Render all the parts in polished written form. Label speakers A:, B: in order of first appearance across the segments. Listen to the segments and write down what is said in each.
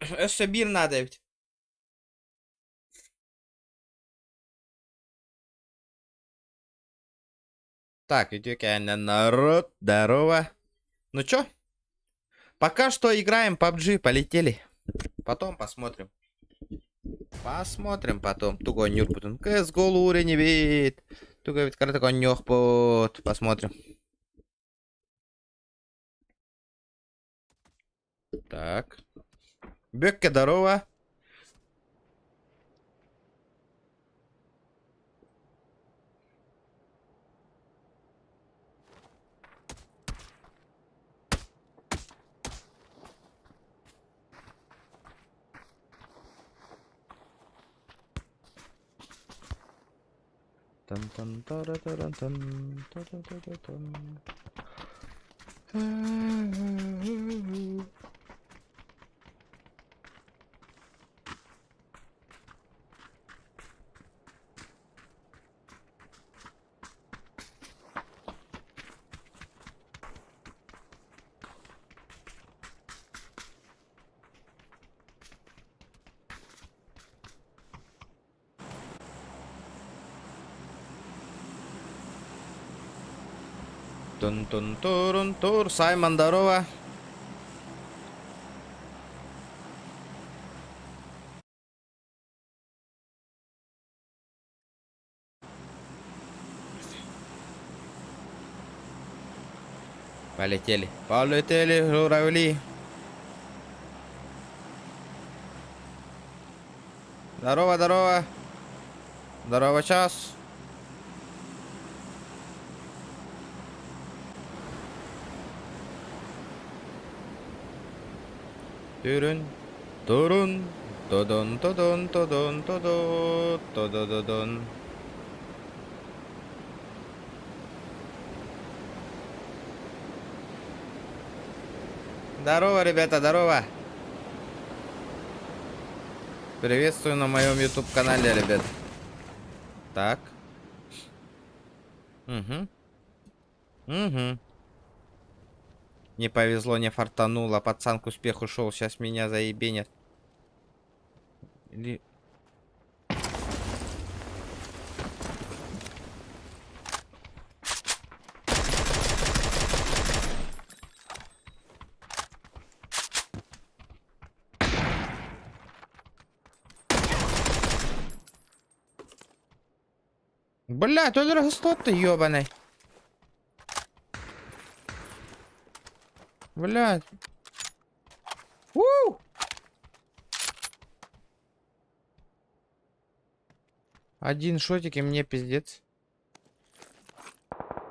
A: Еще бир надо ведь. Так, идет народ. Здорово. Ну чё? Пока что играем PUBG, полетели. Потом посмотрим. Посмотрим потом. Туго нюрпутун. CSGO уровень вид. Туго вид карта конёхпут. Посмотрим. Так. Бекке, здорово. Тан-тан-тара-таран-тан, та-та-та-та-тан. Тун-тун-турун-тур. Саймон, здорово. Полетели. Полетели, журавли. Здорово, здорово. Здорово, час. Турун, турун. Тодон, тодон, тодон, тодон, тодон. Здорово, ребята, здорово. Приветствую на моем YouTube канале, ребят. Так. Угу. Угу. Не повезло, не фартануло. Пацан к успеху шел. Сейчас меня заебенят. Или... Бля, тут растут-то, ёбаный. Блядь. Один шотик и мне пиздец.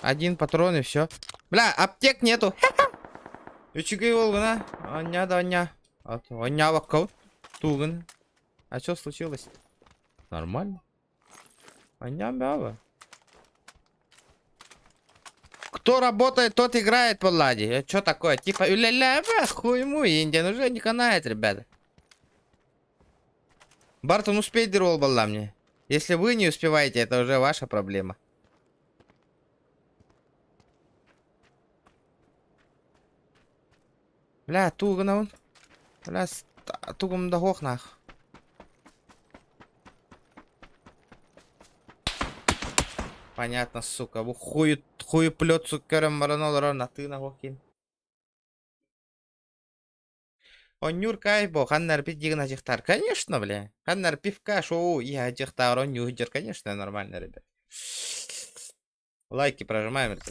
A: Один патрон и все. Бля, аптек нету. Ючигай волгана. Аня да аня. Аня ваккаут. Туган. А что случилось? Нормально. Аня бява. Кто работает, тот играет, Влади. Что такое? Типа, ля-ля, хуй ему, Индия уже не канает, ребята. Бартон, успей дервол балла мне. Если вы не успеваете, это уже ваша проблема. Бля, тугана он. Бля, тугам да хохнах. Понятно, сука. Вы хуеплет, сукером маранол на ты на хохин. Он нюркай бо, ханнар пить дигна жихтар. Конечно, бля. Ханнар пивка, шоу, я жихтар, он нюхидер. Конечно, нормально, ребят. Лайки прожимаем, ребят.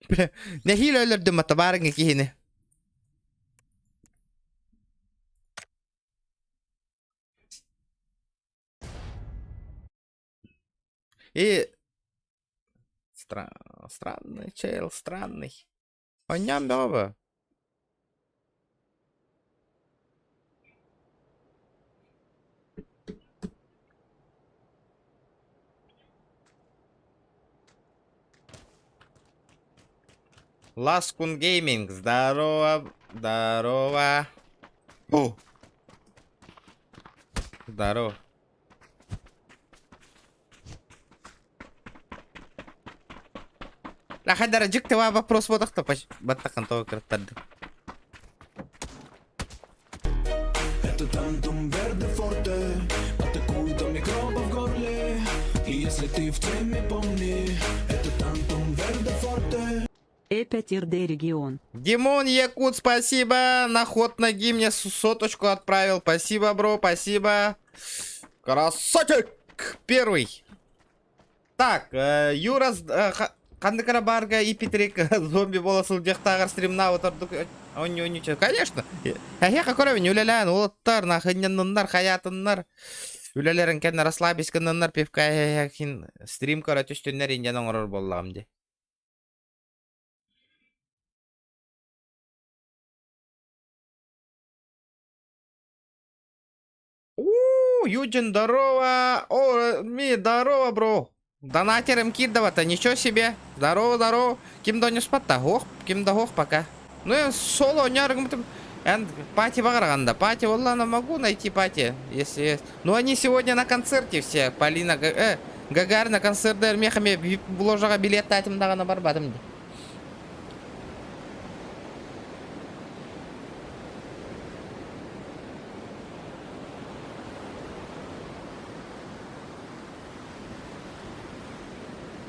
A: Бля, ne hile öldürdüm matabarın ikihini. И... Странный чел, странный. Оням баба. Ласкун Гейминг, здорово, здорово. О! Здорово. Хайдар, жик тебе вопрос бодақта, баттаққан тоғы кірттарды.
B: Это тантум верде форте, атакуют микробов в горле. И если ты в теме, помни, это тантум верде форте.
C: Э5РД регион.
A: Димон Якут, спасибо. На ход ноги мне соточку отправил. Спасибо, бро, спасибо. Красотик! Первый. Так, Юра, Кандыкара Барга и Петрик, зомби волосы дехтагар стримна отырдық. Ончо, конечно. Хеха көрөбүн, үлелен, улуттар, нахыннар, хаятыннар. Үлелерин кен расслабисканнар, пивка, стрим көрө түстүннер инден оңорор боллагам де. Юджин, здорово. О, Ми, здорово, бро. Донатером кидава-то, ничего себе. Здорово, здорово. Кимдо не спать-то, кимдо гох пока. Ну, я соло, няргм, пати вагранда. Пати, ладно, могу найти пати, если есть. Ну, они сегодня на концерте все. Полина, Гагарина, концерт мехами, бложага билет татим дагана барбатым.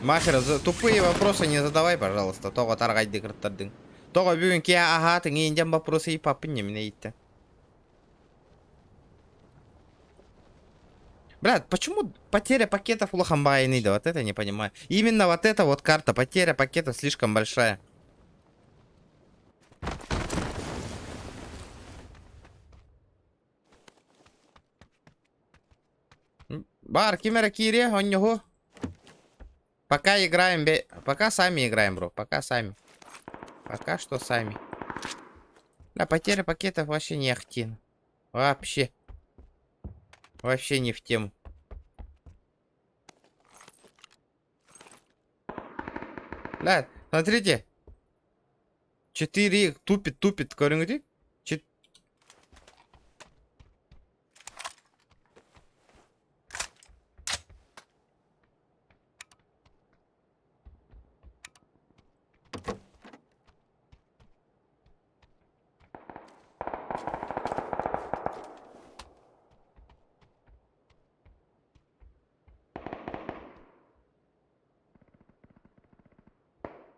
A: Махер, тупые вопросы не задавай, пожалуйста. Того таргать декраттардың. Того бүгін ке ағатын енден вопросы и папын неміне етті. Брат, почему потеря пакетов у Лохамбайны? Вот это не понимаю. Именно вот эта вот карта, потеря пакетов слишком большая. Бар, кимера кире, он него. Пока играем, пока сами играем, бро. Пока сами. Пока что сами. Да, потеря пакетов вообще не ахтин. Вообще. Вообще не в тему. Да, смотрите. 4 тупит, коренги.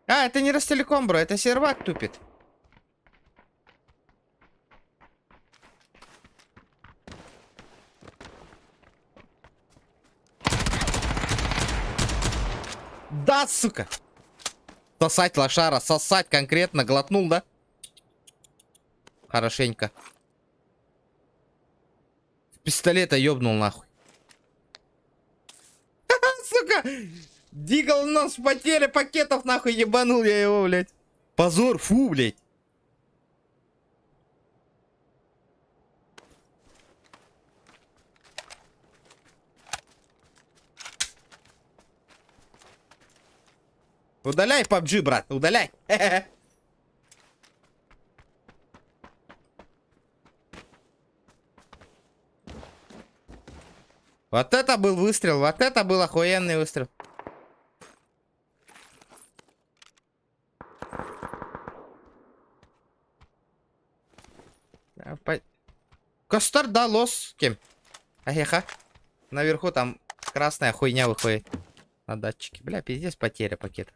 A: А, это не Ростелеком, бро, это сервак тупит. Да, сука! Сосать, лошара, сосать конкретно, глотнул, да? Хорошенько. С пистолета ёбнул нахуй. Сука! Дигл нос, потеря пакетов, нахуй, ебанул я его, блядь. Позор, фу, блядь. Удаляй PUBG, брат, удаляй. Вот это был выстрел, вот это был охуенный выстрел. Костар, да, лос. Кем? Ахеха. Наверху там красная хуйня выходит. На датчике. Бля, пиздец, потеря пакетов.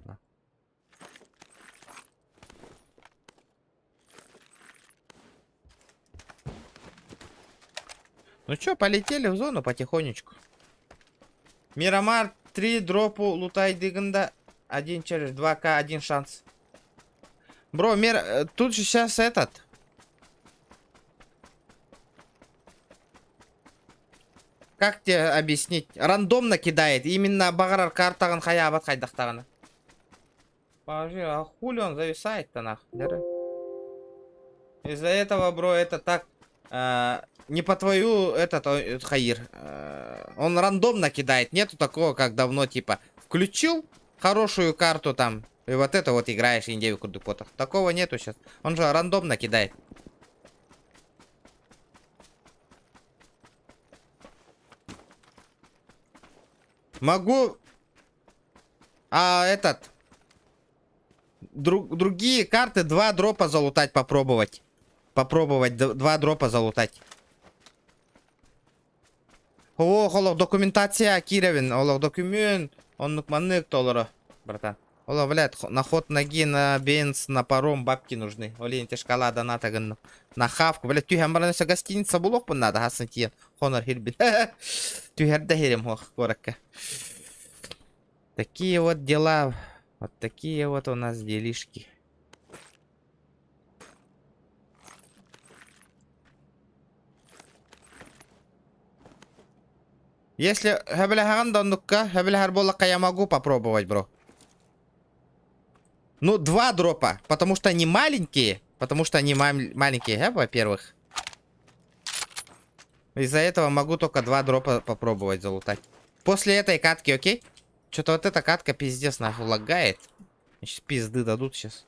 A: Ну чё, полетели в зону потихонечку. Мирамар 3 дропу лутай дыганда. 1 через 2К, 1 шанс. Бро, тут же сейчас этот. Как тебе объяснить? Рандомно кидает. Именно Багарар картаган хаябат хайдахтагана. Положи, а хули он зависает-то нахуй? Из-за этого, бро, это так... не по твою, этот Хаир. Он рандомно кидает. Нету такого, как давно, типа, включил хорошую карту там. И вот это вот играешь индею кудупотах. Такого нету сейчас. Он же рандомно кидает. Могу... этот... другие карты 2 дропа залутать попробовать. Попробовать 2 дропа залутать. О, холох документация Кировин, олох документ. Он маннык толора, братан. Ола, блядь, на ход ноги, на бенз, на паром бабки нужны. Олин, те шкала доната гынны. На хавку, блядь, тюхем баранеса гостиница булок бы надо, хасын тиен. Хонор хирбин. Тюхерда хирем хох, коротко. Такие вот дела. Вот такие вот у нас делишки. Если хабляхан доннукка, хабляхар болака я могу попробовать, бро. Ну, 2 дропа, потому что они маленькие. Потому что они маленькие, во-первых. Из-за этого могу только 2 дропа попробовать залутать. После этой катки, окей? Что-то вот эта катка пиздец нахуй лагает. Сейчас пизды дадут сейчас.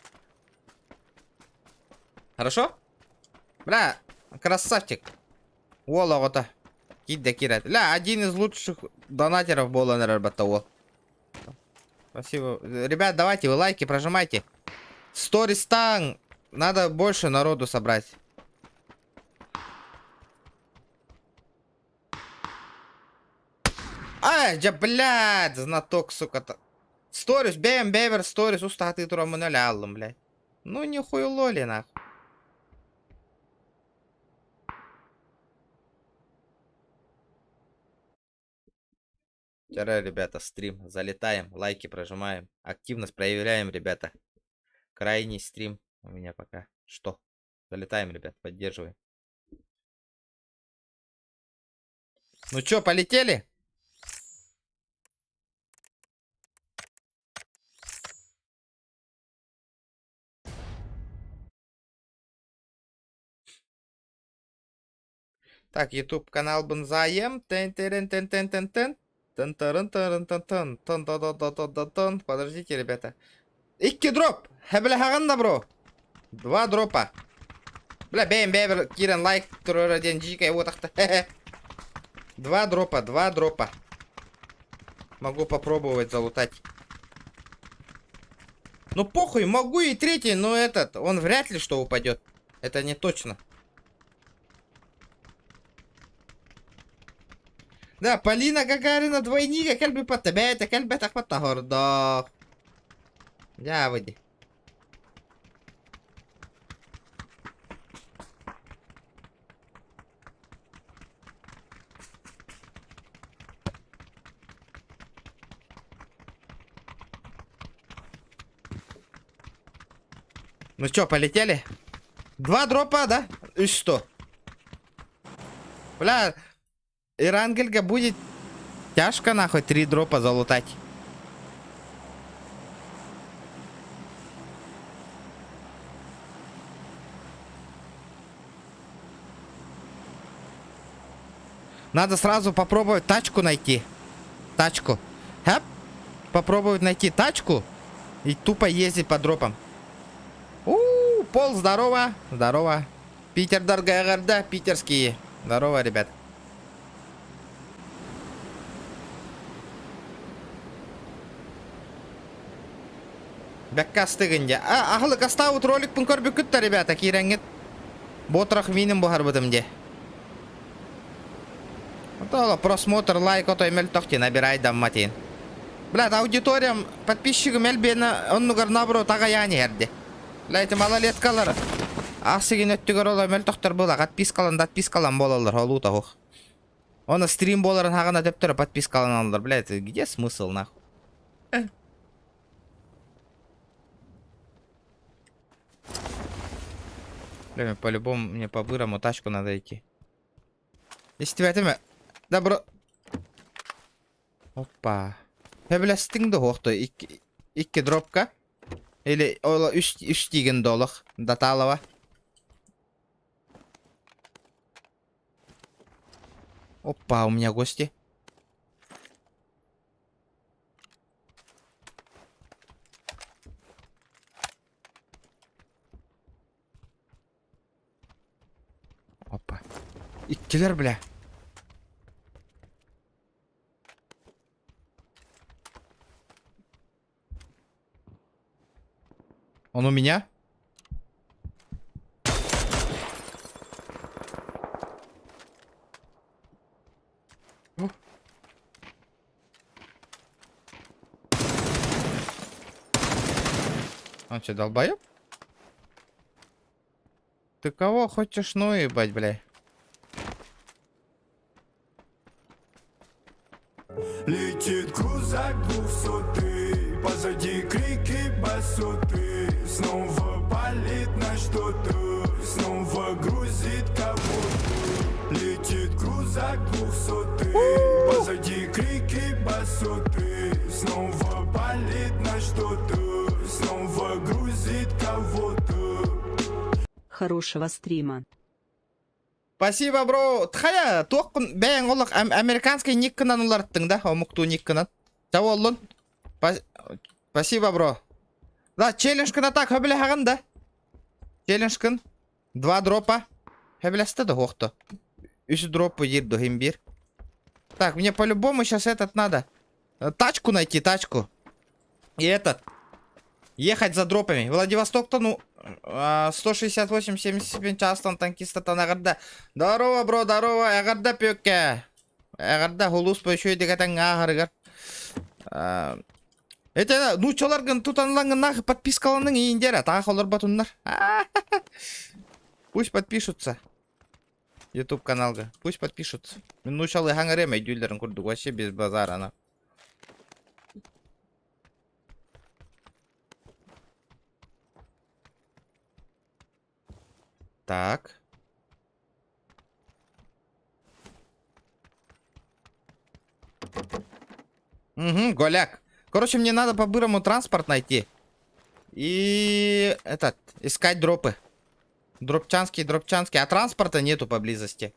A: Хорошо? Бля, красавчик. Вола вот. Кидда кират. Ля, один из лучших донатеров был, наверное, батаво. Спасибо. Ребят, давайте вы лайки прожимайте. Стористан. Надо больше народу собрать. Ай, ja, блядь, знаток, сука-то. Сторис, бэм, бэвер, сторис, устаты турамын әлі алым, блядь. Ну, нихуя лоли, нахуй. Вчера, ребята, стрим. Залетаем, лайки прожимаем. Активность проявляем, ребята. Крайний стрим у меня пока. Что? Залетаем, ребят, поддерживаем. Ну чё, полетели? Так, YouTube канал Бонзаем. Тен-тен-тен-тен-тен-тен. Тен-тен-тен-тен-тен. Подождите, ребята. Икки дроп. Хабляхаганда, бро. 2 дропа. Бля, бейм, бейбер, кирен лайк, второй один джика, его так-то. 2 дропа, 2 дропа. Могу попробовать залутать. Ну похуй, могу и 3, но этот, он вряд ли что упадет. Это не точно. Да, Полина Гагарина двойника, кальби по тебе, это кальби так по гордо. Я выйди. Ну чё, полетели? 2 дропа, да? И что? Бля, Ирангельга будет тяжко, нахуй, 3 дропа залутать. Надо сразу попробовать тачку найти. Тачку. Хэп? Попробовать найти тачку и тупо ездить по дропам. Пол, здорово. Здорово. Питер, дорогая города, питерские. Здорово, ребят. Бәккастыгынде. Ахлы кастаут ролик пун көрбүкүттө, ребята, киреңет. Ботрах миним бухар бытымде. Это просмотр, лайк, ото эмел тохти, набирай дамматин. Блядь, аудиториям, подписчикам элбена, он нугар набро тагаяни херде. Блядь, малолеткалар. Асыгин өттүгөр ол эмел тохтар была, подпискалан, подпискалан болалар, олута хох. Оны стрим боларын хагана төптөрө подпискалан алдар, блядь, где смысл, нахуй? Блин, по-любому мне по-бырому тачку надо идти. Если тебя это... Добро... Опа. Я, бля, стингду хохту. Икки дропка. Или ола үш тиген долах. Даталова. Опа, у меня гости. Опа. Иккилер, бля. Он у меня? Он что, долбоёб? Ты кого хочешь, ну ебать, бля?
B: Летит крузак 200, позади крики басоты. Снова палит на что-то, снова грузит кого-то. Летит крузак 200, позади крики басоты. Снова палит на что-то, снова грузит кого-то.
C: Хорошего стрима.
A: Спасибо, бро. Тхая, тоқпын бәйін олық американский никкынан олардың да, омукту никкынан. Жауалын. Спасибо, бро. Да, челленджкін атак, хөбілі хаған да. Челленджкін. 2 дропа. Хөбілесті да хоқты. 3 дропа ерді, хим бір. Так, мне по-любому сейчас этот надо. Тачку найти, тачку. И этот. Ехать за дропами. Владивосток-то, ну... 168-75 частан танкиста танағырда. Здорово, бро, здорово. Ағырда пөкке. Ағырда хулус пөшөй дегетен ағырғыр. Это, ну, чоларгын тутанлаңын нахы подпискалының иіндері. Тағы олар батунлар. Пусть подпишутся. YouTube каналға. Пусть подпишутся. Ну, шалы хаңарем әйдюлерін күрдік. Вообще без базара. Так. Угу, голяк. Короче, мне надо по-бырому транспорт найти. И... искать дропы. Дропчанский. А транспорта нету поблизости.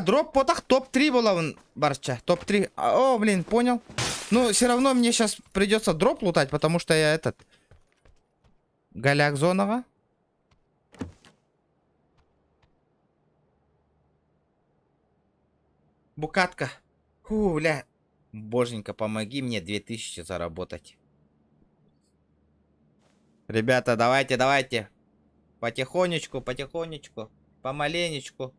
A: Дроп потах топ-3 была барча. Топ-3. О, блин, понял. Ну, все равно мне сейчас придется дроп лутать, потому что я Голяк зонага. Букатка. Фу, бля. Боженька, помоги мне 2000 заработать. Ребята, давайте. Потихонечку. Помаленечку.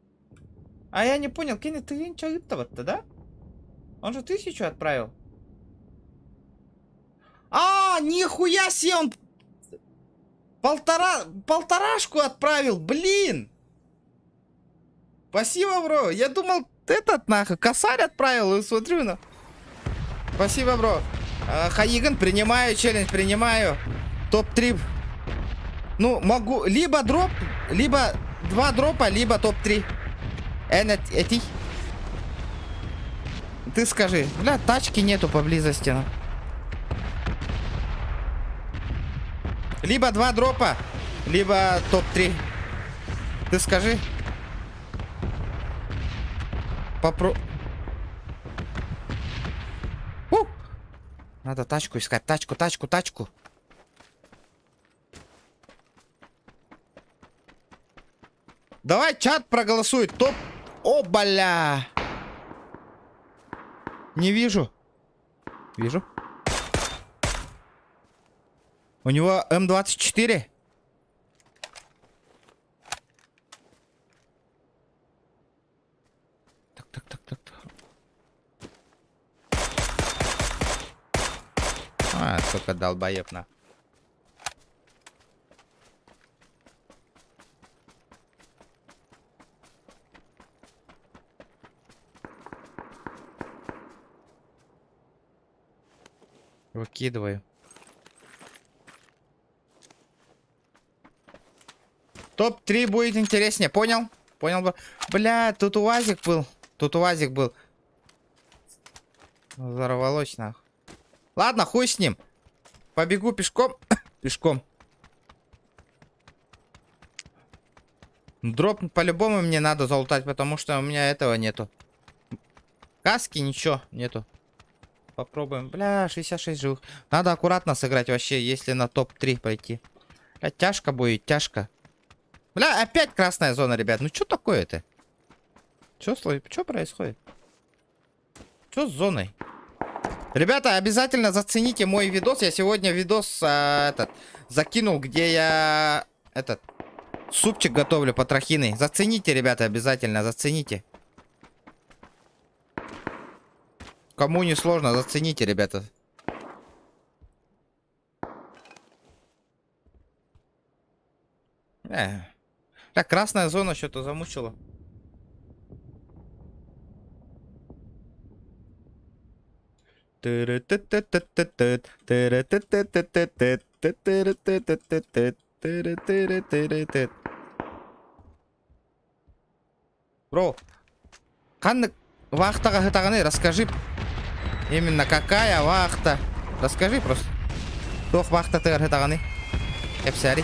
A: А я не понял, Кенни, ты ничего-то, да? Он же 1000 отправил. Нихуя себе, он... Полторашку отправил, блин. Спасибо, бро. Я думал, нахуй, косарь отправил, и смотрю на... Спасибо, бро. Хаиган, принимаю челлендж, принимаю. Топ-3. Ну, могу... Либо дроп, либо 2 дропа, либо топ-3. Эти. Ты скажи. Бля, тачки нету поблизости. Либо 2 дропа, либо топ-3. Ты скажи. Надо тачку искать. Тачку. Давай чат проголосует. Топ. О, бля. Не вижу. Вижу. У него М24. Так. Сука, долбоеб на. Выкидываю. Топ-3 будет интереснее, понял? Понял. Бля, тут УАЗик был. Взорвалось нахуй. Ладно, хуй с ним. Побегу пешком. Пешком. Дроп по-любому мне надо залутать, потому что у меня этого нету. Каски ничего нету. Попробуем. Бля, 66 живых. Надо аккуратно сыграть вообще, если на топ-3 пойти. Бля, тяжко будет, тяжко. Бля, опять красная зона, ребят. Ну что такое-то? Что происходит? Что с зоной? Ребята, обязательно зацените мой видос. Я сегодня видос закинул, где я супчик готовлю потрохиный. Зацените, ребята, обязательно, зацените. Кому не сложно, зацените, ребята. Так, красная зона что-то замучила. Бро, қанды вахтаға хытағаны расскажи. Именно какая вахта? Расскажи просто. Тоқ вахта тығыр хытағаны. Эпсәри.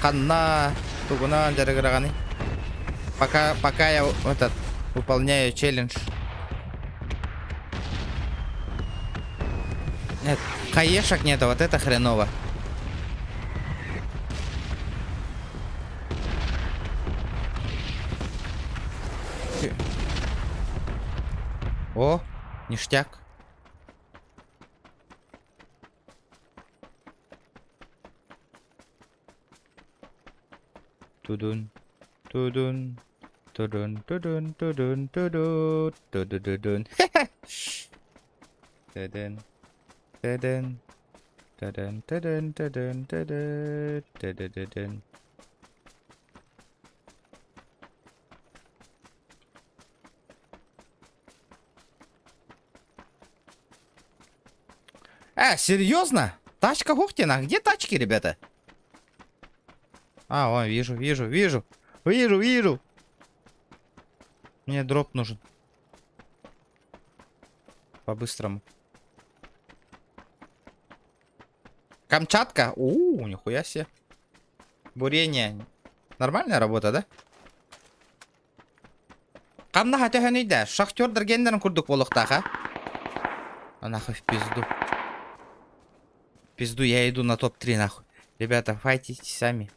A: Қанна тугуна жарығырағаны. Пока я выполняю челлендж. Нет, хаешек нету, вот это хреново. О, ништяк. Тудун, тудун, тудун, тудун, тудун, тудун, тудун. Тудун. Та-дын, та-дын, та-дын, та-дын, та-дын, та-дын. Серьезно? Тачка Гухтина? Где тачки, ребята? А, вон, вижу. Мне дроп нужен. По-быстрому. Камчатка? Нихуя себе. Бурение. Нормальная работа, да? Камна хатя ханейда. Шахтер дергендерін курдук болуқтаха. Нахуй в пизду. Пизду, я иду на топ-3, нахуй. Ребята, файтитесь сами.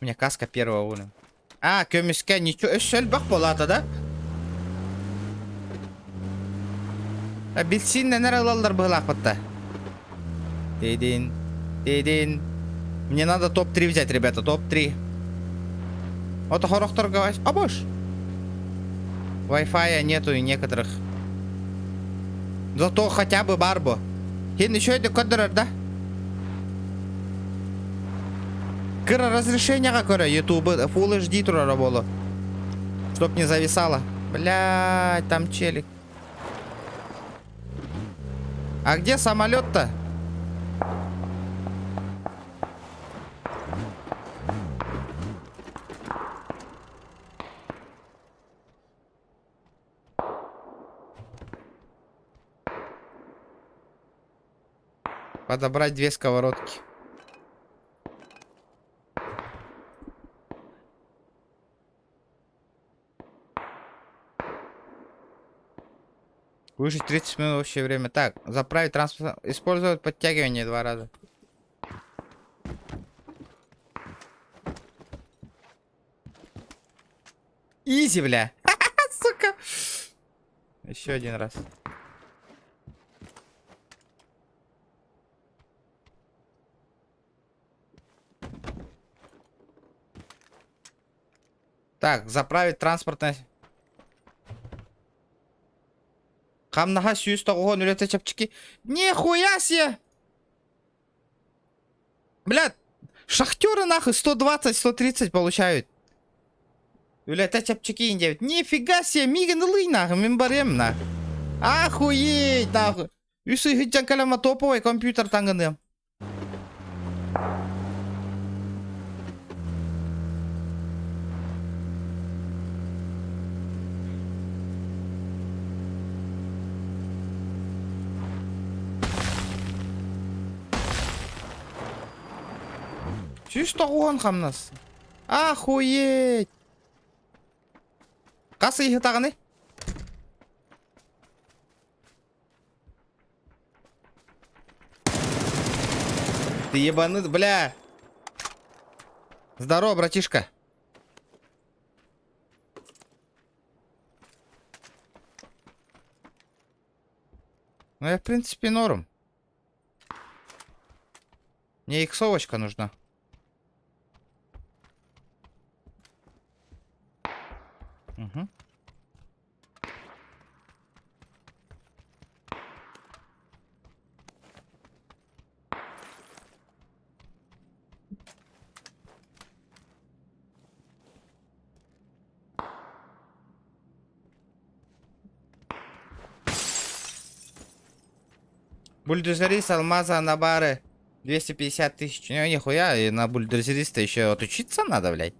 A: У меня каска первого уровня. Көмеске ничего. Шельбах болата, да? Билсин нәнәр алалар бұғылақ бітті. Дейдин. Мне надо топ-3 взять, ребята, топ-3. Вот хорохтар говорит. Боже. Wi-Fi нету и некоторых. Зато хотя бы барбо. Хин еще это кодер, да? Кыра разрешение какое? YouTube Full HD тура работало. Чтоб не зависало. Блядь, там челик. А где самолет-то? Подобрать 2 сковородки. Выжить 30 минут вообще время. Так, заправить транспорт. Использовать подтягивание 2 раза. Изи, бля. Сука. Еще один раз. Так, заправить транспортное. Камнаха сүйіз тоғуған үлеті чапчики. Нихуя себе! Блядь, шахтеры нахуй 120-130 получают. Үлеті чапчики индевит. Нифига себе, миген лый нахуй, мен барем нахуй. Охуеть нахуй. Үсі хитчан калама топовый компьютер таңғындым. Сүйіз тоғуған қамнас. Охуеть. Қасы ехі тағыны? Ты ебаный, бля. Здорово, братишка. Ну, я, в принципе, норм. Мне иксовочка нужна. Угу. Бульдозерист алмаза на бары 250 тысяч. Не, нихуя, и на бульдозериста еще отучиться надо, блядь.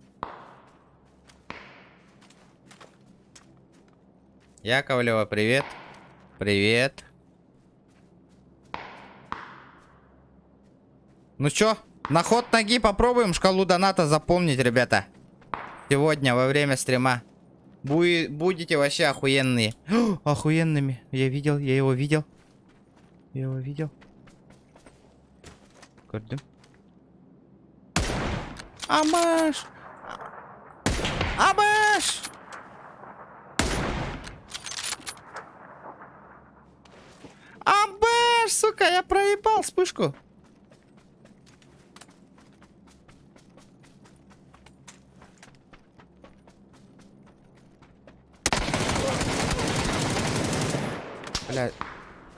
A: Яковлева, привет. Привет. Ну чё, на ход ноги попробуем шкалу доната заполнить, ребята. Сегодня во время стрима. Будете вообще охуенные. Охуенными. Я видел, я его видел. Я его видел. Gördüm. Амаш! Амаш! Амаш, сука, я проебал вспышку. Бля.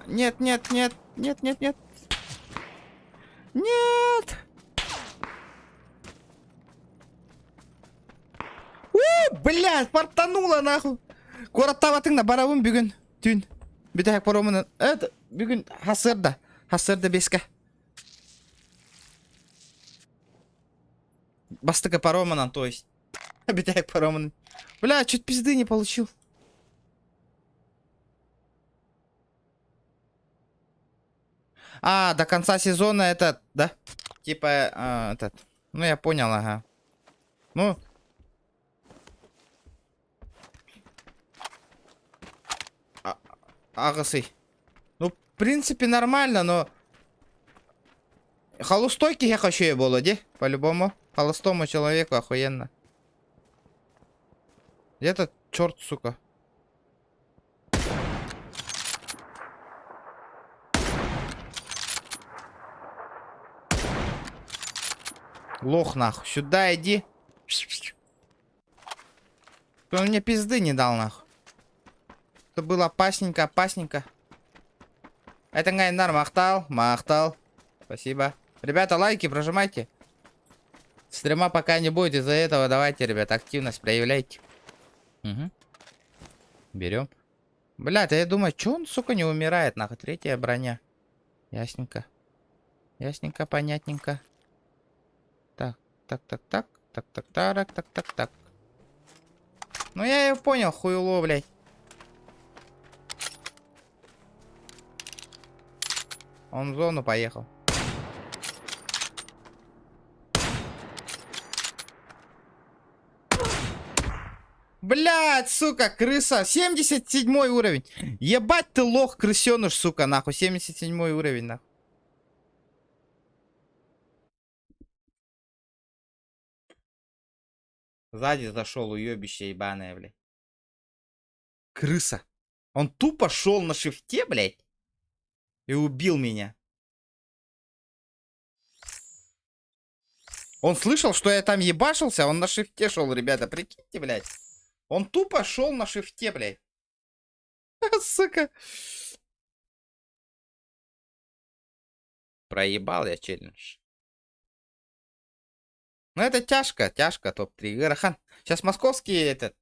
A: Нет, нет, нет, нет, нет, нет. Нет! Блядь, портануло нахуй. Куратаватың барабын бүгін. Түн. Битаяк паромын. Это бүгін хасырда. Хасырда беске. Бастыка паромынан, то есть. Битаяк паромын. Бля, чуть пизды не получил. А, до конца сезона этот, да? Типа, этот. Ну, я понял, ага. Ну. Агасы. Ну, в принципе, нормально, но... Холостойки я хочу и было, де? По-любому. Холостому человеку охуенно. Где-то черт, сука. Лох, нахуй. Сюда иди. Он мне пизды не дал, нахуй. Это было опасненько, опасненько. Это Гайнар махтал. Махтал. Спасибо. Ребята, лайки прожимайте. Стрима пока не будет из-за этого. Давайте, ребята, активность проявляйте. Угу. Берем. Блядь, а я думаю, что он, сука, не умирает, нахуй. Третья броня. Ясненько. Ясненько, понятненько. Так, так, так, так. Так, так, так, так, так, так. Ну, я его понял, хуйло, блядь. Он в зону поехал. Блядь, сука, крыса. 77 уровень. Ебать ты лох, крысеныш, сука, нахуй. 77 уровень, нахуй. Сзади зашел, уебище ебаное, блядь. Крыса. Он тупо шел на шифте, блядь. И убил меня. Он слышал, что я там ебашился, он на шифте шел, ребята. Прикиньте, блядь. Он тупо шел на шифте, блядь. Сука. Проебал я челлендж. Ну это тяжко, тяжко, топ-3. Гарахан. Сейчас московские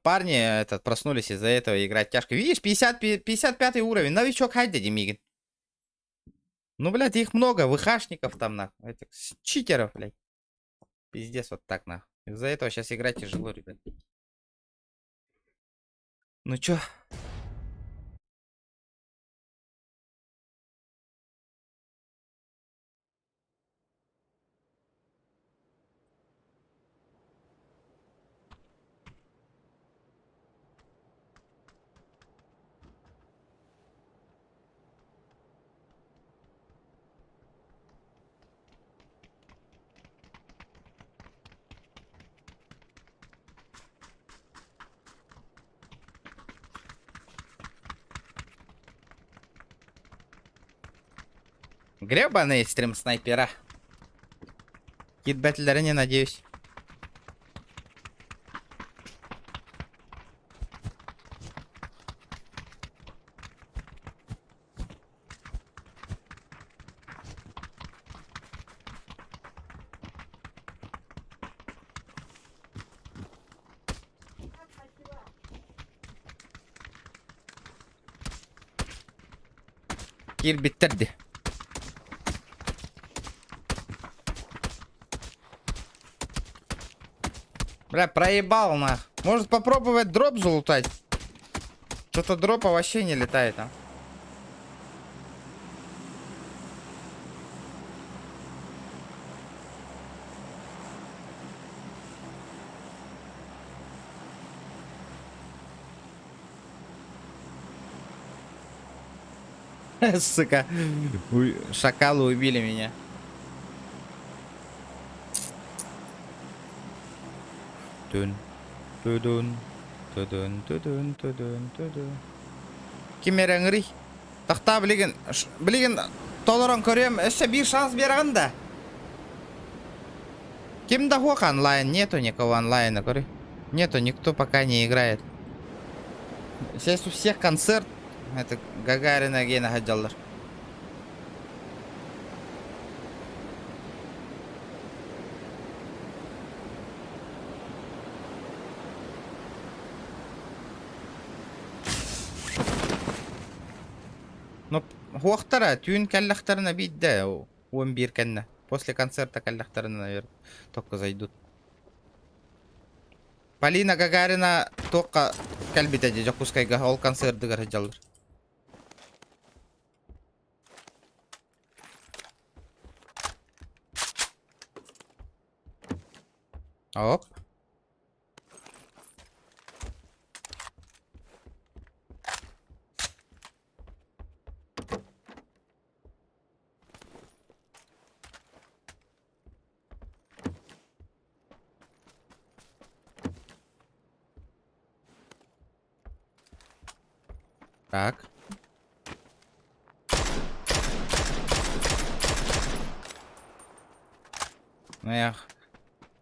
A: парни проснулись из-за этого, играть тяжко. Видишь, 55 уровень. Новичок Хайда Демигин. Ну, блядь, их много. ВХшников там, нахуй. Этих читеров, блядь. Пиздец, вот так, нахуй. Из-за этого сейчас играть тяжело, ребят. Ну чё? Гребаный стрим снайпера. Китбэтлеры, не надеюсь. Кир биттерди. Бля, проебал нах. Может попробовать дроп залутать? Что-то дропа вообще не летает, а. Сука. Шакалы убили меня. Тун. Тудун. Тудун, тудун, тудун, тудун. Кимереңри. Тахта билеген толорон көрем. Еще bir шанс берген да. Ким да хок онлайн? Нету никого онлайна, говорю. Нету, никто пока не играет. Сейчас у всех концерт. Это Гагарина Гена Хаджаллар. Ну, хуахтара, тюн каллахтарна бидда, 11 канна. После концерта каллахтарна, наверное, только зайдут. Полина Гагарина только кальбита дежа, пускай ол концерт Хаджаллар. Оп. Так. Ну я...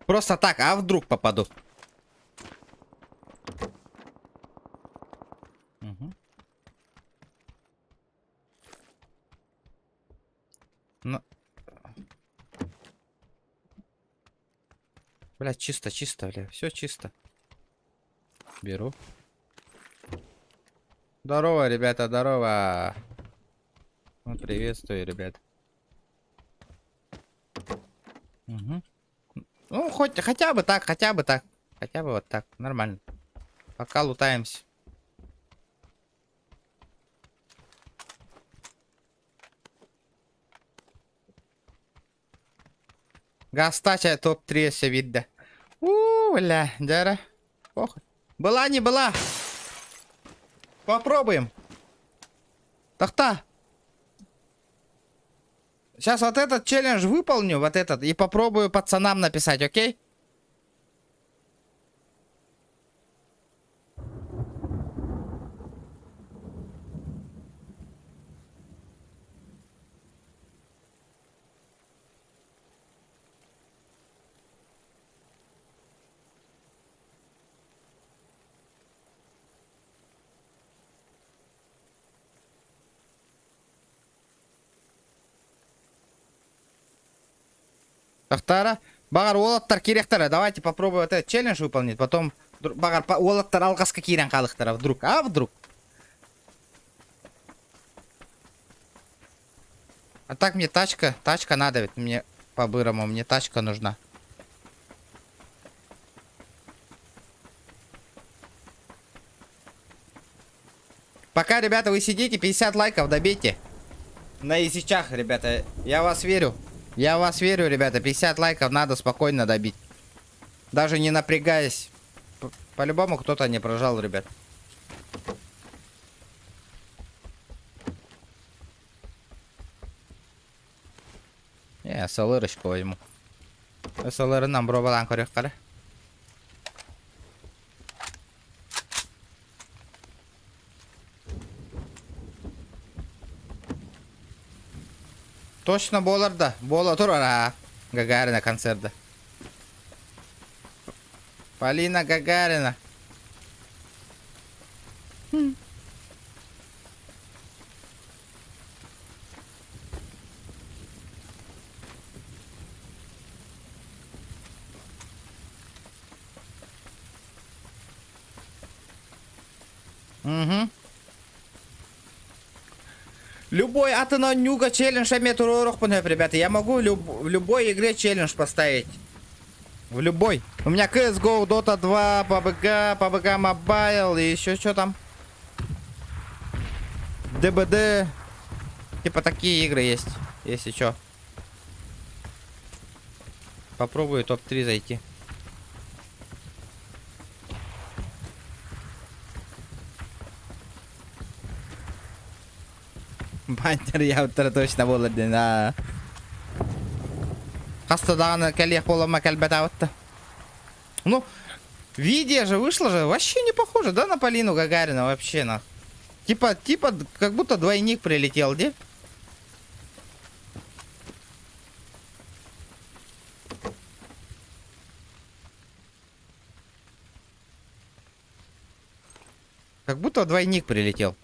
A: Просто так, а вдруг попаду? Угу. Ну... Бля, чисто, бля. Все чисто. Беру. Здорово, ребята, здорово. Ну, приветствую, ребят. Угу. Ну, хотя бы так, хотя бы так. Хотя бы вот так, нормально. Пока лутаемся. Гастача топ-3 все видно. Бля, дара. Похуй. Была, не была. Попробуем. Тахта. Сейчас вот этот челлендж выполню, вот этот, и попробую пацанам написать, окей? Тахтара. Багар олаттар керектер. Давайте попробуем вот этот челлендж выполнить. Потом багар олаттар алгаска кирен калыктар. Вдруг. А вдруг? А так мне тачка. Тачка надо ведь мне по-бырому. Мне тачка нужна. Пока, ребята, вы сидите, 50 лайков добейте. На изичах, ребята. Я вас верю. Я в вас верю, ребята. 50 лайков надо спокойно добить. Даже не напрягаясь. По-любому кто-то не прожал, ребят. Я СЛРочку возьму. СЛР нам бробалан корректора. Точно боларда. Бола тур ара. Гагарина концерта. Полина Гагарина. Угу. Любой атона нюга челлендж ребята. Я могу в любой игре челлендж поставить. В любой. У меня CSGO, Dota 2, PUBG Mobile и еще что там. ДБД. Типа такие игры есть. Если что. Попробую топ-3 зайти. Бантер я точно болардын, а. Хастаданы коллег полома кальбатаутта. Ну, видео же вышло же, вообще не похоже, да, на Полину Гагарину вообще, на. Типа, как будто двойник прилетел, где? Как будто двойник прилетел.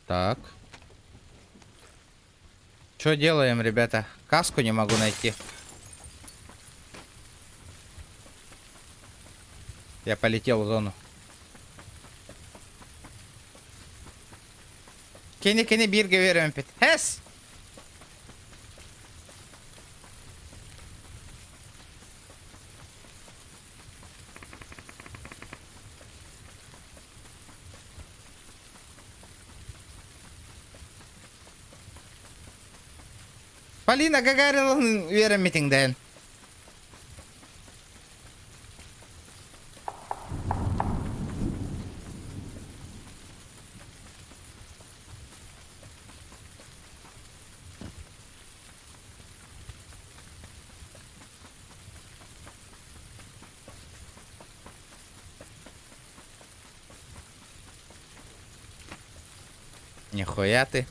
A: Так. Что делаем, ребята? Каску не могу найти. Я полетел в зону. Кени бирге верим пит. Хэс! Полина Гагарина верим митинг дэн. Нихуя ты.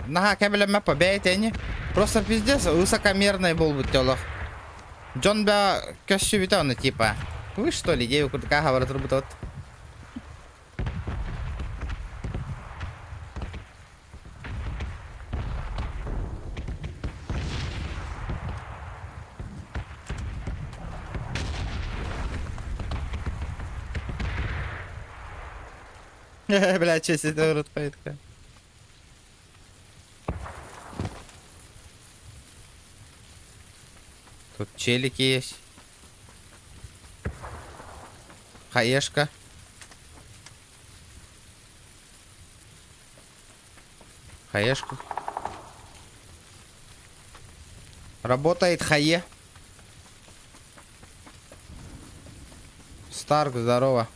A: Нага кабелема побейтени. Просто пиздец, высокомерный был бы телох. Джон бя кащевитон, типа. Вы что ли, деву куртка говорят, работают? Блядь, честь это урод поэтка. Тут челики есть. Хаешка. Хаешка. Работает хае. Старк, здорово.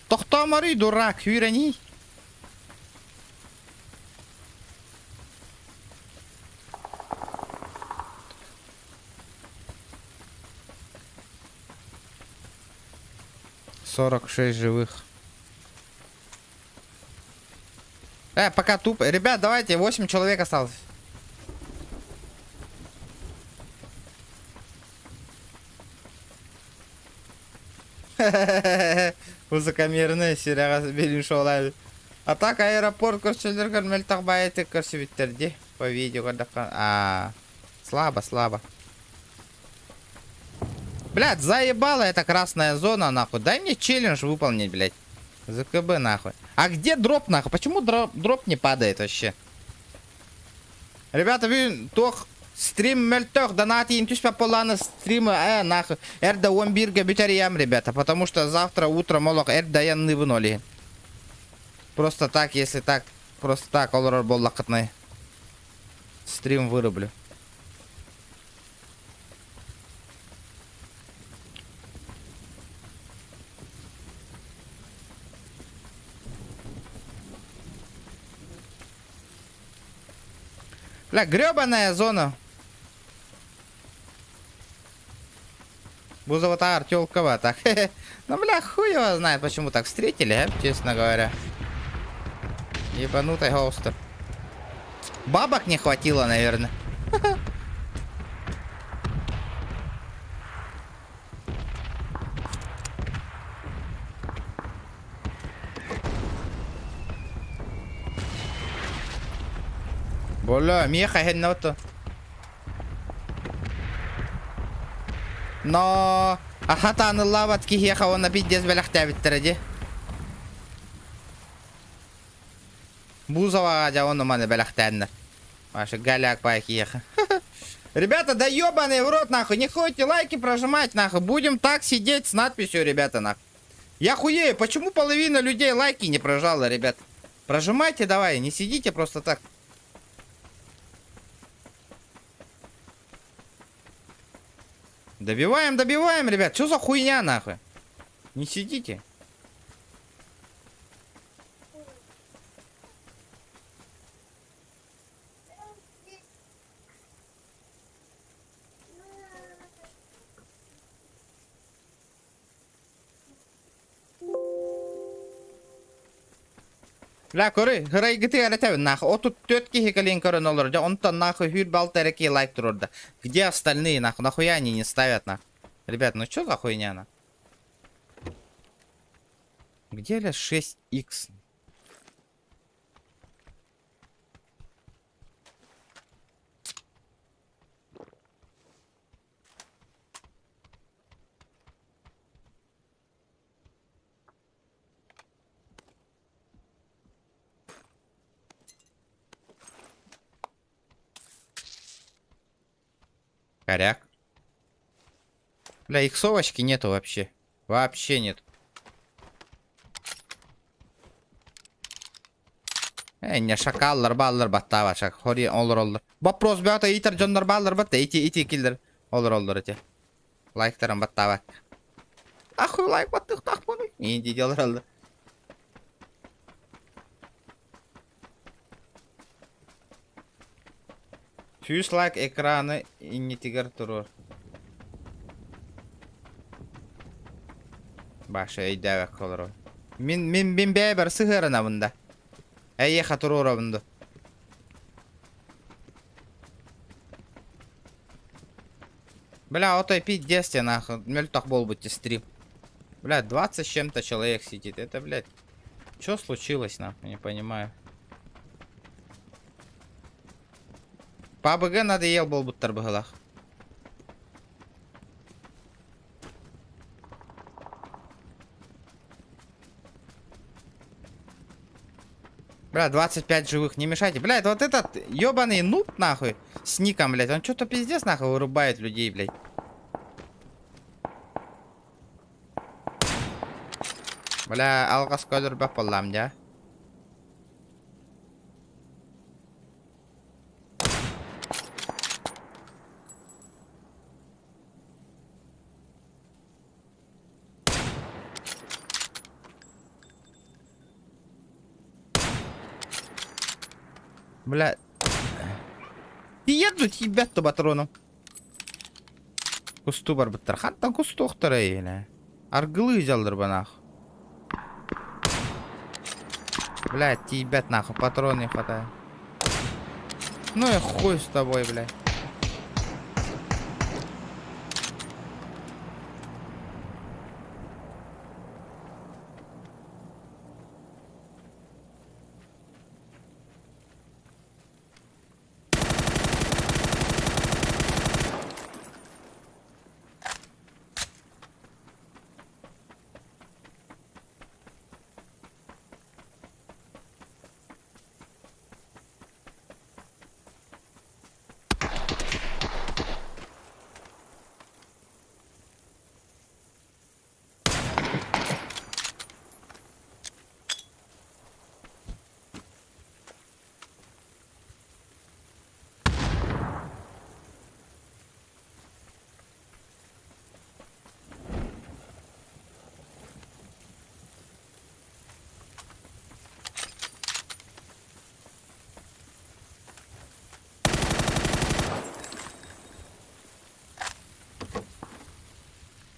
A: Тохтамари, дурак, Юрани. Сорок 6 живых. Пока тупо. Ребят, давайте, 8 человек осталось. Высокомерный серияға беруші олайды. А так аэропорт көрселер көрмел тақбай етек көрсі біттерді. По видео көрдіқан. Слабо. Блядь, заебала эта красная зона, нахуй. Дай мне челлендж выполнить, блядь. ЗКБ, нахуй. А где дроп, нахуй? Почему дроп не падает вообще? Ребята, вы тох стрим мельтох, донатим түспе поланы стримы, нахуй. Эрда 11-ге бітер ям, ребята. Потому что завтра утром олық эрда янны выноли. Просто так, если так, просто так, олар бол лақытный. Стрим вырублю. Бля, гребаная зона. Бузовата артелкова, так. Ну, бля, хуй его знает, почему так встретили, честно говоря. Ебанутый холстер. Бабок не хватило, наверное. Бля, меха хенното. Но ахатаны лават кихеха он пиздец белахтабиттер. Бузова да он маны белахтаннер. Ваши галяк пакиеха. Ребята, да ёбаный в рот, нахуй. Не ходите лайки прожимать, нахуй. Будем так сидеть с надписью, ребята, нахуй. Я хуею, почему половина людей лайки не прожала, ребят? Прожимайте давай, не сидите просто так. Добиваем, ребят. Что за хуйня, нахуй? Не сидите. Бля, көрі, ғырай гіті әрі нахуй. Отут 4 кехекален көрін олар. Онтан нахуй хүйр балты әреке лайк тұрырды. Где остальные, нахуй? Нахуя они не ставят, нахуй? Ребят, ну что за хуйня, нахуй? Где ли 6х? Коряк. Бля, иксовочки нету вообще. Вообще нет. Не шакаллар баллар баттава шак. Хори олар. Вопрос бята итер жондар баллар батта. Ити киллер. Олар эти. Лайктарым баттава. Ахуй лайк баттых тахманы. Инди делар алды. Фьюз лайк экраны и не тигр турор. Баша эйдәвәк колор. Мин бәбәр сыгырына бунда. Әйе хатурора бунда. Бля, отой пиздец нахуй. Мельтах бол будьте стрим. Бля, 20 с чем-то человек сидит. Это, блядь. Что случилось, нахуй? Не понимаю. По АБГ надоел был буттар быгалах. Бля, 25 живых, не мешайте. Блядь, вот этот ёбаный нуб, нахуй, с ником, блядь, он что-то пиздец, нахуй, вырубает людей, блядь. Бля, алгас кодер бапалам, да? Бля. Еду тебя то патроном. Кусту бар быттар. Хаттан кусту оқтары еле. Аргылы жалдыр банах. Бля, тебя нахуй патрон не хватает. Ну и хуй с тобой, бля.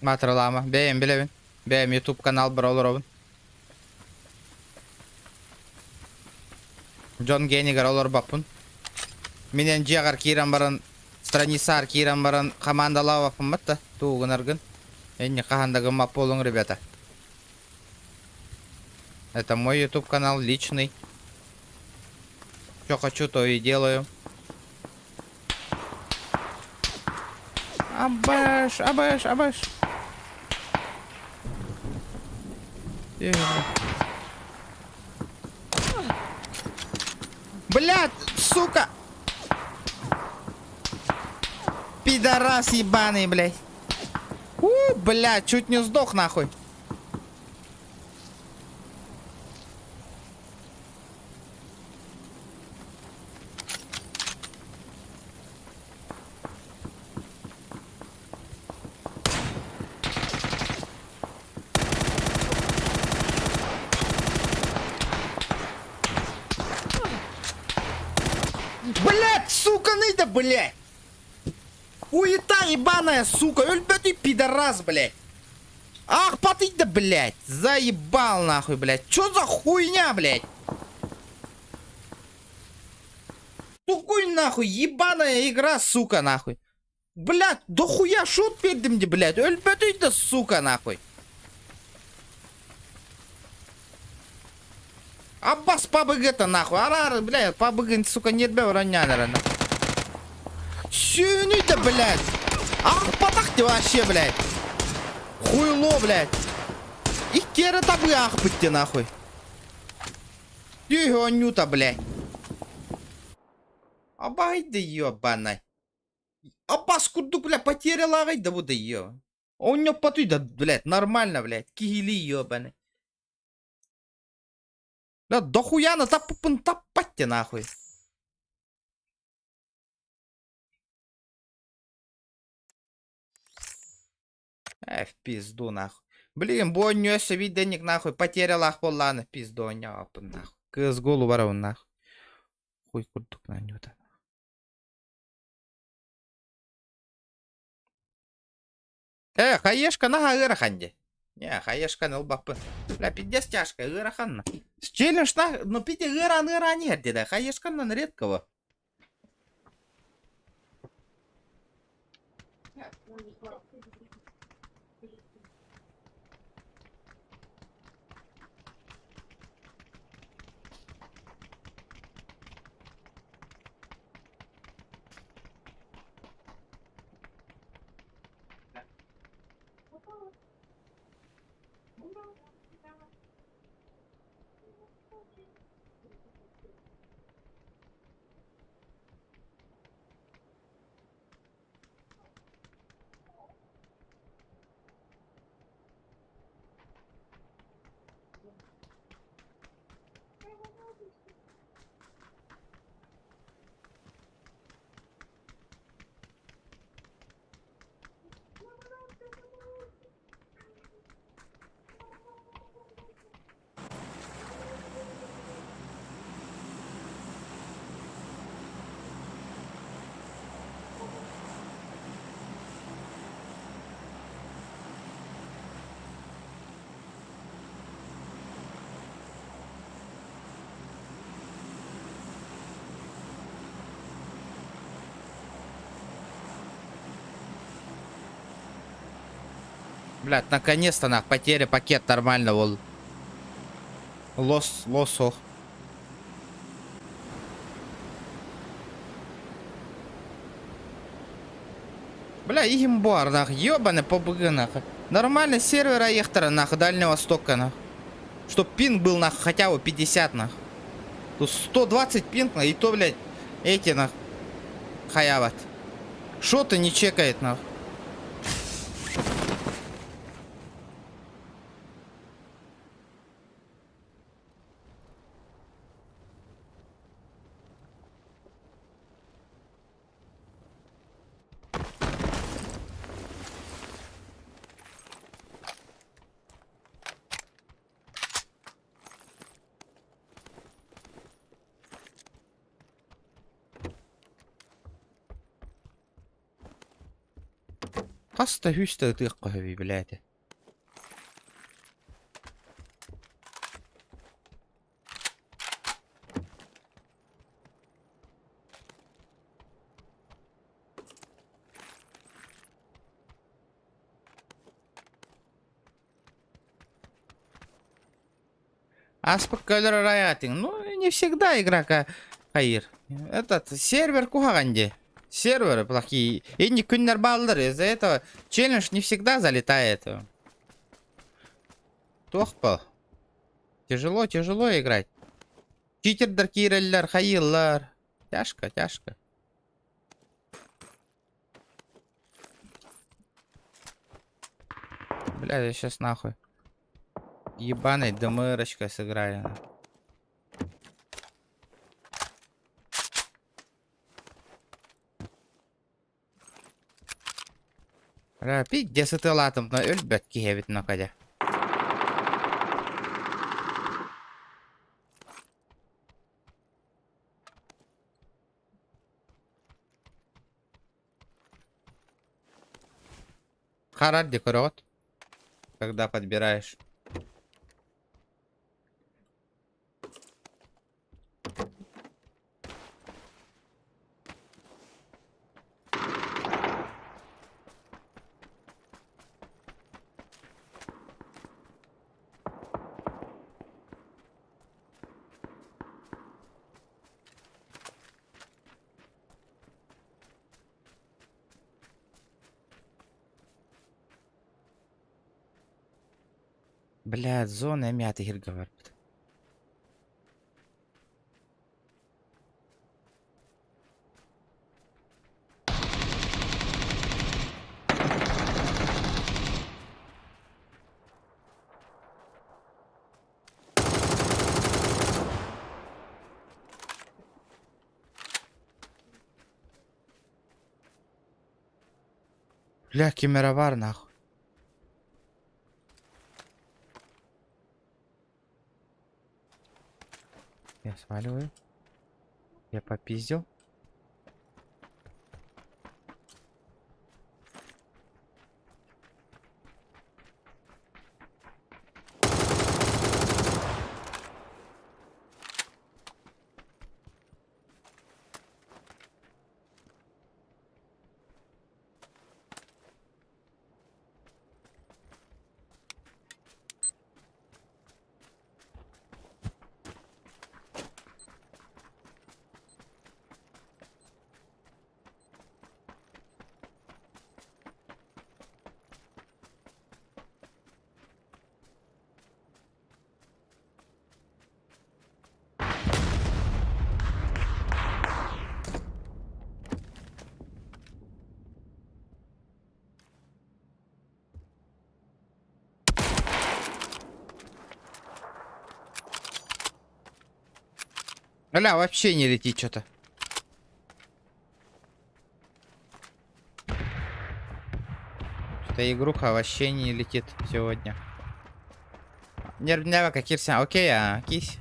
A: Матырлама. Бәйім білебін. Бәйім YouTube канал бір олар обын. Джон Генигер олар бапын. Менен жиағар кейран баран, страницар кейран баран командалау бапын батта. Туғын аргын. Энни қахандагы мап болың, ребята. Это мой YouTube канал личный. Что хочу, то и делаю. Абэш, абэш, абэш. Блядь, сука! Пидорас ебаный, блядь. Блядь, чуть не сдох нахуй. Блядь, сука, ныйда, блядь. Хуета ебаная, сука. Өлбет и пидорас, блядь. Ах, потыйда, блядь. Заебал, нахуй, блядь. Чё за хуйня, блядь? Тукуй, нахуй, ебаная игра, сука, нахуй. Блядь, да хуя шут пердимди, блядь. Өлбет и сука, нахуй. Аббас пабыгы-то, нахуй. Арар, блядь, пабыгын, сука, нет бе уронянера, нахуй. Сюни-то, блядь. Ах, потах ты вообще, блядь. Хуйло, блядь. И кера табы ах быть ты, нахуй. Егоню-то, блядь. Абай да ёбаный. Аббас курду, блядь, потеряла, ай да буду ё. Он не потуй, да, блядь, нормально, блядь. Кихили ёбаный. Да дохуя на таппын таппатте, нахуй. В пизду, нахуй. Блин, бу нёсся виденник, нахуй. Потерял ахполланы. Пизду, няпын, нахуй. Кыз голу баравын, нахуй. Хуй курдук на нюта. Хаешка на ыраханде. Не, хаешка ныл бапын. Бля, пиздец тяжко, ыраханна. Челлендж на, ну пиде ыра нет, деда. Хаешка на редкого. Блядь, наконец-то, нах, потеря пакет нормально, вол. Лосох. Бля, имбар, нах, ёбаный побыгы, нах. Нормально сервера Ехтера, нах, Дальнего Востока, нах. Чтоб пинг был, нах, хотя бы 50, нах. Тут 120 пинг, нах, и то, блядь, эти, нах, хаяват. Шо-то не чекает, нах. Хаста хүстэй тыгка хэви, блядь. Аспект колор раятинг. Ну, не всегда игра Каир. Этот сервер кухаганди. Серверы плохие. И не күннер баллар. Из-за этого челлендж не всегда залетает. Тохпал. Тяжело играть. Читердер киреллер, хаиллар. Тяжко. Бля, я сейчас нахуй ебаной ДМРочкой сыграю. Бля, пиздец, это латом, но ölbet кихевит на кадя. Харар декорот, когда подбираешь. Блядь, зона мята хиргавар. Бля, кемеровар нахуй. Я сваливаю. Я попиздил. Бля, вообще не летит что-то. Что-то игруха вообще не летит сегодня. Нервнява как кирся. Окей, а кись.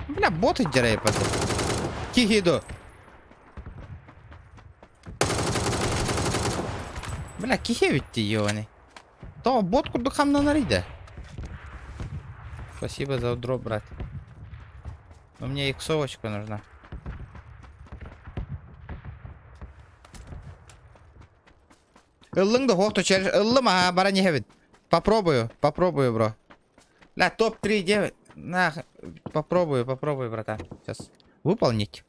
A: Бля, боты дерей пацан. Кихиду. Бля, кихевить ты ёваный. То ботку духам на нарида. Спасибо за дроп, брат. Но мне иксовочка нужна. Ыллың да хоқты челлендж. Ыллыма, бара не хевит. Попробую, бро. Ля, топ-3 девять. На, попробую, братан. Сейчас выполнить.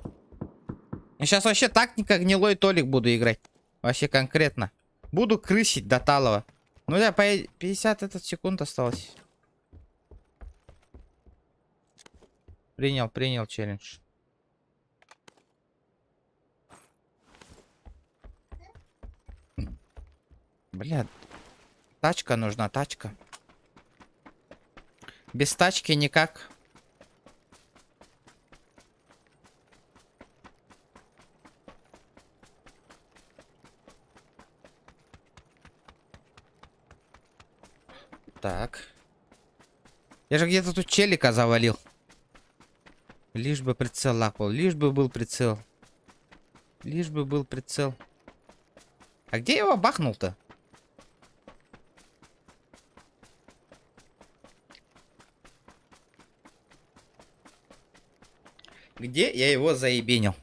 A: Сейчас вообще тактика гнилой Толик буду играть. Вообще конкретно. Буду крысить до талого. Ну да, 50 этот секунд осталось. Принял челлендж. Бля, тачка нужна, тачка. Без тачки никак. Так. Я же где-то тут челика завалил. Лишь бы прицел лапал. Лишь бы был прицел. А где я его бахнул-то? Где я его заебенил?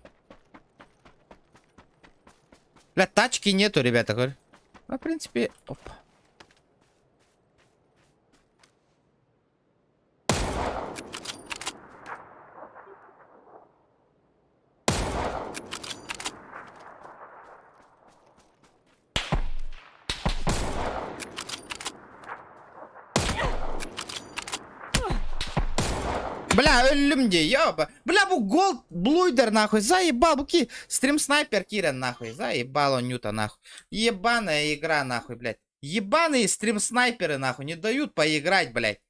A: Бля, тачки нету, ребята, говорю. Ну, в принципе, опа. Бля, ölüm diye ёба. Бля, бу голд блуйдер нахуй. Заебал, буки. Стрим снайпер Кирен нахуй. Заебал он Ньюта нахуй. Ебаная игра нахуй, блядь. Ебаные стрим снайперы нахуй. Не дают поиграть, блядь.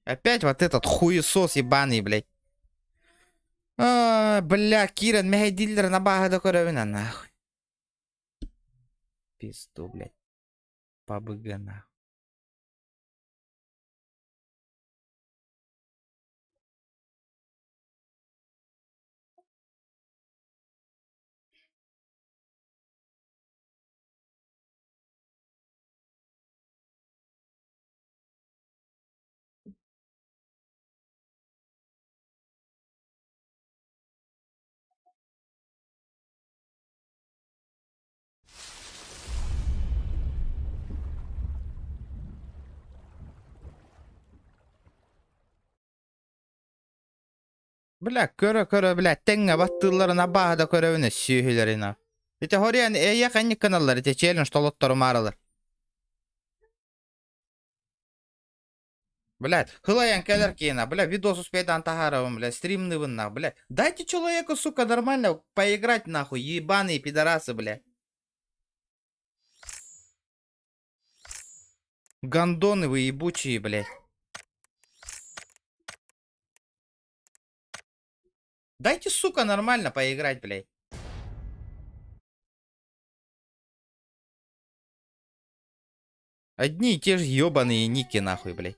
A: Опять вот этот хуесос ебаный, блядь. Бля, Кирен, мегадиллер на багада коровина нахуй. Пизду, блядь. ПБГ нахуй. Bля, көрө, бля, теңге баттыларына багада көрөбүнө сүйүлөрүнө. Ите хориян эйя канник каналлар, ите челлендж толоттору маралар. Блядь, хылаян келер кейна, бля, видос успейдан тахаровым, бля, стримный вынна, бля. Дайте человеку, сука, нормально поиграть, нахуй, ебаные пидорасы, бля. Гандоны вы ебучие, блядь. Дайте, сука, нормально поиграть, блядь. Одни и те же ебаные ники, нахуй, блядь.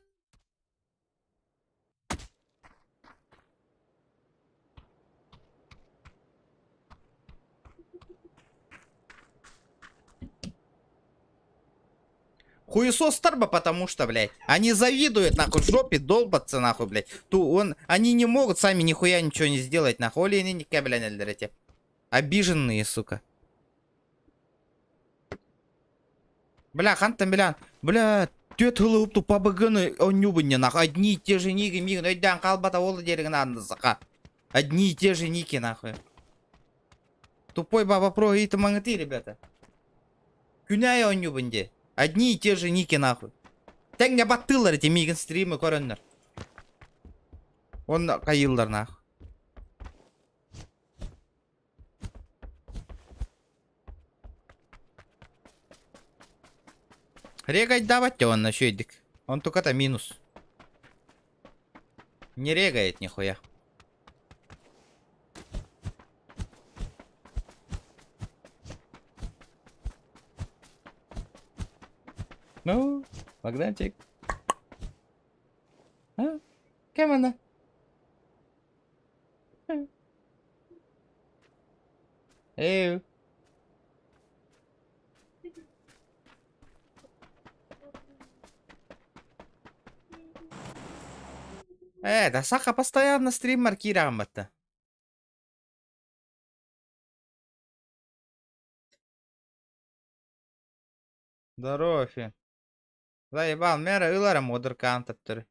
A: Хуесос Тарба, потому что, блядь, они завидуют, нахуй, в жопе долбаться, нахуй, блядь. Они не могут сами нихуя ничего не сделать, нахуй. Оли не блядь, эти. Обиженные, сука. Бля, хантам, бля, тет хылып ПБГны онюбынне, нахуй. Одни и те же ники, өйден қалбата олы дерігін андысыға. Одни и те же ники, нахуй. Тупой баба про и мангты, ребята. Күнәй онюбынде. Одни и те же ники, нахуй. Тәңге баттылар эти мигін стримы көрінлер. Он қайылдар, нахуй. Регать давайте он на щедик. Он только-то минус. Не регает нихуя. Ну, Богданчик. А? Кем она? Эй. Да Саха постоянно стрим маркируем это. Здорово, Фин. Заебал, мера ыларым одыркан таптыры.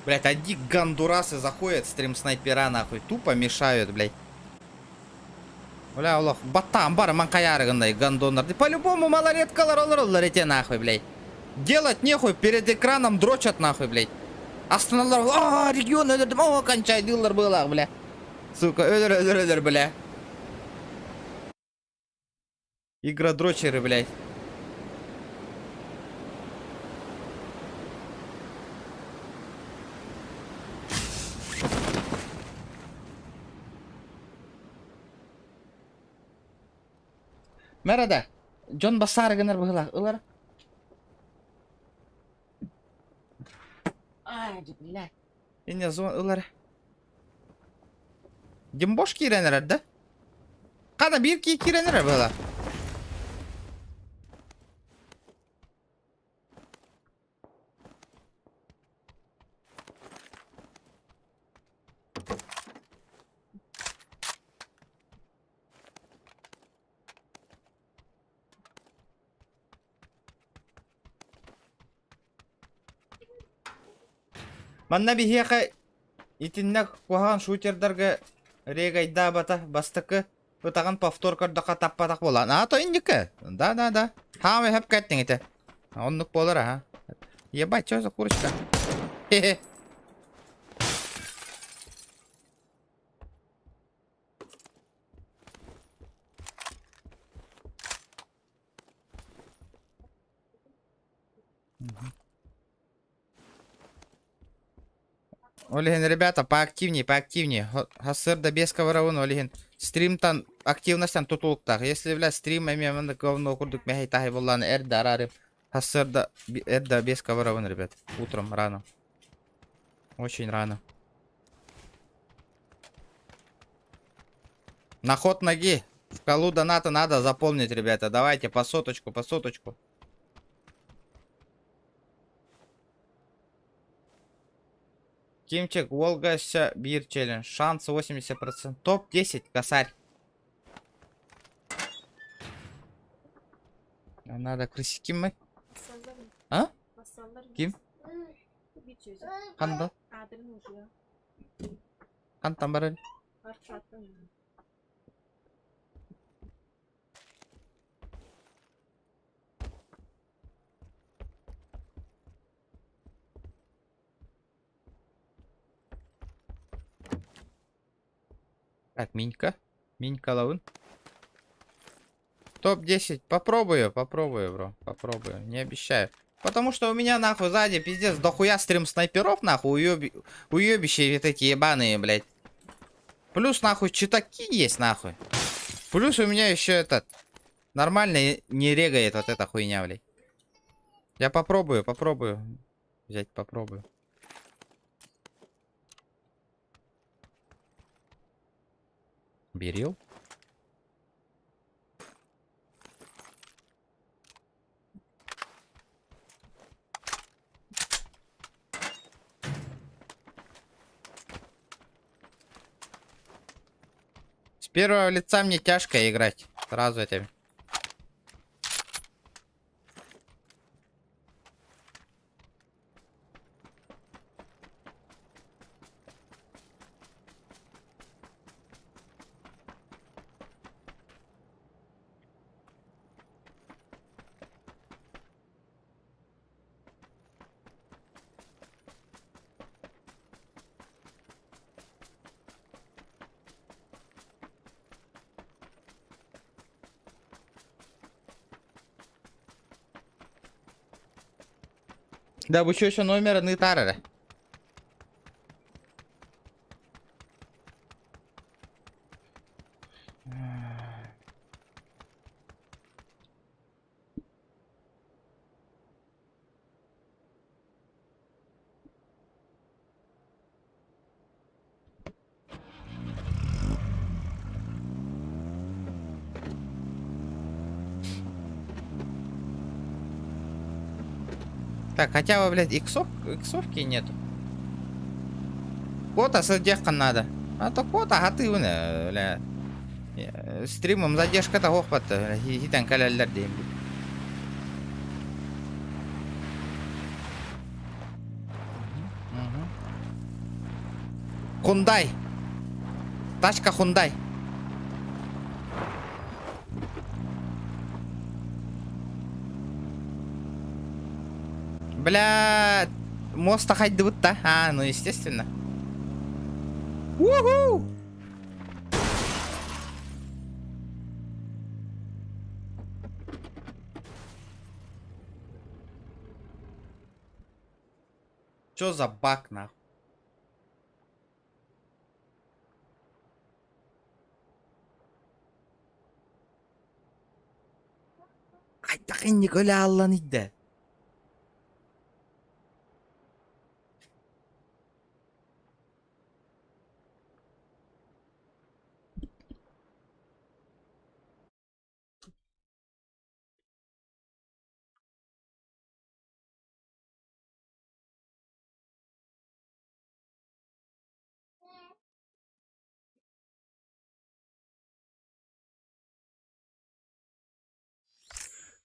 A: Блять, одни гандурасы заходят, стрим снайпера нахуй. Тупо мешают, блять. Бля, улах, баттам бар, манкаярыгындай гандонарды. По-любому малолеткалар олар эти нахуй, блять. Делать нехуй, перед экраном дрочат нахуй, блять. Астаналар, регион öldürdüm, кончай дылдар было, бля. Сука, öldür, бля. Игродрочеры, блять. Merada, John Basar gener bahlah, ular. Ay, блядь. Я не зон, ular. Dimboş kirenler de. Kana bir ki kirenler böyle. Манна бихеха итиннек кухан шутердерге регайда бата бастыкы бытаган повторкордака таппатак болан. А то индике. Да. Хамы хеп кеттин ите. Оннук болар а. Ебать, что за курочка? Хе-хе. Олеген, ребята, поактивнее. Хасыр да без коваравун, Олеген. Стрим там, активность там тутулуктак. Если, блядь, стрим мемеманда говно курдук мехай тахай болланы эрда арарым. Хасыр да эрда без коваравун, ребят. Утром, рано. Очень рано. На ход ноги. В колу доната надо заполнить, ребята. Давайте по соточку. Кимчик, Волгася, бир челлендж. Шанс 80%. Топ-10, косарь. Надо крысики мы. А? Ким? Ханда? Хантам барель. Так, Минька. Минька лаун. Топ-10. Попробую, бро. Попробую. Не обещаю. Потому что у меня, нахуй, сзади, пиздец, дохуя стрим снайперов, нахуй, уебища вот эти ебаные, блядь. Плюс, нахуй, читаки есть, нахуй. Плюс у меня еще этот... Нормально не регает вот эта хуйня, блядь. Я попробую. Взять, попробую. Берил. С первого лица мне тяжко играть. Сразу это. Да, вы еще номер не тарары. Так, хотя бы, блядь, иксовки нету. Кота задержка надо. А то кота, а ты, бля. Стримом задержка-то гохпатты. Хитан каляльдер дейм. Хундай. Тачка Хундай. Бля, мост хоть да? А, ну естественно. Уху! Чё за баг, нахуй? Ай, так и не голя Аллан иде.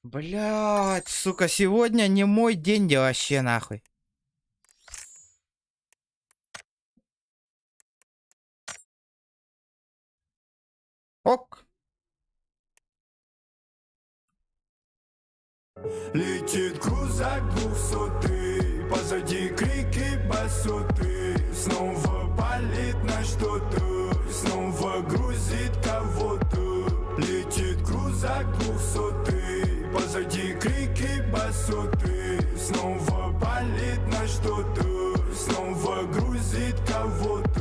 A: Блять, сука, сегодня не мой день вообще, нахуй. Ок.
B: Летит крузак 200, позади крики басоты. Снова палит на что-то, снова грузит кого-то. Летит крузак 200, позади крики басоты. Снова палит на что-то, снова грузит кого-то.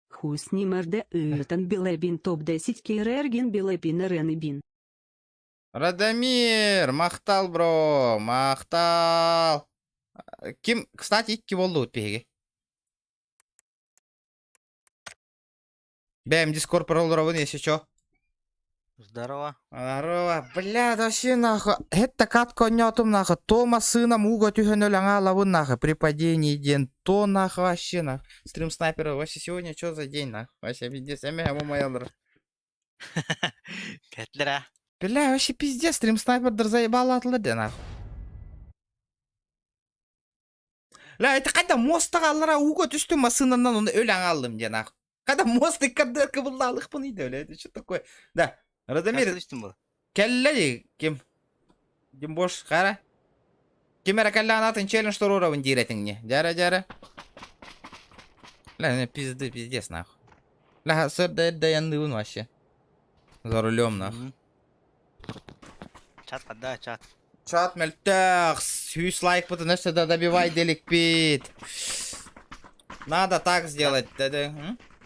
C: Хуснімерде Ютан Білебін топ-10 Кейрерген Білепін Ренебін.
A: Радомир, мақтал, бро, мақтал. Ким, кстати, икки болду өтпеге. Бэм, дискорд пролларовын, если чё.
D: Здорово.
A: Здорово, блядь, вообще нахуй. Это катко нетум нахуй. Тома сыном уго тюхенөл аңалавын нахуй. При падении ден. То нахуй вообще нахуй. Стрим снайпера. Вообще сегодня что за день нахуй? Вообще пиздец. Эмэ, моя.
D: Кәтлер,
A: Бля, вообще пиздец. Стрим снайпердер заебал атылды нахуй. Ля, это когда мостық алыра уго түстім масынынан оны өл аңалым де нахуй. Когда мостық кадырка бұллалық бұны иді, бля. Это что такое? Да. Радомир,
D: бұл.
A: келле ким? Ким бош қара? Кемера келле анатын челлендж тұруравын дейретіңне. Жара. Ля, пизды, пиздец нахуй. Ля, сырда янды вообще. За рулем нахуй.
D: Чат қадда, чат.
A: Чат мельтах, сюсь лайк потому что да добивай делик пит. Надо так сделать, да.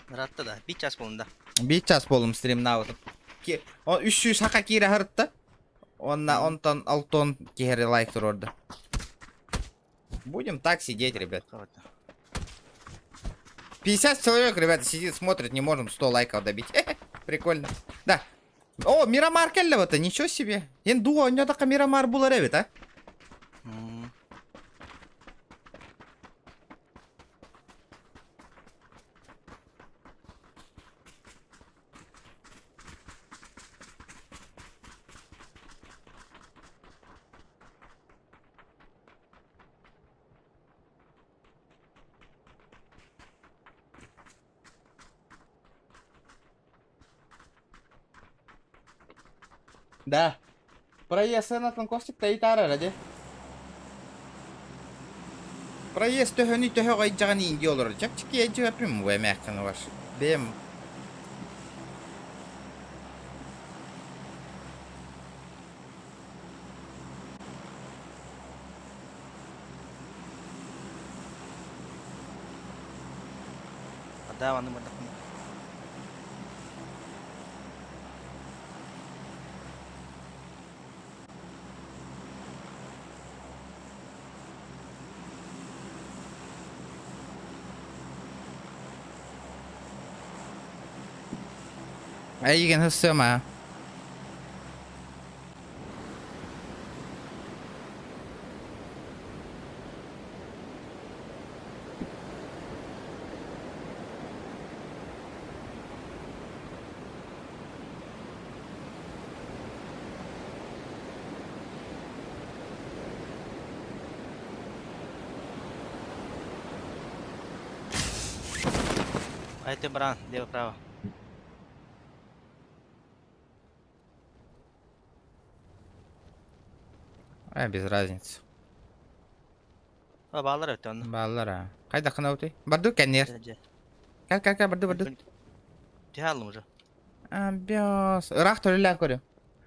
D: Ратты да, бит час болында.
A: Bir час болым стримна отып. 300 хака кире хыртты. Онтан 6 тонн кире лайк тур орда. Будем так сидеть, ребят. 50 человек, ребята, сидит, смотрит, не можем 100 лайков добить. Прикольно. Да. О, Мирамар келле-то, ничего себе. Инду, у него така Мирамар була ребят, а? Да. Проезд сенатын костик та итара ради. Проезд төһөни төһө гайжаган инди олор. Чакчики эжи апым вэ мэкканы баш. Бем.
D: Қадда ванды бардық.
A: Äigen hössömä.
D: Айты баран, лево право.
A: Без разницы.
D: Балалар өтті оны.
A: Баллара. Кайда кына өтөй? Барды кеннер. Кел, барды.
D: Тихалым уже.
A: Бяс. Рах төлөлән көрөм.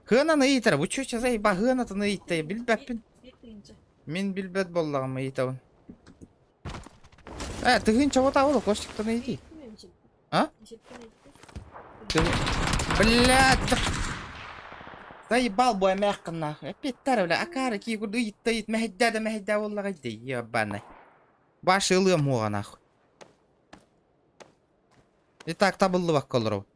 A: Хынаны ыйтыр. Бу чөчө зайба хынатын ыйтты. Билбеппин. Мен билбет боллагым ыйтабын. Тыгын чабата болу коштуктан ыйти. А? Блядь. Заебал бой мягко нахуй. Опять тара, бля, акара ки куду ыйт мехедда боллага ди. Ебаный. Башы ылым хуга нахуй. Итак, табылды бак колору.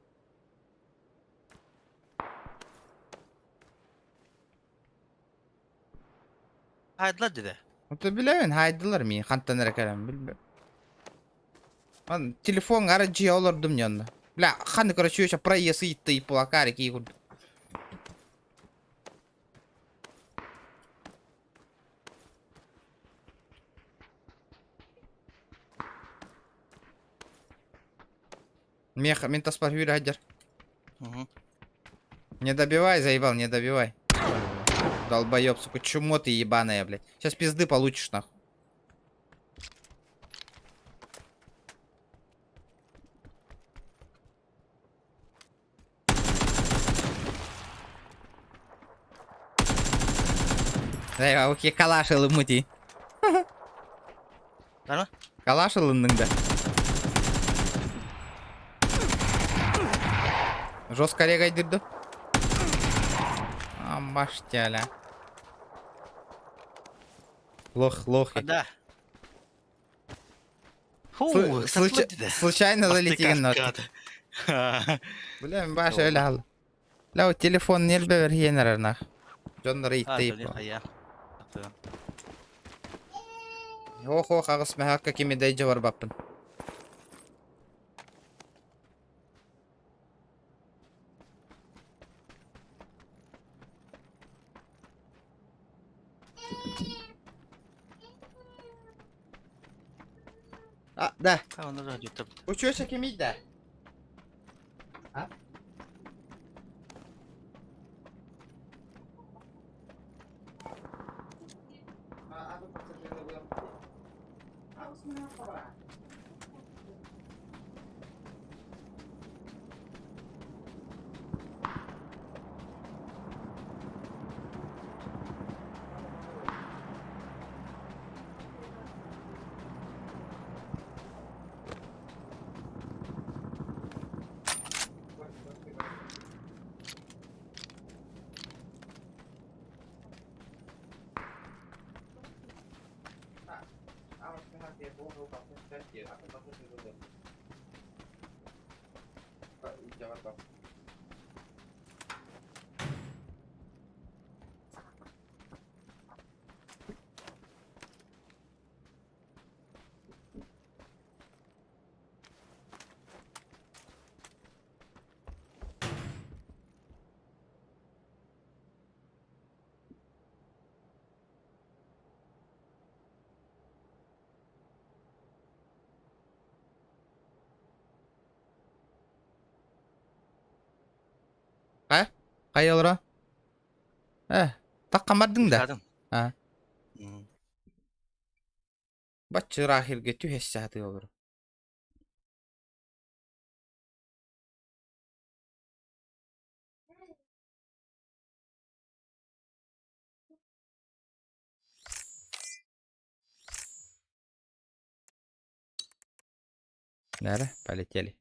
D: Айдылар деді.
A: Ото билебин, хайдылар мен кантан эрекелем билбем. Ан телефон ара жи олордум жонда. Бля, ханы короче проезд ыйтты ипу акара ки куду. Мен таспар юрядер.
D: Угу.
A: Не добивай, заебал, не добивай. Долбоёб, сука, чмо ты ебаная, блядь. Сейчас пизды получишь, нахуй. Заебал, оке калашылы мути.
D: Var mı?
A: Калашылының да. Жестко регайдырды. Амбаш тяля. Лох.
D: Да.
A: Случайно залетеген нот. Бля, мен баш öyle al. Lau telefon nelbe ver yener nах. Жоннор иттейп. Ох, агыс махакка кими дайжа бар баппын. Да.
D: Tamam, dur YouTube.
A: Uçuyorsa kimiydi de? Ha? Қай олра? Таққан бардың да?
D: Yıkadın.
A: Батчыр ахирге түйес сәті олра. Нәрі, полетели.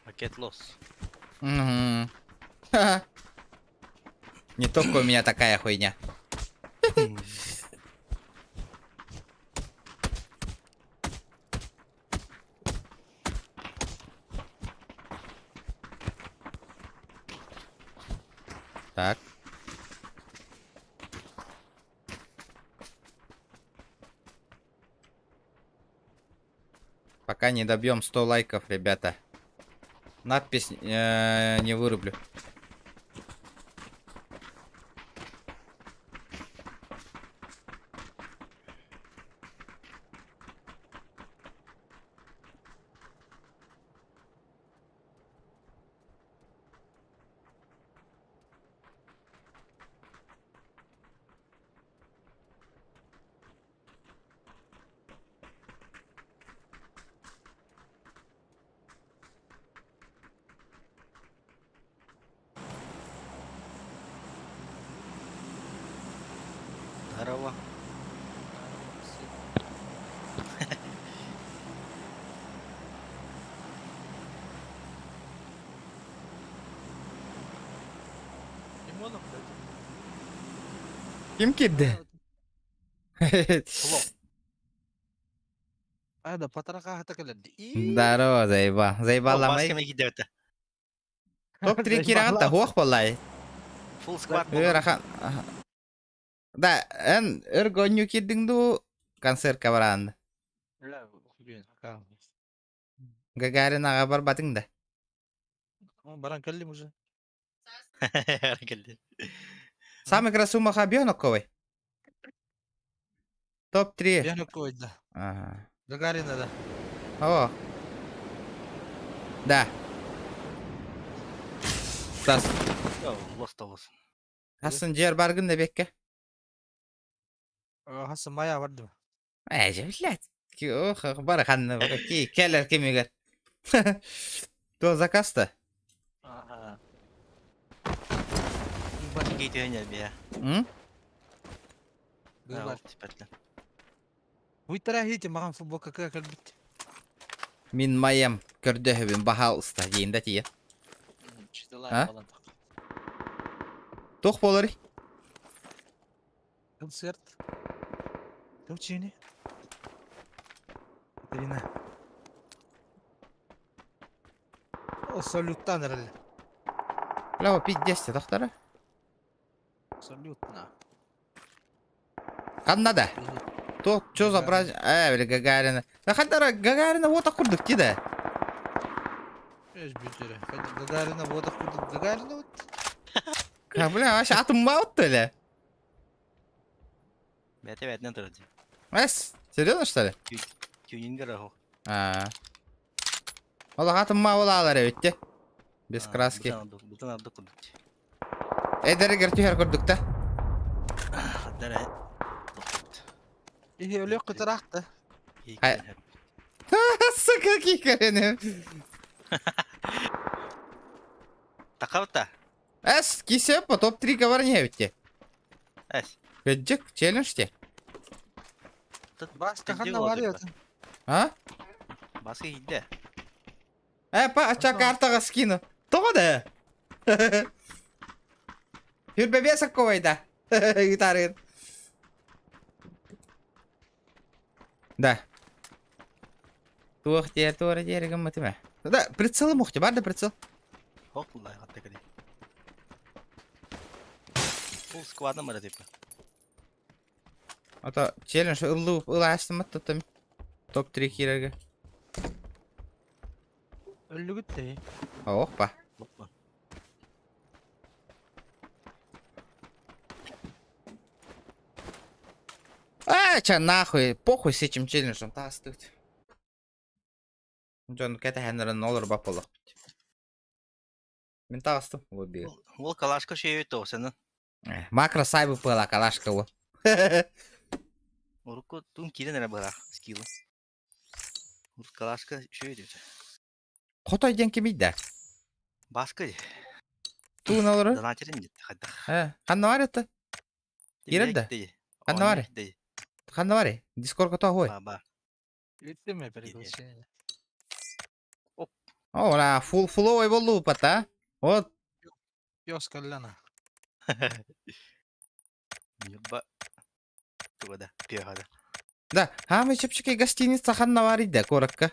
D: Пакет лос.
A: Угу. Не только у меня такая хуйня. Так. Пока не добьем 100 лайков, ребята. Надпись не вырублю.
D: Здорово.
A: Kim kedi?
D: Плов.
E: Ada patara hata keledi.
A: Здорово, заебал. Заебал
D: Баска
A: ламай.
D: меги девте.
A: Топ-3 кираган та хуах болай.
D: Full squad
A: Рахан. Да, эн эргоню кидингду концерт кабаран.
E: Lah, yun, akal.
A: Гагарин ага бар батың да.
E: Barangkali mo siya.
A: Самый красумый хабёнок ковай. Топ-3.
E: Yan ko ida.
A: Ага.
E: Gagarin na da.
A: О. Да. Тас.
D: Лостовус.
A: Хасын жер баргын да бекке.
E: Hasa maya vardı mı?
A: Әже, блядь. Ох, бар ханны. Келер кемегер. То закаста.
E: Aha.
D: Баска гейтене бия.
A: М?
E: Gagarin.
D: Типетле.
E: Bu itara hiç makan futbol kakak kalbit.
A: Мин майам көрдөһөбүн баха уста дейинде тие.
E: Çıtılar
A: Ha?
E: falan.
A: Тох болор.
E: Konser. Tavçini. Katerina. O saluttan herhalde.
A: Лава пиздесте доктора.
E: Салютна.
A: Каннада. То чё за брать? Бля, Гагарина. Да хадара Гагарина вот акурдук тиде.
E: Эш битери. Гагарина вот откуда. Гагарина вот.
A: Бля, вообще атом маут эле.
D: Бете бетне тұрды.
A: Эс, серьезно что ли?
D: Тюнингер аху.
A: Ол атом маул алар эбитте. Без краски.
D: Бутан алды кудут.
A: Эдерегер түйер көрдүк да.
D: Дәрә.
E: İyi öyle yok kıtaraktı.
A: Сука, кикарене.
D: Тақавта.
A: Эс, кисе по топ-3 говорне эбитте.
D: Әс.
A: Көджек челлендж те.
E: Başka kanla var ya.
A: А?
D: Басқа хидде.
A: Па, ача картага скину. Того да. Хүрбебесак ковайда. Гитарын. Да. Туох тер туора жерегем матыма. Да, прицелы мухте, бар да прицел.
D: Хоқ бұлай қатты кәде. Бұл сквадны мара типа.
A: Ата челлендж ылы астым аттым. Топ-3 киреге.
E: Öldü gitti.
A: Ох па. Ча нахуй, похуй с этим челленджем, та стоит. Джон кете хенерен олар баполок. Мен тағыстым, ол бейгіл.
D: Ол калашка шейі өтті сені.
A: Макро сайбы пыла калашка ол.
D: Урукку тун килен әрі бұрақ скиллы. Урук калашка шейі өтті.
A: Қотай ден кемейді?
D: Басқа де.
A: Туын олары?
D: Донатерін деді қайдақ.
A: Қанна бар етті? Ерілді? Қанна бар? Қанна бар? Дискордқа тоқ ой.
D: Бар.
E: Gitti mi приглашение?
A: О, ла, фуловой болу пата. Вот.
E: Пёс колена.
D: Еба. Туғада, пиғада.
A: Да, хамы чепчики гостиница ханна бар иді, коракка.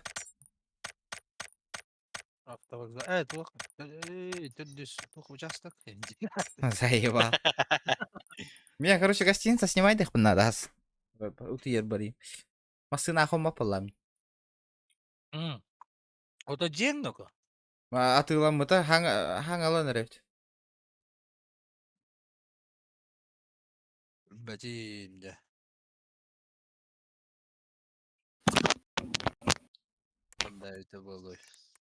E: Автовокзал. Тух. Түддіс. Тух участок.
A: Заебал. Меня, короче, гостиница снимай их надо. Утыер бари. Масына ахома палам.
E: O da Cenno ko.
A: Атылам мыта хаңалан ревт.
E: Бәтінде. Қандай өте болды.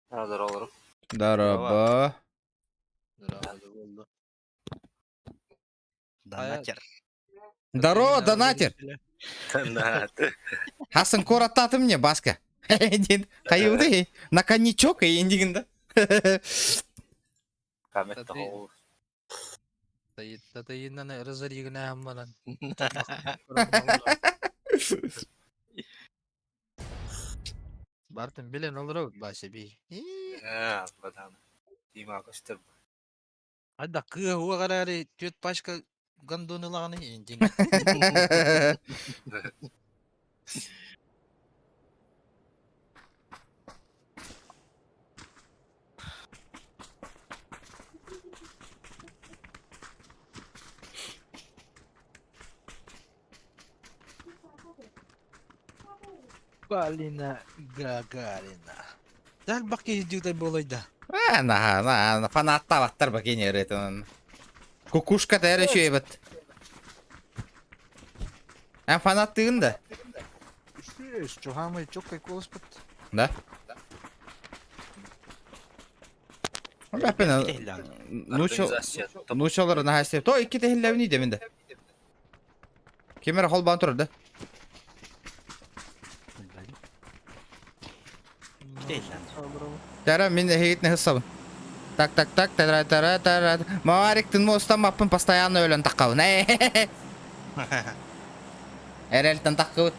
D: Здорово.
A: Здорово.
E: Здорово болды.
D: Донатер.
A: Здорово, донатер. Хасын кораттаты мне, баска. Қайуды, на коньячок и индигінді.
E: Татайынан разоригіне аммалан. Бартын білен olur ау, башы бей. Ада кығы хуа қарары төт башқа гандонылағаны енден. Полина Гагарина. Дәл баки жутай болойда.
A: На фанатта баттар бакин еретен. Кукушка тәрі шөй бат. Фанат тыгын да.
E: Что хамы чокай колос бат.
A: Да. Бәппен,
D: Организация.
A: нучалары нахасеп. То, 2 tehillevini deminde. Kemere hol bantır da. Тара, мен хейтне хысабын. Так, тара. Мавариктин мостан маппын постоянно өлен таққабын. Әрелтен таққабын.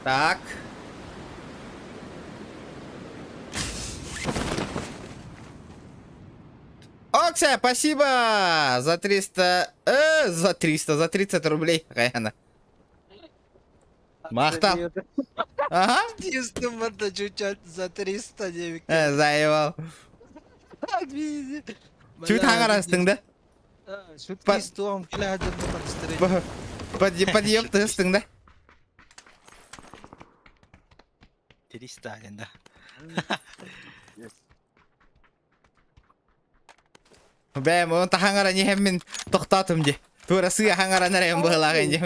A: Так. Окся, спасибо за 300... за 30 рублей. Каяна. Мақтап. Ага.
E: Чистым барда чучат за 300 девик.
A: Заебал. Чуть хаңарастың да?
E: Шутки стуам киляден да подстрелить.
A: Подъем тыстың да?
D: 300 аленда.
A: Бәм, оны тахаңара не хеммен тоқтатым де. Тура сыя хаңара нәрем бұғылағын де.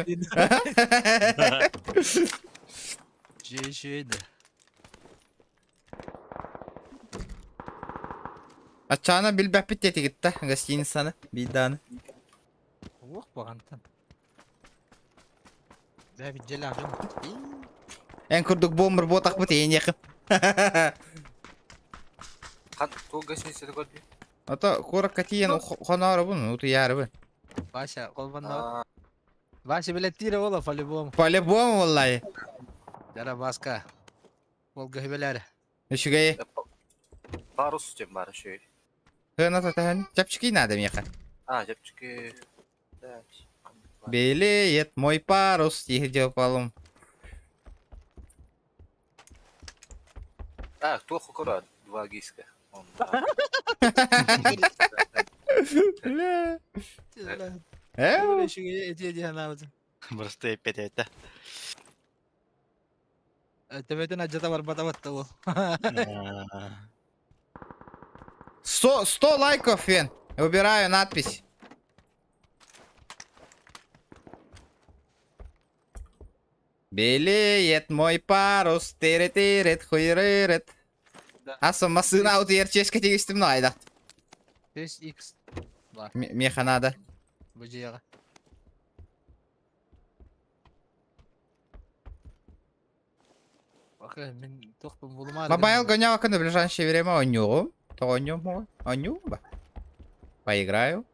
E: Жейшейді.
A: Ачана бил бәппет еті кетті. Гостиницаны, биданы.
E: Оқ бағантан. Бәбі жел ағын.
A: Ән күрдік бомбыр ботақ бұт ең еқім.
D: Тол гостиницада көрдү.
A: Ата қорық кәтейен қонары бұн, ұты яры бұн.
E: Баша, қолбанда. Баша билеттире ола, по-любому.
A: По-любому, валлайы.
E: Жара басқа. Ол гөйбелері.
A: Үшігей.
D: Парус чем бар еще.
A: Хыната тәхін. Чапчики надо меха.
D: Жапчики.
A: Белеет мой парус, егде палым.
D: Кто хукура? 2 гиска. Просто опять это.
E: Төбөтөн ажата бар батабатта ол.
A: 100 лайков, Вен. Убираю надпись. Белеет мой парус, тирет, хуйрет. Аса масына ауты ерчешке тегістім но айдақ.
E: 5x бар.
A: Меха надо.
E: Бұжияға. Бақы, мен тоқпын болмады.
A: Мобайл гонял в ближайшее время оню. То оню, оню ба. Поиграю.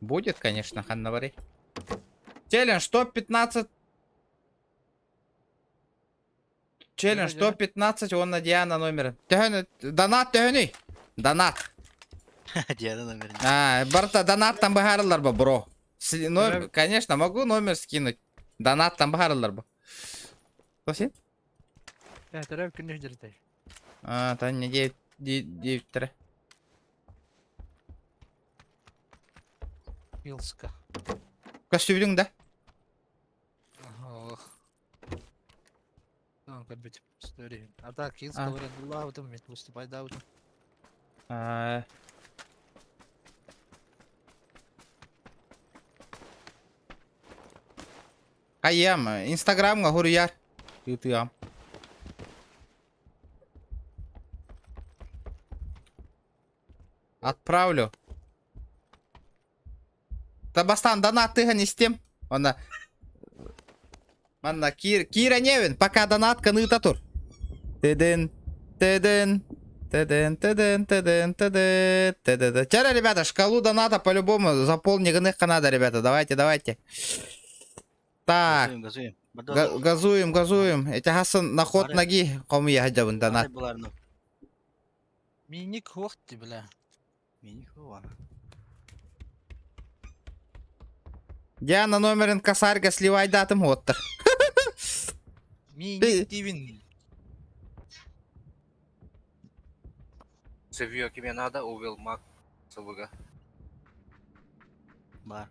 A: Будет, конечно, ханнавари. Челлендж топ-15. Челлендж топ-15, он на Диана номер. Донат төхіні. Донат.
D: Диана номер.
A: Барта донат там бахарылар ба, бро. Конечно, могу номер скинуть. Донат там бахарылар ба. Кто сен?
E: Tərəf күнеш жүртәй.
A: Там не 9-3.
E: Илска.
A: Костюмдің да?
E: Ох. Там кәлбет история. А так, Илска варен лаудым, мен выступай даудым.
A: Қайям, инстаграмға хұрияр. Ютуям. Отправлю. Табастан донаттыгын истем. Она Манна Кира Невин, пока донатка ныта тур. Тыдын, тыдын, тыдын, тыдын, тыдын, тыдын, тыдын. Чара, ребята, шкалу доната по-любому заполни гныхка надо, ребята. Давайте. Так,
D: Газуем.
A: газуем. Эти Хасан на ход ноги, кому я гадявын донат.
E: Миник хохти, бля.
D: Миник хована.
A: Диана номерин косарга сливай датым оттыр.
E: Миник дивин.
F: Sevio kime надо, увел маг СВГ.
D: Бар.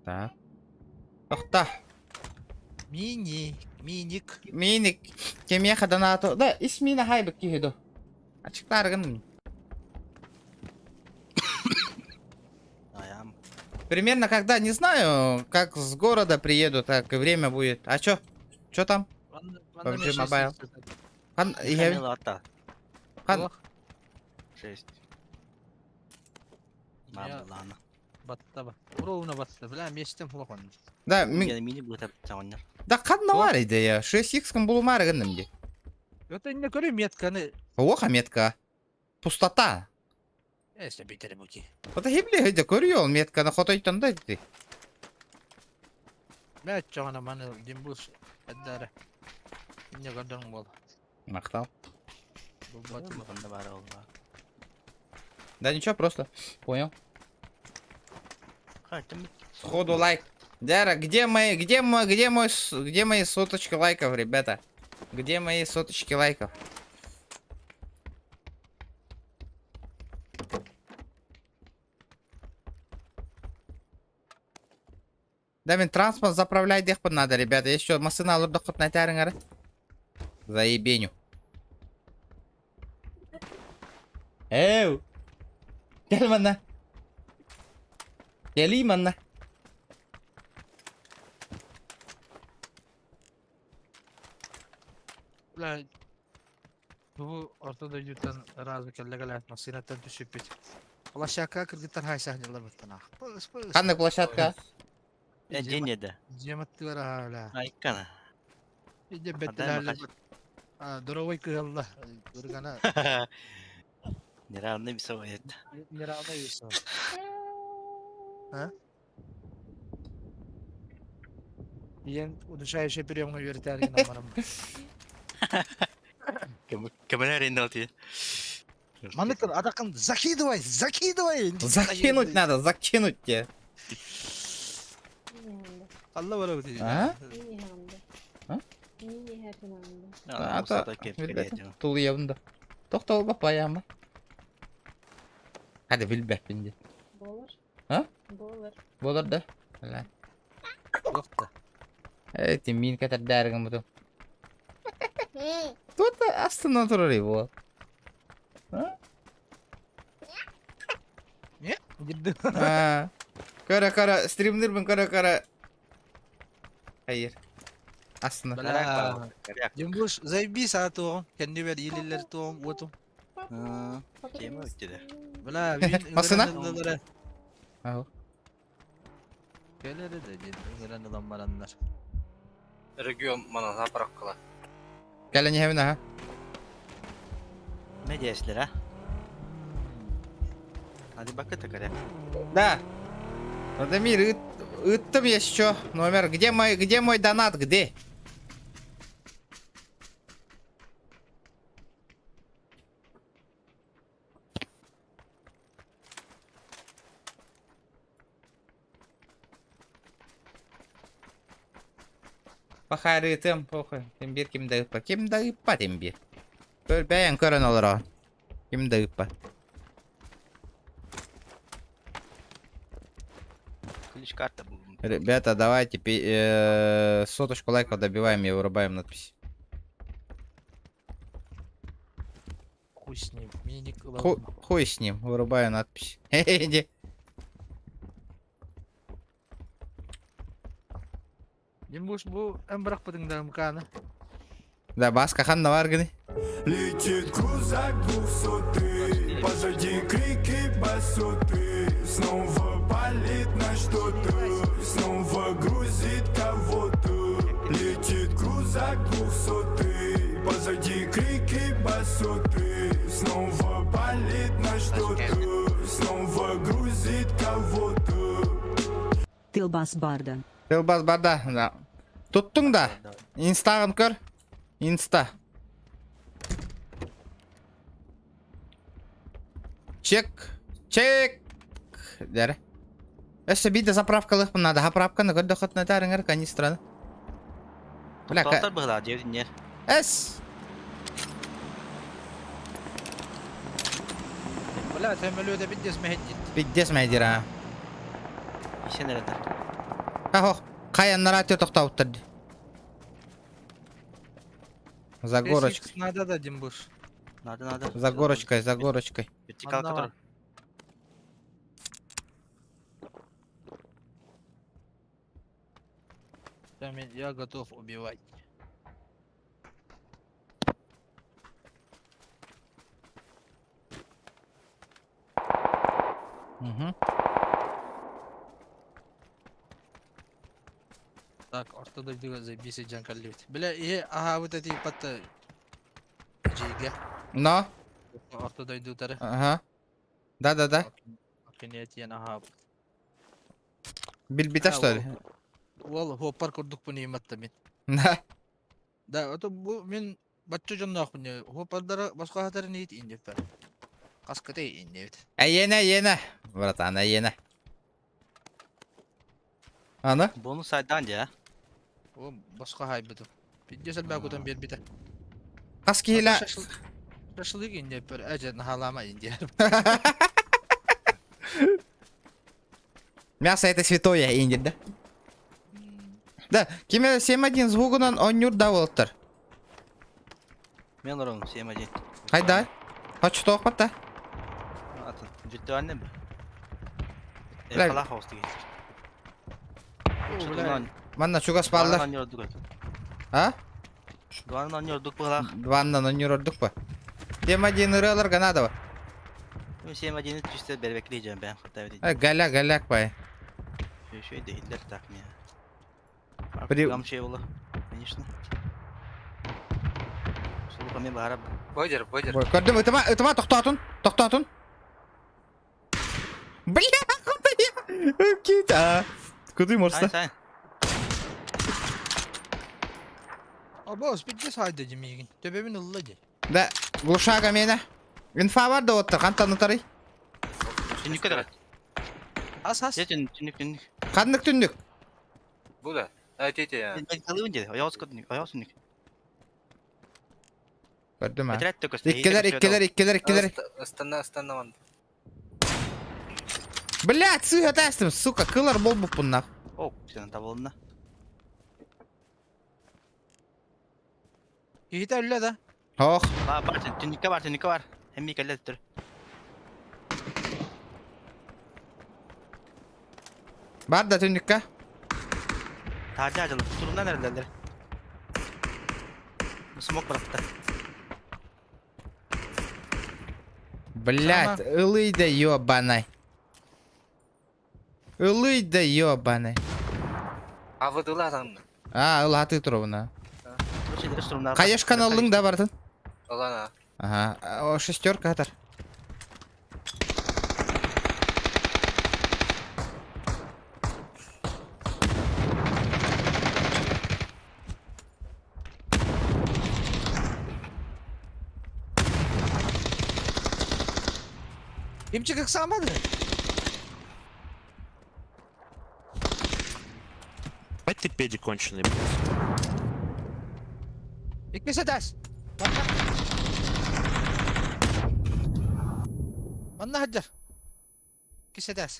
A: Так. Тохта.
E: Миник.
A: Миник. Кемеха донату. Да, исмина хайбек кихиду. Ачыктаргын.
D: Аям.
A: Примерно когда, не знаю, как с города приеду, так и время будет. А чё? Чё там? PUBG Mobile.
D: Камила ата.
A: Хан-
D: 6.
E: Я-
D: Мабалана.
E: Баттаба. Уровна батта. Бля, мечтем хулахан.
A: Да,
D: Мини будет чаваннар.
A: да қанна бар иде я. 6x кім бұл мар гынным.
E: Это не көрі метканы.
A: Оха метка. Пустота.
E: Эсте битері бұки.
A: Вот хибле иде көрüyor метканы хотойтан да иде.
E: Мәт чағана маны дембус әддәрі. Не гадан бол.
A: Мақтал.
E: Бұл батым.
D: Банда бар ол.
A: Да ничего, просто. Понял.
D: Хатым.
A: Сходу лайк. Дяра, где мои соточки лайков, ребята? Где мои соточки лайков? Да, мен транспорт заправлять дехпін надо, ребята. Еще машина алырды құтын айтарыңары. Заебеню. Эу! Gel manna. Geleyim manna.
E: Бля, бұл ортада ютан разы кәлләгәл әтмә синаттан түсіп бет. Площадка кіргіттар хайсақ жылар бұттан ақ. Пыс.
A: Қандай площадка?
D: Денеде.
E: Жематты бар ағаля.
D: Айкана.
E: Иде беттіләлі. Дұровай кығалла. Үргана.
D: Неравный бисовает.
E: Неравна весо. А? Иен удушающий приемный вертярген амарам.
D: Кемелер инделти.
E: Маныкын атакын закидывай.
A: Закинуть надо, закинуть тебе.
E: Алла бара бути.
A: А? А?
D: Ата.
A: Тул явында. Тоқтау бапа яма. Hadi bilbeh bindi.
G: Болар.
A: А?
G: Болар.
A: Болар да. Hala.
E: Локта.
A: Ey, min kadar dergin bu. Тут астына тұрыр бұл.
E: Не? Гидді.
A: Кара, стримдербін кара. Hayır. Астына.
E: Бля. Дембуш, заебись атуғым. Кәнде бәр елелер туғым, отым.
D: Кема өттеді.
E: Бля,
A: Масына? Ау.
E: Келері де деді, үңірен ұлан барандар.
F: Регион мана запрак кыла.
A: Gel ne hevine ha.
D: Ne diyorsun ha? Hadi bak это
A: Да. Радомир, ыттым еще номер. Где мой донат? Где? Пахары тем, похуй. Тембир ким дайыппа. Ким дайыппа тембир. Бәйін көрін олар о. Ким дайыппа.
D: Ключ-карта был.
A: Ребята, давайте соточку лайков добиваем и вырубаем надпись.
E: Хуй с ним, миник ұлан.
A: Хуй с ним, вырубаю надпись. Иди.
E: Дембуш, бұл әм бірақ бұдыңдар мұқаны.
A: Да, басқа қанна бар гыны.
B: Летит крузак 200. Позади крики басоты. Снова палит на что-то. Снова грузит кого-то. Летит крузак 200. Позади крики басоты. Снова палит на что-то. Снова грузит кого-то.
C: Тилбас Барда.
A: Тылбас барда. Да. Туттуң да. Инстагын көр. Инста. Чек. Чек. Дәрі. Өсі биді заправкалық бұнады. Заправканы көрді құтына тәріңір канистраны. Бля,
D: Тоқтар бұғыла, жевдіңер.
A: Әс.
E: Бля, темелööde bitdes mehettit.
A: Биддес мәйдер,
D: Ишен әрәді.
A: Қақоқ. Қаянна радио тоқтауыттырды. За горочкой.
E: Надо дадим буш.
D: Надо.
A: За горочкой, за горочкой.
D: Вертикалка
E: Андава.
D: тұр.
E: Я готов убивать.
A: Угу.
E: Так, ортада дига заебись джанкалливать. Бля, ага, вот эти патта. Джига.
A: Но.
E: Ортада идут ары.
A: Ага. Да.
E: Акинет яна ага.
A: Билбита, что ли?
E: Ол хоппар курдук пуни иматта мен.
A: Да.
E: Да, ото бу мен баччо жоннак пуни. Хоппардара баска хатары нейт индеп бар. Каскаты индеп.
A: Әйені. Братан, әйені. Аны?
D: Бонус сайдан же.
E: О, баска хайбыды. Биддесел бакудан бер бите.
A: Қас кейлі.
E: Шашлык индеп бар. Әжен халама индеп.
A: Мясо это святое, индит, да? Да, кеме 7-1 звугынан онюр да болыптыр.
D: Мен ұрың, сема жет.
A: Қайда? Қачы тоқ батта?
D: Атын, жүтті әлінен бір.
A: Бля.
D: Қалақ ауысты кейсір.
A: Манна чугас балдар.
D: Дуанынан өрдік өт.
A: А?
D: Дуанынан өрдік бұғылақ.
A: Дваннан онюр ордук па? 7-1 ырылар ганада ба?
D: Мен сема жені түсті бәрбекілей жем бән құртау дейді.
A: Галяк бай.
D: Шөй дейілдер так мен.
A: При-
D: Гам шей олы. Конечно. Сұлыға мен бағарап.
F: Бодер.
A: Көрдім, ұтыма тоқтатun. Бля, құдай. Кет, Куды морста?
D: Сайн.
E: Абас биддес хайда жемейгин. Төбемін ылла же.
A: Да, глушага мені. Инфа бар да оттыр, қантан ұтары?
D: Түннікке дағат.
E: Ас.
D: Же түннік.
A: Қандық түндік?
F: Бұл да. Тете.
D: Ben kalığın dedi. Ayağı sıkıntı. Ayağı sünük.
A: Gördüm ha.
D: Etret de göster.
A: İkkeler.
F: Астана ван.
A: Блядь, суя тастым, сука, кылар бол буп bunlar.
D: Oh, senin tabalında.
E: Yiğit öyle da.
A: Oh,
D: Var, tünnikke var. Hem bir kelle tuttur.
A: var da tündükka.
D: Tacı acılı. Turundan neredeler? Smoke bıraktı.
A: Блядь, ылый да ёбаный. Ылый да ёбаный.
F: Авыдыла адамны.
A: Ыл аты тұруына.
D: Bu şeyleri sorunlar.
A: Қайыш каналың да бардың?
F: Алана.
A: Ага, о шестерка атар.
E: Kimçi kık sağmadı.
G: Бать ты педи конченый, блядь.
E: İkmese ders. Bana hacer. İkmese ders.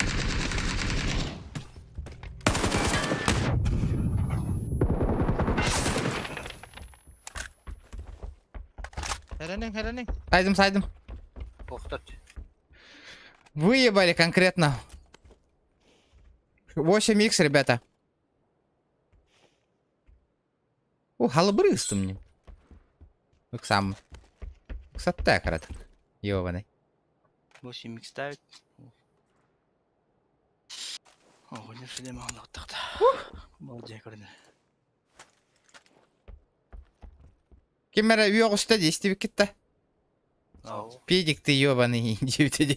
E: Herenin.
A: Сайдым.
F: Тоқтат.
A: Выебали конкретно. 8х, ребята. О, халабрыстым мне. Сам. Кстати, так, ёбаный.
D: 8 микс ставить. Ого, не шлем аллахтахта. Молодец, көрінді.
A: Кемера үйе құста дейсті бекетті.
F: Ау.
A: Педик ты ебаный индивиды.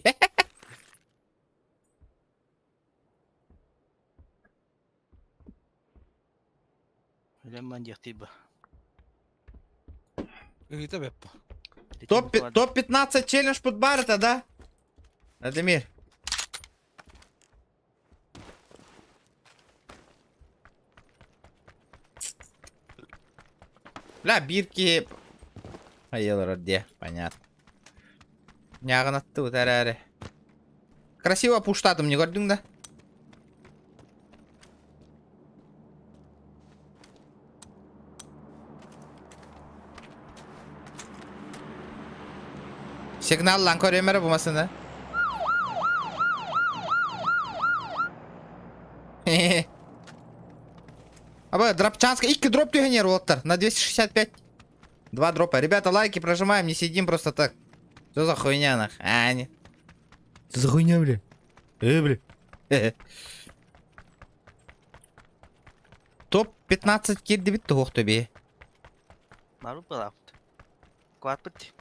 D: Өлем ман дияқтай ба.
E: Ыйта беппа.
A: Топ 15 челлендж под бар это, да? Адемир. Бля, бирки. Айылыр де, понятно. Няғын атты вот әрі. Красиво пуштадым, не көрдің да? Сигнал lan көремері болмасын да? Абы, дропчанска, 2 дроп тюгенер оттар на 265. 2 дропа. Ребята, лайки прожимаем, не сидим просто так. Что за хуйня нах? А, не. Что за хуйня, бля? Бля. Топ 15 келді бітті оқ төбе.
D: Мару балапты. Куат бітті.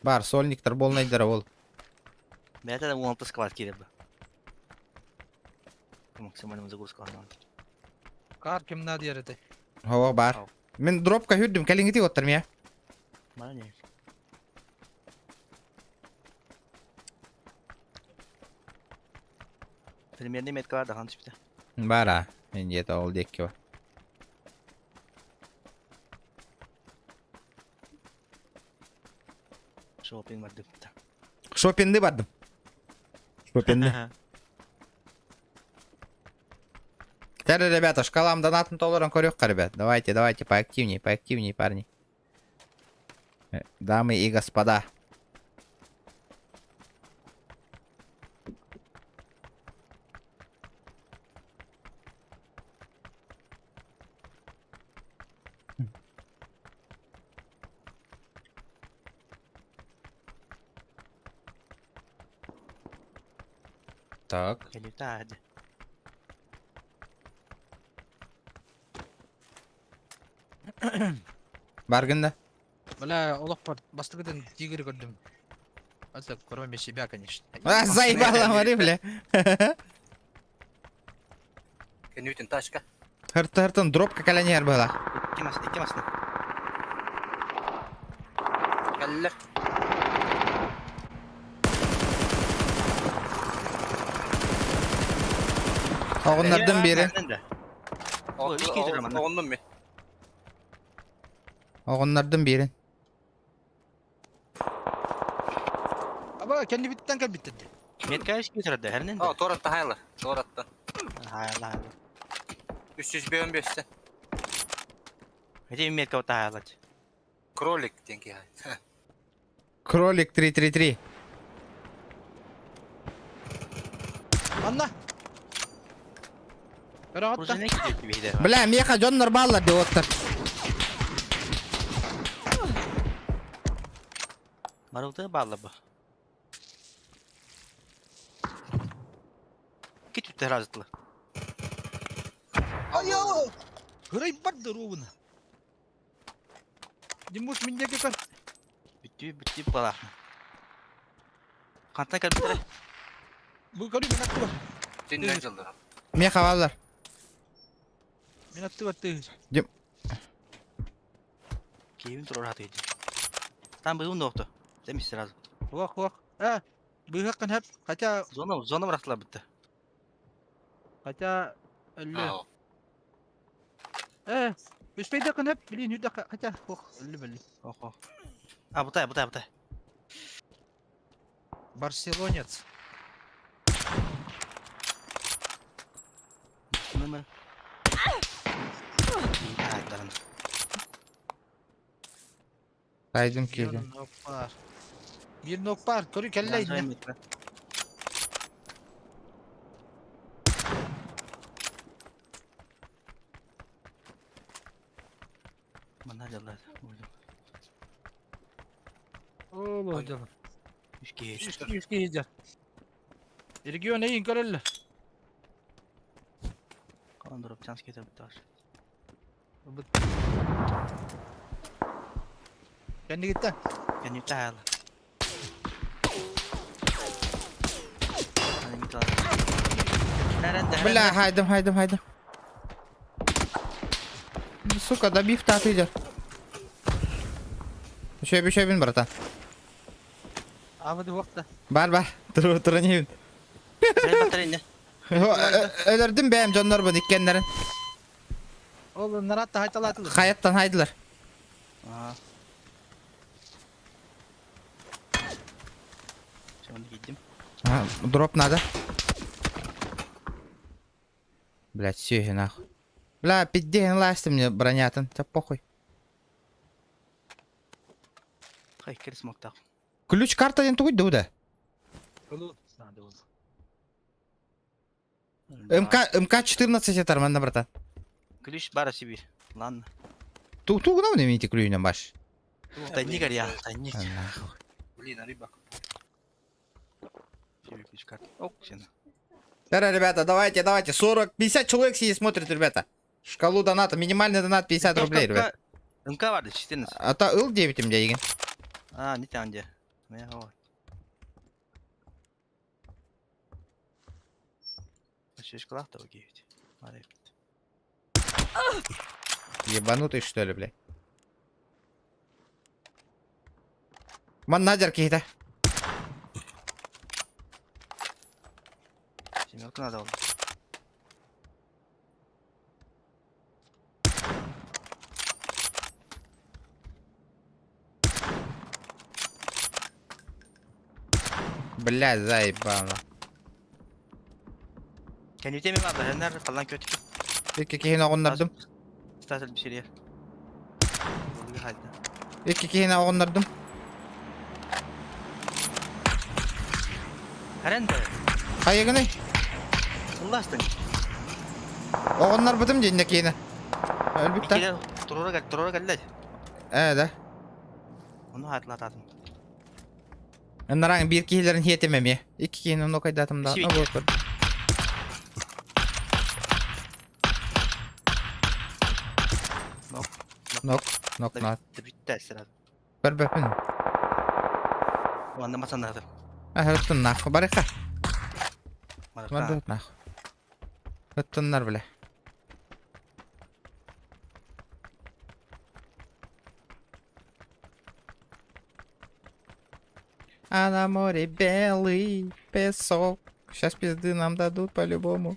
A: Бар, сольниктер болнайдыр ол.
D: Бәті де 16 квад келеді. Максимальный загрузка алған.
E: Кар кемна дияреті.
A: Хова бар.
D: Ау.
A: Мен дропка хүрдім, кәліңгіті оттарым я.
D: Мана не? Примерный метка бар да хан түшіпті.
A: Бара, мен где-то ол декке бар.
D: Шопинг бар депті.
A: Шопинды бардым. Шопинды. Теперь, ребята, шкалам донатным долларом корёхка, ребят. Давайте, поактивнее, парни. Дамы и господа. Так.
D: Келіпті ады.
A: Баргында.
E: Бля, олақ бар. Бастығыдан тигір көрдім. Это кроме себя, конечно.
A: А, заебала, смотри, бля.
F: Кенютин тачка.
A: Хырты-хыртын дропка кәләнер была.
D: Iki masını.
F: Geldiler.
A: Оғынлардың бері.
D: Ой, iki yüz lira bana.
F: Oğlum mu?
A: Оғынлардың бері.
E: Ama kendi bitten kal bitti.
D: Metka 200 lira her nende?
F: Aa, Torat'ta hayırlı. Torat'ta.
D: Hayırlı.
F: 355'ten.
D: Hadi metka ota hayırlı.
F: Кролик деньги.
A: Кролик 333.
E: Anla. Kara
D: Burası
E: hatta.
D: ne gidiyor gibi hide.
A: Бля, меха жоннор баллар деп отыр.
D: Marulta bağlı bu. Git ütte razıtlı.
E: Ayo. Hıray bardır oğuna. Dimuş minyake kar.
D: Bitti bala. Kantına kal bitir.
E: Bu karı minattı var.
F: Dinlen yıldırım.
A: Меха баллар.
E: Minattı var tığır.
D: Keyfim durur rahat ediyor. Tam bu nokta. Demişsin razı.
E: Vak. Ha. Bu hakkın hep.
D: Zona bıraktılar bitti.
E: Kaça. Ölü.
F: Aa,
E: Üç beyde hakkın hep. Bilin hüdde kaça. Ölü belli.
D: Oh. Ha bu tay.
E: Barcelonец.
D: Numara. Ayaklarını.
A: Saydım ki.
E: Bir nok var. Bir nok var. Körü kelle inne.
D: Bana acılar.
E: Allah canım. Üç giyeceğim. Ergiyon neyin görüldü?
D: Kandırıp chance getirip var.
E: Kendi gitti.
D: Can you tell? Hani git al. Nerede?
A: Бля, haydım. Сука, добив та отойдет. Еще bin братан.
E: Ahmet'i vakti.
A: Бар. Dur не bin.
D: Nerede bataryayı?
A: Öldürdüm benim canlar bu dikkenlerin.
E: Oğlum naratta haytalatılır.
A: Hayattan haydılar.
D: Aa. Şimdi gittim.
A: Ага, дроп надо. Блять, все нахуй. Бля, 5 ласти мне бронятын. Да похуй.
D: Hay kere smoke'ta.
A: Ключ карта ден тугуй да.
E: Oğlum. Hadi oğlum.
A: МК-14 етар манда братан.
D: Ключ бара себе. Ладно.
A: Тугуна мына мените ключүнөн баш.
D: Тайник я, тайник.
A: Нахуй.
F: Блин, рыбак.
D: Себе ключ карты. Ок, сена.
A: Давай, ребята, давайте. 50 человек сидит, смотрит, ребята. Шкалу доната, минимальный донат 50 рублей, ребят.
D: МК vardı 14.
A: Ата ыл 9 имде еген.
D: Aa, ne tane önce. Ne o? Şişkolak da o gibi. Hadi.
A: Ебанутый, что ли, блядь? Маннадер какие-то.
D: Семерка надо oldu.
A: Блядь, заебало.
D: Kendi temim abi. Her falan kötü.
A: İki oğunlardım.
D: Statel bir şey yer. Bu halde.
A: İki oğunlardım.
D: Herende.
A: Hayırgını.
D: Ulaştın.
A: Oğunlar bıdım cenneki yine.
D: Bir
A: Ölbük de.
D: kere Torora geldi.
A: Evet.
D: Onu hatırladım.
A: Onların bir kihilerin hiyetemem ya. İki kihinin o kaydatım da.
D: İki-
A: Ne boş ver. Nok.
D: Bitti esra.
A: Bir böpün.
D: O anda masandadır.
A: Hıttın nak. Barika.
D: Var.
A: Hıttın nak. Hıttınlar bile. А на море белый песок. Сейчас пизды нам дадут по-любому.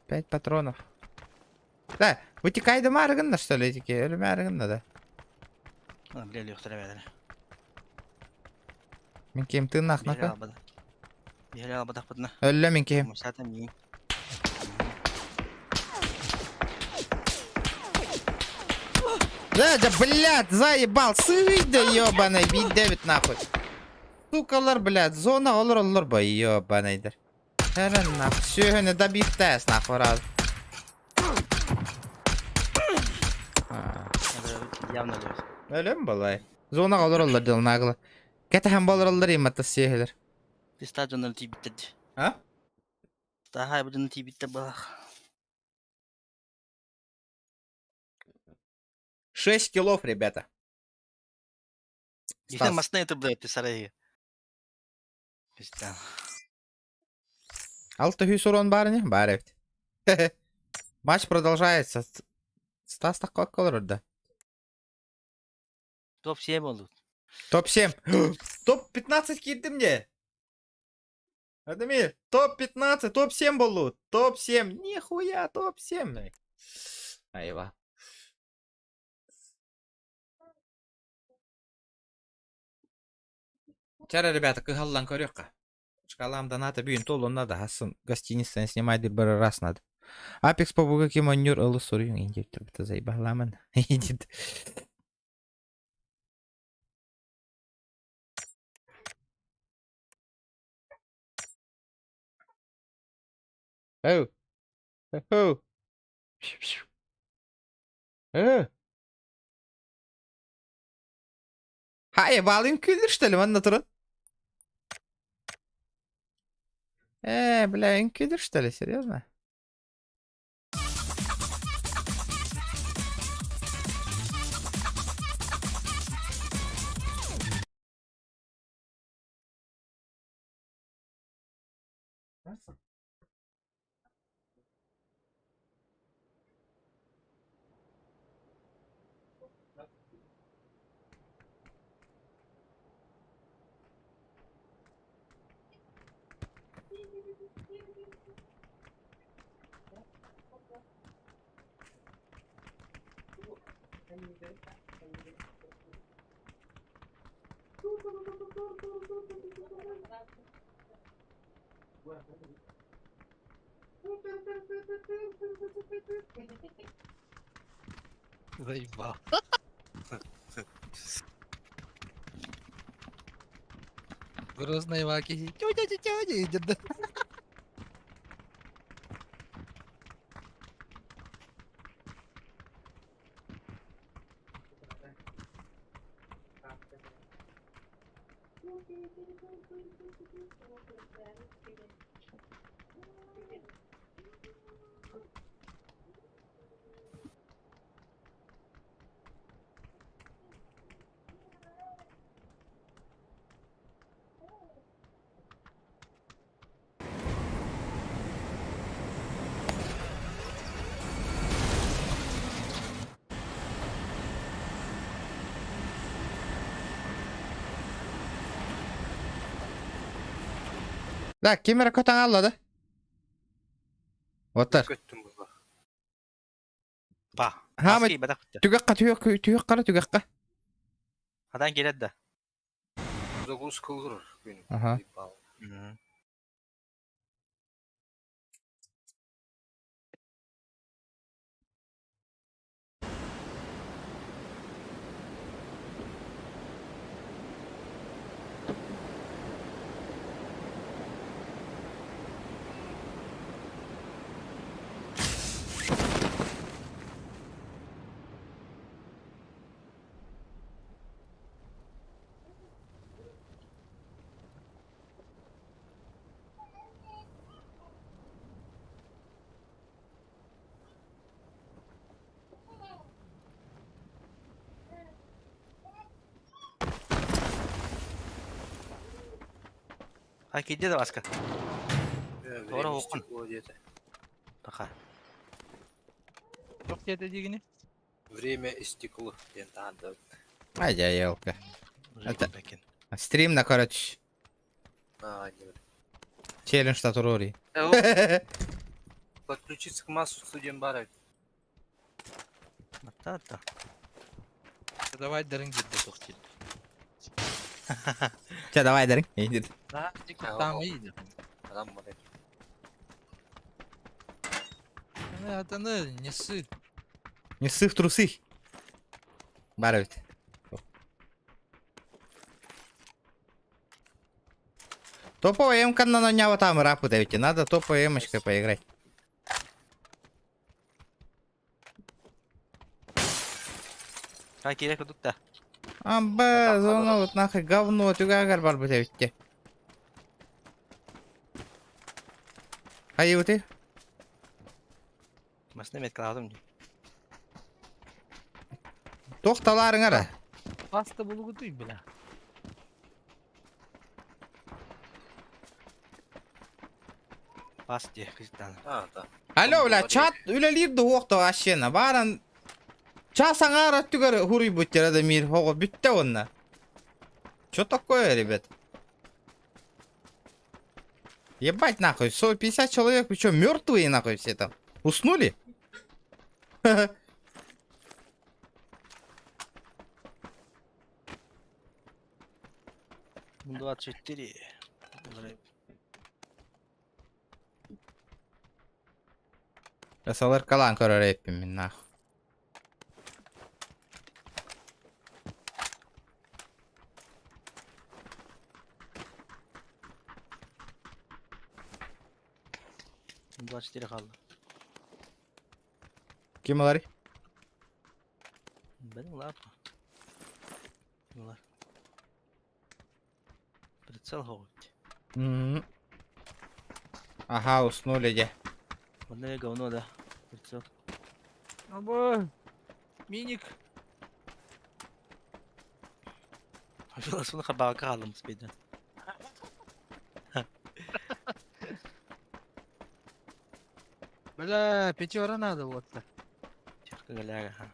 A: 5 патронов. Да, вытекай да марганда, что ли, эти? Или марганда, да?
D: Bile yok tırı
A: Мен кем ты нах нака?
D: Bir hele albadak bıdına.
A: Ölle мен кем.
D: Zaten iyi.
A: Да, блядь, заебал, сый, да ёбаный, бит нахуй. Сукалар, блядь, зона олар ба, ёбанайдыр. Herren nахуй, söhünü de biftes nахуй раз.
D: Явно oluyor.
A: Öyle mi balay? Zona olurlar dil naglı. Kete hem bolurlar imatta seyheler.
D: Bir stadyonları tip bitti.
A: Ha?
D: Daha bir tip bitti bak.
A: 6 килов, ребята.
D: İşte masasına yatırdı sarayı. İşte.
A: Алты хүйс урон бар не? Бар evet. Матч продолжается. Стас так как olurdu.
D: Top şey mi oldu?
A: Топ-7. Топ-15 girdim de. Ademir. Топ-15, топ-7 болу. Топ-7. Нихуя, топ-7. Айва. Чара, ребята, кыгаллан көрөкка. Шкалам доната бүйін толу надо. Асын гостиницаны снимайды бір раз надо. Апекс по буга кемонер ылы сорuyun. Индеп тұрбыты заебаламын. Идет. Оу. Оу. Оу. Hayır bağlayayım küldür işte limanla turun. Bля, küldür işte серьезно?
E: Заебал. Грозные ваки. Тётя-тётя-тётя, идет, да.
A: Bak kimere kotan alladı. Otur.
F: Köttüm bu.
G: Ба.
A: Ha,
G: Аски бадак битти.
A: tügekka tügekka.
G: Адан келет да.
F: Загруз кылгыр.
A: Ага.
G: Мгм. Ай киде да баска. Doğru, okun. Таха.
E: Yok dede degini.
F: Время истекло. Енді анда.
A: Hadi елка.
G: Это бекен.
A: Стрим на короче.
F: Не.
A: Челлендж на турори.
F: Подключиться к массу студент барать.
G: Мата.
E: Давай дырын gitdi toxtil.
A: Че, давай дарин. İndir.
E: Ha,
F: Ha,
E: tamam
F: o-
E: iyiydi.
F: Адам бар.
E: Atanı nesi?
A: Не ссы в трусы. Баровит. Топовая эмка на нява там рапу давите. Надо топовой эмочкой поиграть.
G: Ай керек удут да.
A: Амба, зона вот нахуй говно. Тюгагар бар бы давите. Hayır öte.
G: Масны мет каладым.
A: Toxtaların ara.
E: Pasta bulugu duy bile.
G: Бас де кыздан.
F: Да.
A: Алло, бля, чат үлелирді оқты ашена. Баран. Часан ара түгер хури буттер адамир. Хого бітті онна. Чё такое, ребят? Ебать нахуй, 150 человек, вы чё, мертвые нахуй все там? Уснули?
G: 24.
A: Жасалар калан көрөр эппин мен нахуй.
G: М 24 kaldı.
A: Kim алар?
G: Benim lan. Bunlar. Прицел говуть.
A: Ага, уснули где.
G: Одно говно, да. Прицел.
E: Або. Миник.
G: Велосипед хабака қалым спейді.
E: Бля, пятера надо вот-то.
G: Черка галяга, ха.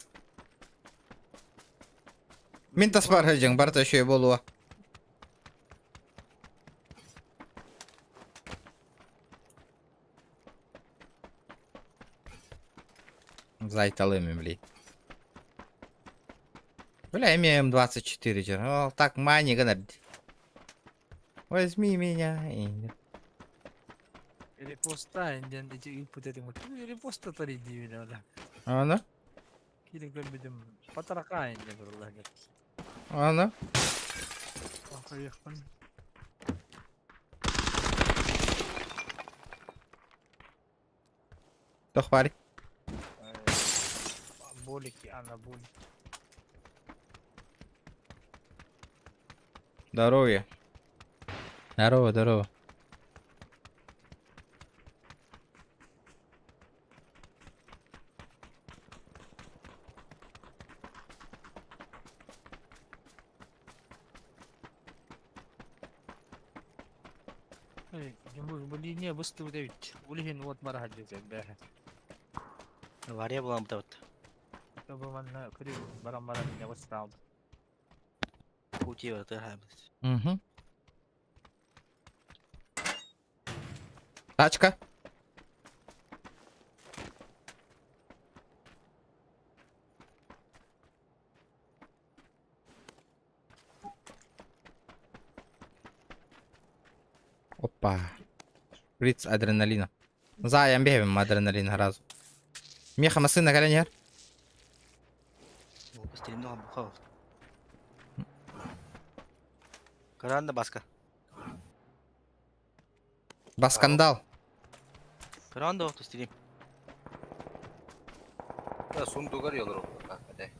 A: Мен таспар хәҗең, бар ташый болуа. Зайталыми, блин. Бля, имеем 24 жер. О, так мани гонор. Возьми меня.
E: Репоста, инден, эти путетим. Репоста тари дивина, да.
A: Ана?
E: Килик бедем. Патрака инден, брулла.
A: Ана?
E: Поехали.
A: Тохвари.
E: Болики, анаболики.
A: Здоровье. Здорово, здорово.
E: Были не выставить. Улин вот марахаджи, бля.
G: Вария була бұта бұт.
E: Чтобы man крив барам-барам не выставил.
G: Пути бұты хайбыз.
A: Угу. Тачка. Опа. Шприц адреналина. Заям бегем адреналин разу. Меха масына галенер.
G: Ол көстерімді қабы қабы. Қаранда басқа.
A: Баскандал.
G: Қаранда ол көстерім.
F: Да, сундугар yolur. Hadi.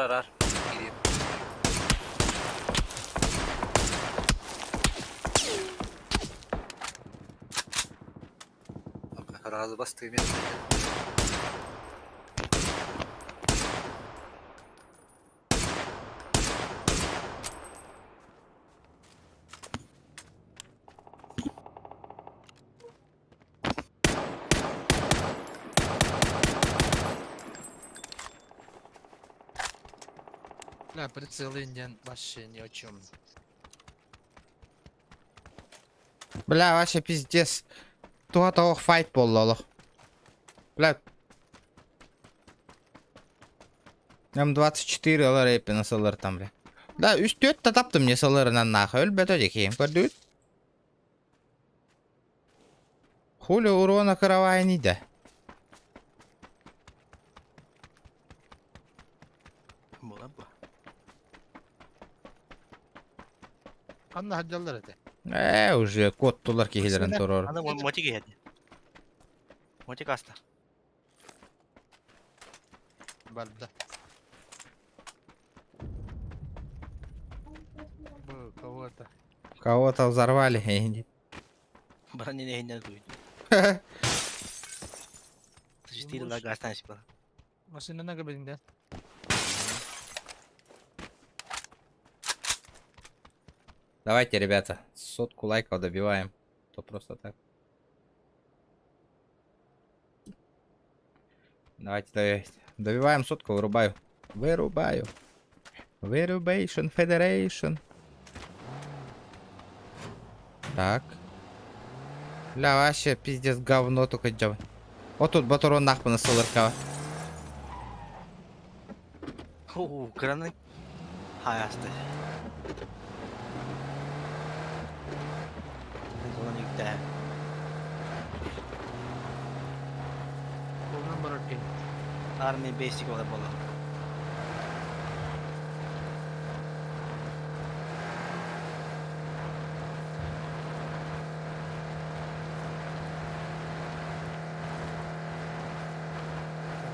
F: Arar. Gideyim. Razı bastığım yer.
E: Бля, прицел инден вообще ни о чем.
A: Бля, вообще пиздец. Туга файт болду алох. Бля. М24 алар эпин салар там, бля. Да, 3-4 та таптым не саларынан нахуй. Өлбөт өдекейм, көрдүт. Хули урона каравайни да.
G: Бола бұ.
E: Анна хаджалар эте.
A: Уже код тулар кигелерин турор.
G: Аны мотик еді. Мотик аста.
E: Барда. Б, кого-то.
A: Кого-то взорвали.
G: Баран не хинден күйді. Существили лага астанеш бала.
E: Машина на габелинде.
A: Давайте, ребята, 100 лайков добиваем. То просто так. Давайте добиваем 100, вырубаю. Вырубейшн Федерейшн. Так. Бля, вообще пиздец говно только делать. Вот тут батарон нахуй на СЛРК.
G: Оу, краны. Хай асты. Зона никте.
E: Полный бараки.
G: Army basic ola bola.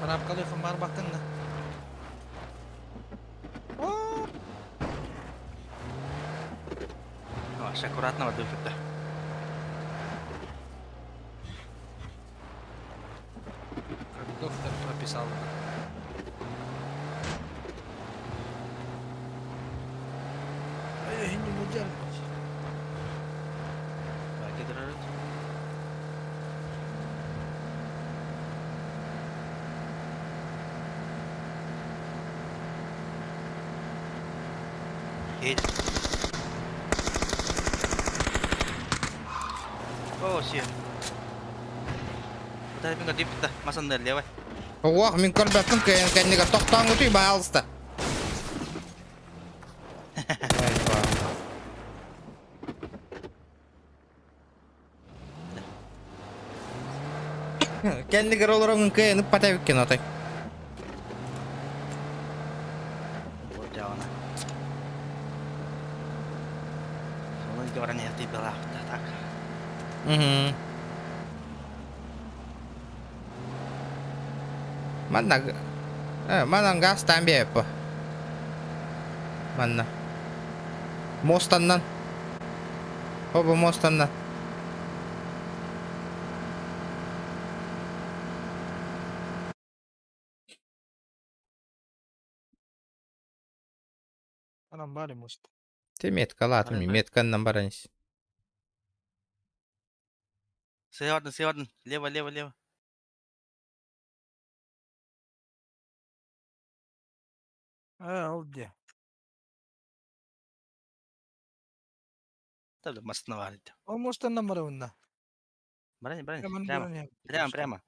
E: Парапкалы хымар бактың да.
G: Аж аккуратно воды фита.
E: Как доктор прописал. Ай, не мудяр.
G: Bagi terus. Hit. Oh shit. Udah pinggir dip dah, masuk dari lewat.
A: Wah, min kolbatan kayaknya toktang itu balsta. Kendine olan kayını patavken atay.
G: Buat jauh nah. Soalnya orang yang tiba lah, tak.
A: Mana gas tambe apa? Mana? Mostandan. Oba mostandan.
E: Anam bari most.
A: Te metka latım, metkandan baranız.
G: Sewadan, lewat.
E: Oldu.
G: Tahu mas nawar itu.
E: O mostan number unna.
G: Berani,
E: Hemen
G: prema.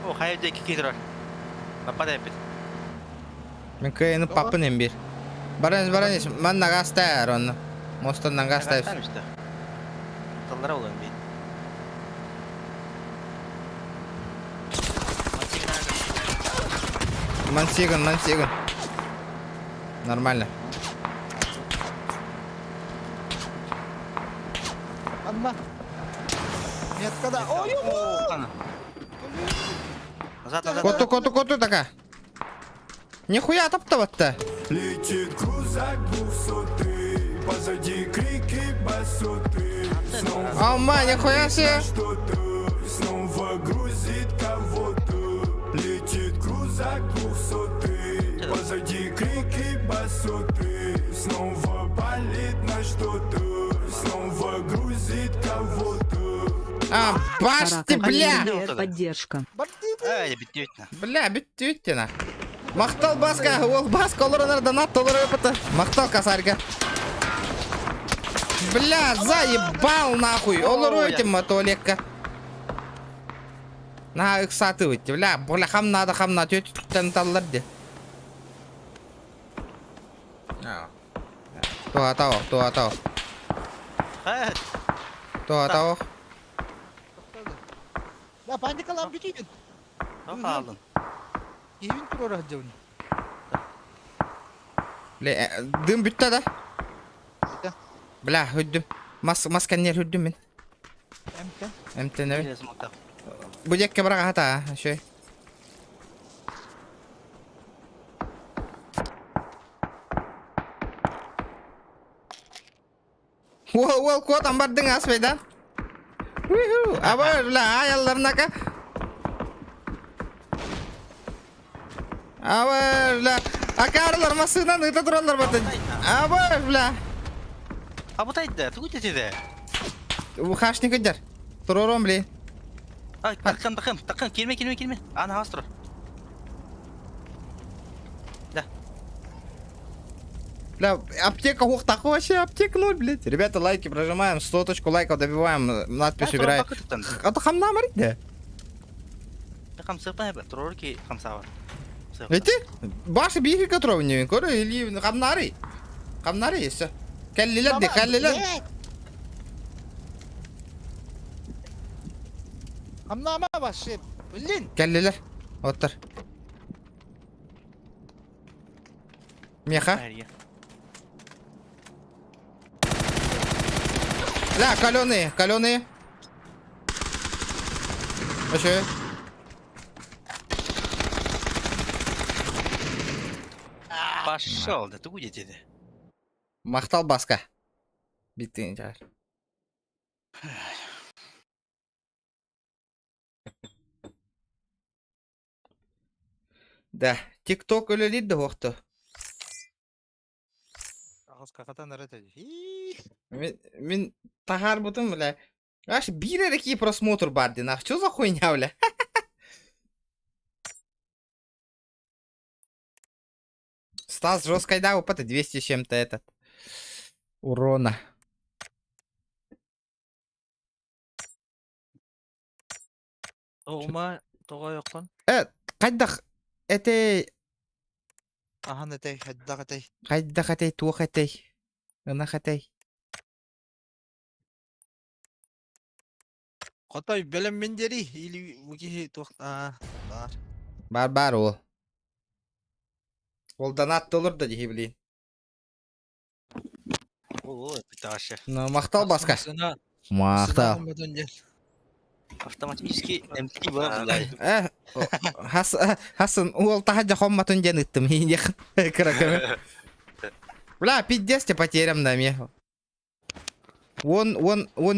G: Oh, hayır de iki kişi var. Bapak da yapıyor.
A: Min kayını papın embir. Baranız, mana gas tayar onu. Mostandan gas tayar.
G: Tamam işte. Tallara olan bir.
A: Мансиган. Нормально.
E: Amma. Metka da. Oy.
G: Kana. Назад.
A: Коту такая. Нихуя топтовать-то.
B: Летит крузак 200, позади крики басоты.
A: Ама, нихуя себе.
B: Что-то снова грузит кого-то. Летит крузак 200, позади крики басоты. Снова палит на что-то, снова грузит кого-то.
A: Башти, бля.
C: Поддержка.
G: Ай, битет.
A: Бля, битюттина. Мақтал баска, ол баска олардан аттолар өпіті. Мақтал касарга. Бля, заебал нахуй. Олар өйтім туалекка. На ықсаты өйтті. Бля, хамнады өттен таллар де. Туатау. Туатау.
E: Ya panikalan bütün.
G: Apa aldın?
E: Evin tur oraya jauh.
A: Бля, дым бүтті да.
E: Bitti.
A: Бля, хүддім. Масканер хүддім мен.
E: Emke.
A: Әмтен өй.
G: Biraz mutlak.
A: Бөдекке бірақ ата, шөй. Ол котан бардың аспайдан. Абай, бля, аялларына ка. Абай, бля. Акарлар масынан ыта тұралар батын. Абай, бля.
G: Apa tadi? Tunggu jadi.
A: Хашни кыддар. Тұрором, бля.
G: Ay, takkan. Kelme. Ana hastır.
A: Бля, аптека хух вообще, аптека 0, блядь. Ребята, лайки прожимаем, 100 лайков добиваем, надпись убираем. Это хамна марит, да?
G: Takkan siapa ya? Terus ki kamsawan.
A: Эти? Баши биги которого не винкора или хамнари? Хамнари есть. Каллилер де, каллилер.
E: Hamnama başı. Bilin.
A: Келдилер. Оттыр. Меха.
G: Әрге.
A: Ля, каленые. Вообще.
G: Пошел, да ты будете де.
A: Мақтал басқа. Биттің жағар. Да, тикток өлелейді оқты.
E: Ağız kakatan nerede?
A: Мен тағар бұтым, бля. Аж биререкий просмотр бар, дин. Ах, чё за хуйня, бля? Стас жесткой, да, опыта 200 с чем-то этот. Урона.
E: Oğuma toğa yoktan.
A: Қайдақ, әтей,
E: Ahan etey, haddaq etey.
A: қайдақ әтей, туық әтей. Ынақ әтей.
E: Qotay belem menderi ili buki toqta. Var.
A: Бар ол. Ол донатты olur да, деге білейін.
G: О, питашы.
A: Мақтал басқа. Мақтал.
G: Автоматически МТ бар, блядь.
A: Хасын, ол тахаджа хомматын ден ыттым. Краками. Бля, 50 потерям да мне. Он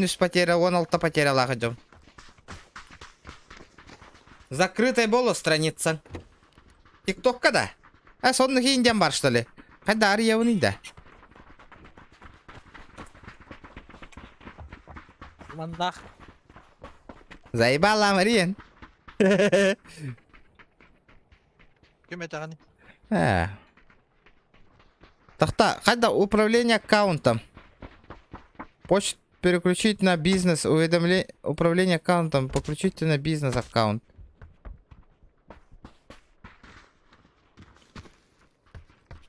A: из потеря, 16 потеря лахаджам. Закрытой была страница. Тикток когда? Сонны кейінден бар, что ли? Қайда ария да?
E: Мандах.
A: Заебала, Мариен.
E: Кем этагани?
A: Тахта, қайда управление аккаунтом? Почту переключить на бизнес, уведомление, управление аккаунтом, подключите на бизнес аккаунт.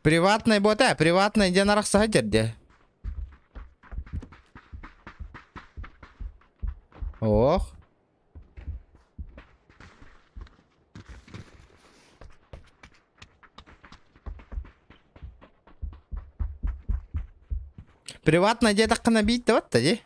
A: Приватный бот, приватный, где нарах сагадерде. Ох. Приватный где так набить, вот тоді.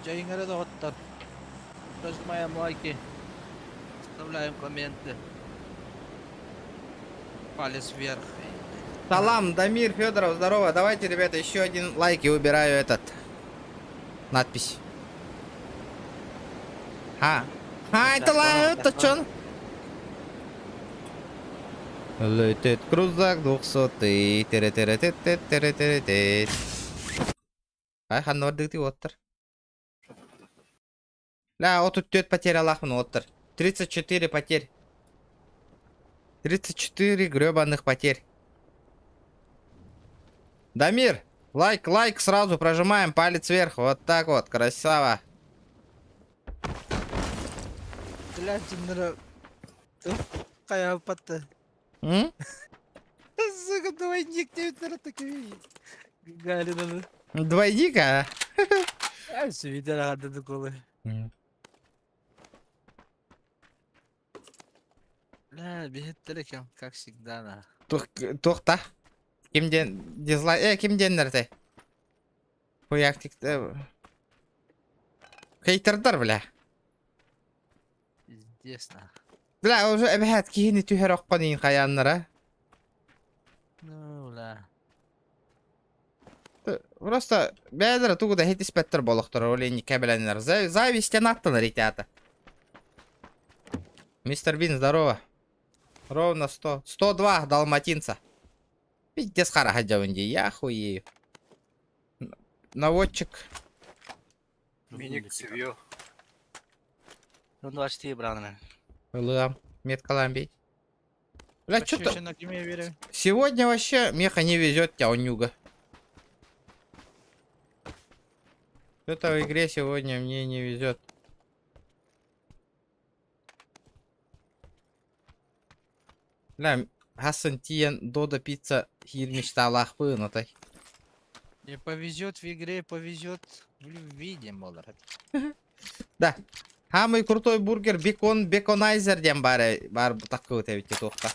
E: Жайыңары да оттар. Нажимаем лайки. Оставляем комменты. Палец вверх.
A: Салам, Дамир, Федоров, здорово. Давайте, ребята, еще один лайк и убираю этот. Надпись. Это лайк, это чё? Летит крузак 200-й. Тире-тире-тит-тит-тире-тире-тит. Ханнордыгти оттыр. Ля, 34 потерь алахмын оттыр. 34 потерь. 34 гребаных потерь. Дамир, лайк сразу прожимаем, палец вверх. Вот так вот, красава.
E: Блядь, нра. Кая патта. Сука, давай никто не такие. Галина.
A: Двойника?
E: А все видела рада доколы. Бля, бегет телеком, как всегда, на.
A: Тоқта. Кимден дизлайк, кимден нерте? Хуяктик. Хейтердар, бля.
E: Пиздец, на.
A: Бля, уже әбәт кейіні түйер оқпанын қаянлара.
E: Ну, бля.
A: Просто бәдір туғыда хет іспәттір болықтыр, олейні кәбіленер. Завистен аттыныр итәті. Мистер Бин, здорово. Ровно 100. 102 далматинца. Пиздец хараха жабынди, я хуею. Наводчик.
F: Миник Севьё.
G: Ну, 24 браны мен.
A: Лыгам. Меткалам бей. Бля, что-то
E: Почему кеме берем?
A: сегодня вообще меха не везет тебя, онюга. Что-то в игре сегодня мне не везет. Бля, Хасан тиен Дода пицца хирмишталах пынотай.
E: Не повезет в игре, повезет в виде, молодец.
A: Да. Самый крутой бургер беконайзер дем бар такой вот ведь тохта.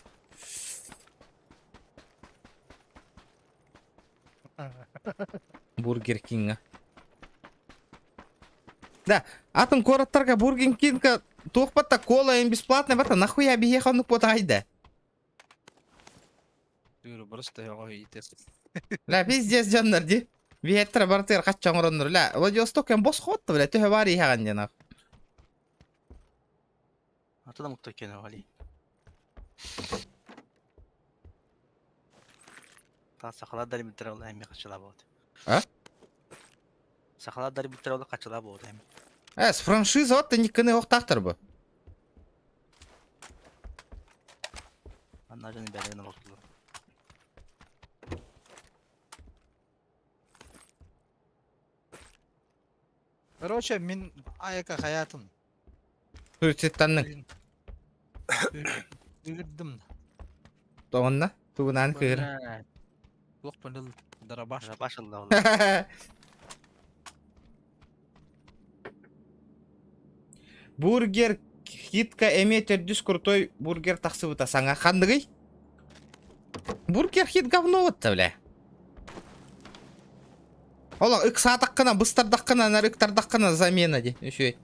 A: Бургер Кинга. Да, атын короттарга Бургер Кинга тохпатта кола им бесплатно бата нахуя биехану потайда.
E: Дуру просто его идет.
A: Ла пиздец жаннар ди. Биеттер бартер каччан ороннор. Ла Владивосток ем бос хотты бля төһө бар ихаган жанак.
G: Атыда мукта кені вали. Та сақалар дари биттер олы әмі қачыла болды.
A: А?
G: Сақалар дари биттер олы қачыла болды әмі.
A: С франшиза отты никыны оқтақтыр бу.
G: Анна жаны бәрігіні болдылы.
E: Короче, мен аяка хаятын.
A: Суицидтанның.
E: Үлірдім.
A: Тоғынна. Туғынан кыр.
E: Лоқ пөніл дарабаш.
G: Башылды олы.
A: Бургер хитка эметер дүс крутой бургер тақсы бұта саңа қандығый? Бургер хит говно бұтты бля. Ола ықсатаққына, бұстардаққына, нарықтардаққына замена де. Үші.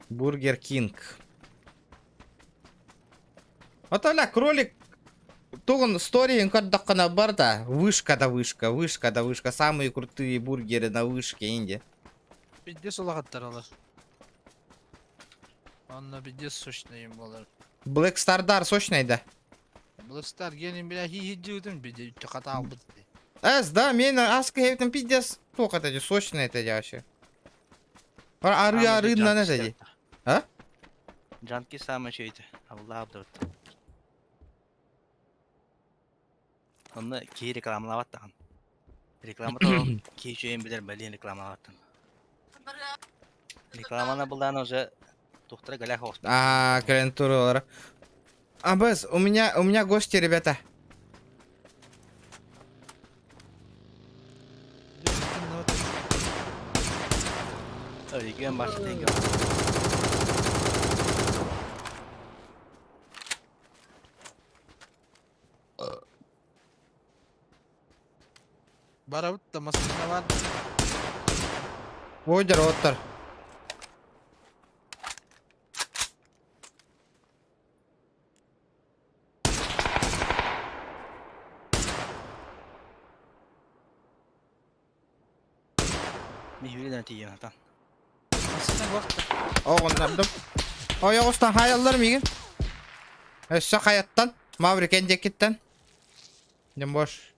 A: Бургер Кинг. Вот оля кролик. Туган стории каддаққына бар да. Вышка да вышка, вышка да вышка. Самые крутые бургеры на вышке инде.
E: Биддес олағаттар алар. Анна биддес сочный болар.
A: Black Star'дар сочный да.
E: Блыстар генин бля хи-хи-дюдім биде үтті қата албыд.
A: Да, мен аска хевтен пиздец. Только это сочный это вообще. Ары на это. А?
G: Жанки самый şeydi. Allah abdurdu. Onu ki reklamlavattın. Reklamı ki şeyin bilir belli reklamlavattın. Reklamana buldan уже доктора Галя Хостер.
A: Клиентура. Без, у меня гости, ребята.
G: Öyle başta denge.
E: Барабыт та масына бар.
A: Водер, оттар.
G: Mihvilinden tiyem hatan.
E: Масына вақты.
A: Оғындардым. Ояғыстан хайалдар меген. Өссі қаяттан. Маврикен жекеттен. Дем бош.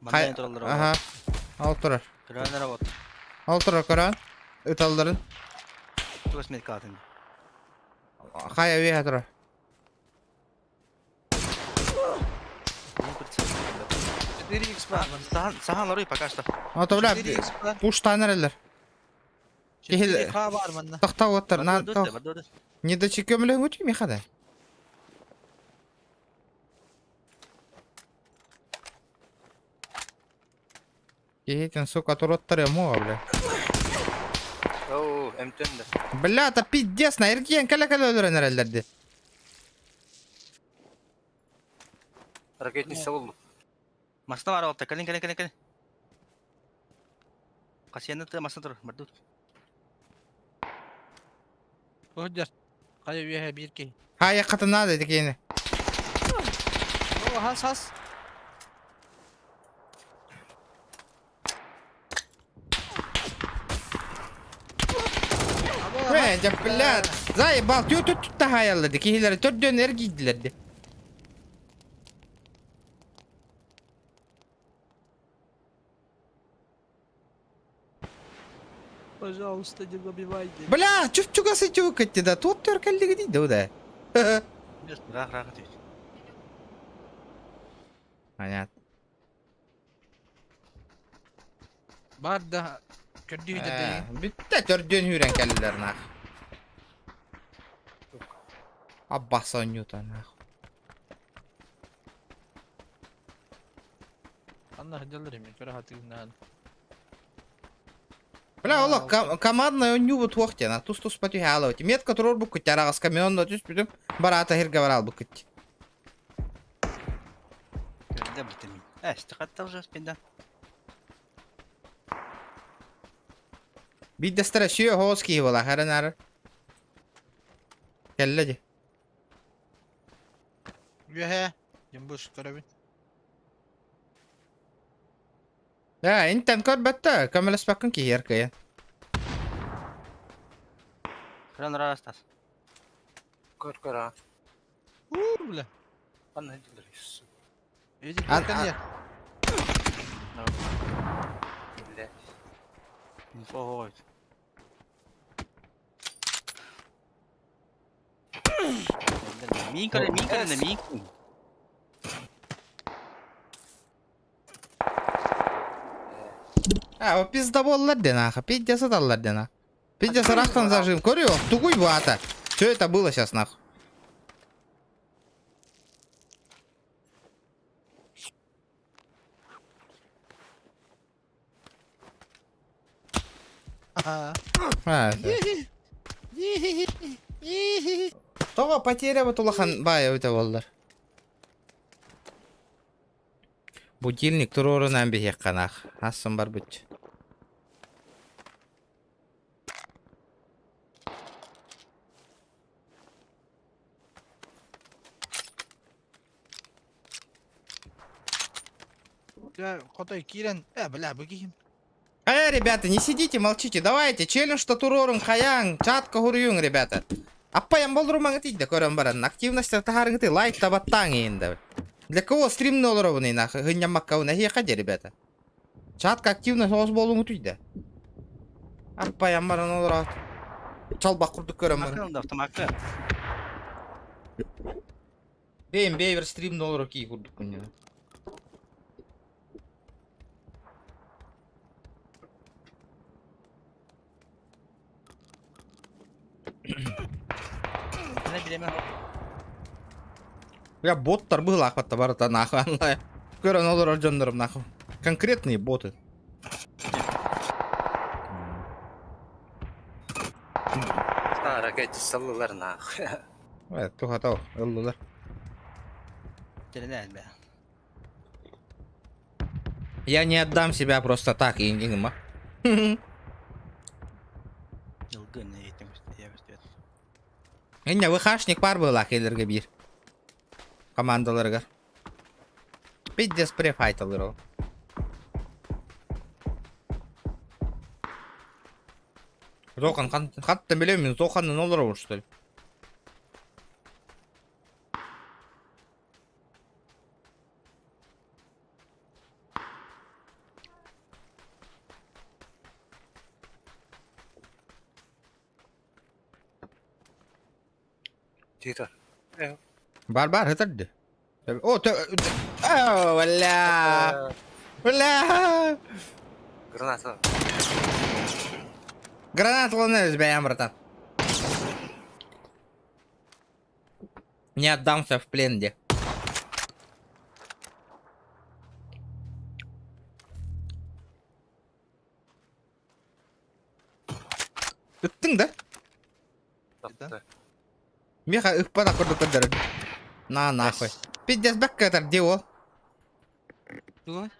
G: Bandan turallar oldu.
A: Aha. Al тұрар.
G: Kıranlara bot.
A: Al тұрар көран. Ütaldарын.
G: Tuğas med katın.
A: Қая веға тұрар.
E: Четыре икс бар.
G: Sahan ларой пока что.
A: Ото бля.
E: 4х бар.
A: Пуштан әрелер.
E: 4х бар мында.
A: Тақтау оттар.
G: Бардоды.
A: Не до чекемлі өтей мехада. Ехетен, сука, туроттар ему, бля.
F: Оу, M10 de.
A: Бля, та пиздец, на ерген кәлі өлірен әрелдерді.
F: Ракетница oldu.
G: Masna var oldu. Kalin. Kasiyanı tı masna dur. Bardot.
E: Өдер. Қай өйе бір кей.
A: Хая қатына деді кейіні.
E: О, хас.
A: Жаппылят. Заебал, тют тахаяллады. Кихилер төрдөн эргийдилерди.
E: Пожалуйста, не забивайте.
A: Бля, чугасы чукатти да. Топ төркәллеги дейді о да.
G: Рах дейді.
A: Понятно.
E: Бар да көрдүйді дейін.
A: Бүтті төрдөн хүрен кәлілер нах. Аббасон юта нах.
E: Анна хыдалар емен, көрі хатығынан.
A: Бля, ола командная он нюбут вохтена. Тус пати халавати. Метка турор бу куть арагас камион да түс бүтүм. Барата хирге барал бу куть.
G: Көрді бітімін. Стиқаттал жас бенді.
A: Биддестер сүйө хоос ки бола харан ары. Келледи.
E: Үйе, ембуш көрәбін.
A: Ya intan kod batta kamala spakkan ki yer kaya.
G: Қыран растас.
F: Kör kör ha.
E: Біле.
F: Anna hediler yüzsü.
E: Ezi
A: An-
E: көркен
A: an-
E: я.
F: Bille.
G: Инфо ғой. Мин көрі.
A: Ha o пиздоболлар денаха, пиздец аталлар дена. Пиздец рахтан зажим. Көрüyor, тугуй bu ата. Что это было сейчас нахуй?
E: Ага.
A: Тога потеря вот улахан бая өте болдыр. Будильник турорунан бихек канах. Асын бар бүт.
E: Я котой кирен. Бля, бігейм.
A: Ребята, не сидите, молчите. Давайте, челлендж-то турорун хаян. Чатка хуруюң, ребята. Аппаям болдырмаңы тейді көрім баран. Активностьтар тахарың ты лайк табаттаң енді. Для кого стримный олоровный нахуй? Гыням маккауна хияқаде, ребята. Чатка активность оз болуңы түйді. Аппаям баран олорат. Чалбақ құрдық көрім баран.
G: Мақылында автомакы.
A: Бейм бейвер стримный олору кей құрдық күнне.
G: Мен білемін.
A: Я боттар был ахватта барата нахуй анлай. Көрін олар жандырым нахуй. Конкретные боты.
F: Ha raket sallılar nah.
A: Туха тау, ыллылар.
G: Телені әлбә.
A: Я не отдам себя просто так, ингима.
G: Жылғы не еттім өстеді.
A: Инне выхашник бар был ахелерге бир. Командаларга. Пиздец префайталыр ол. Зохан хатта билем мен Зоханның олар что ли?
F: Tita.
A: Бар хатырды. О, валя. Бля!
F: Граната.
A: Гранат луны сбеем, братан. Не отдамся в плен, где. Ыттың да?
F: Taptı.
A: Меха ықпада құрды көдірін. На, нахуй. Пиздец бәкке атар, де ол.
E: Тугой?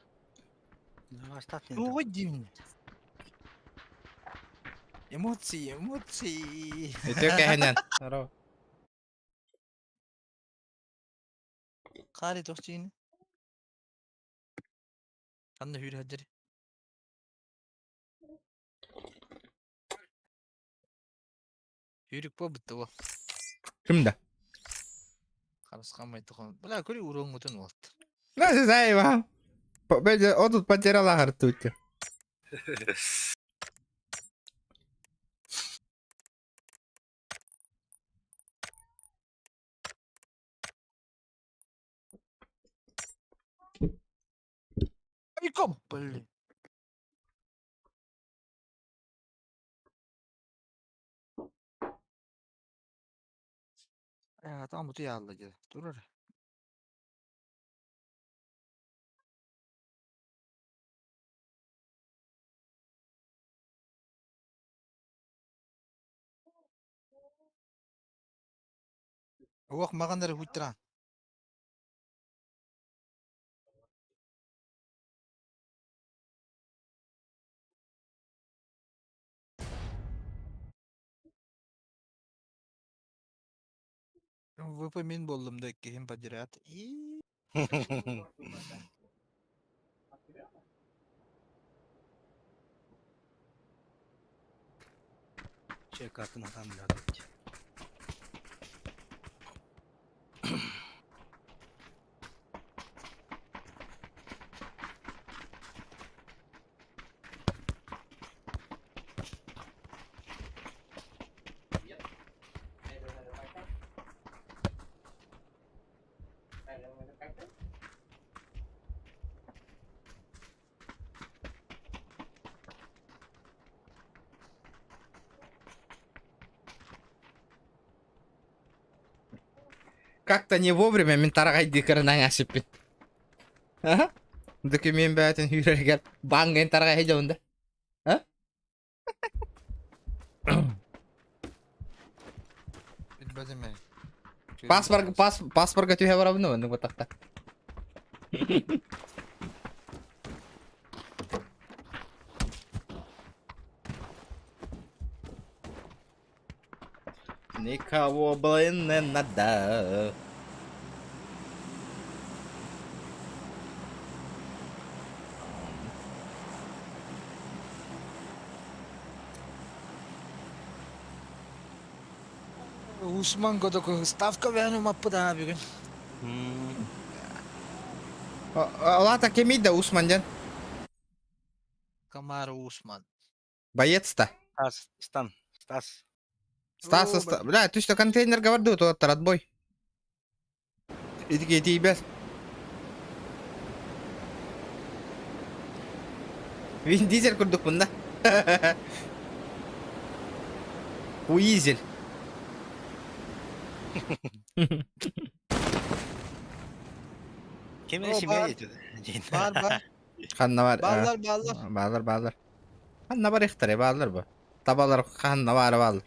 G: Астат енді.
E: Тугой деймін. Эмоции.
A: Өте кәхінен. Здорово.
E: Қары тоқчиын. Анна хүйрі хаджари. Үйрік по бітті ол.
A: Kimde?
E: Қарысқан майтықын. Бұла көрі ұрығын өтін олды.
A: Nasıl sayma? Bence 30 патерала хартуйте.
E: Айком, блин. Там бұты ялды деді. Тұрыр. Оқ мағандары хүттіран. ВП мен болдым да кейін подряд.
G: Şey kartını adam bile.
A: Как-то не вовремя ментаргай дикарынан ашып бит. Ага. Дыки мен бәтін үйрерген банген таргай хеджауында. А?
E: Bilmezim ben.
A: Паспорға түйе барабын оның бұтақта. Никого, блин, не надо.
E: Усман Годоко ставка вернем аппыда бүгін.
A: Лата кемейді Усманден.
E: Камара Усман.
A: Боец-то.
G: Стас.
A: Стас. Бля, ты что, контейнер говорил, то отбой. Иди, ребят. Вин Дизель курдук бunda. Уизель.
G: Kimin
E: O,
G: işi
E: var.
G: böyle geçiyordu?
E: Бар.
A: Ханна бар.
E: Баллар.
A: Ханна бар ихтаре баллар bu. Табалар ханна бар.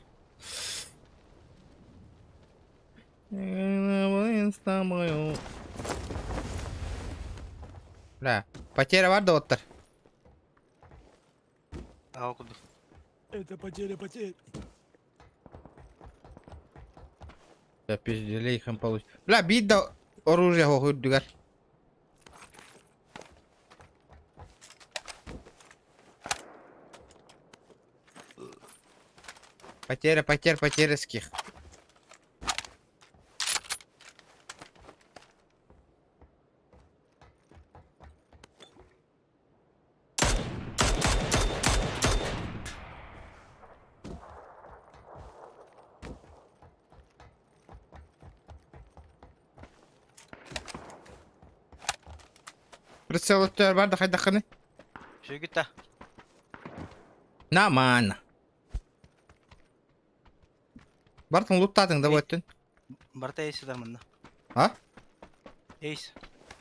A: Бля, потеря var da otur.
G: Aa okuduk.
E: Это потеря.
A: Я пиздели их им получить. Бля, бить да оружие хохует дугар. Потерских. Прицел өттер бар да қайда қаны?
G: Şöyle git de.
A: Наман. Бартын луттадың да өттін.
G: Barta ace var bunda.
A: Ha?
G: Ace.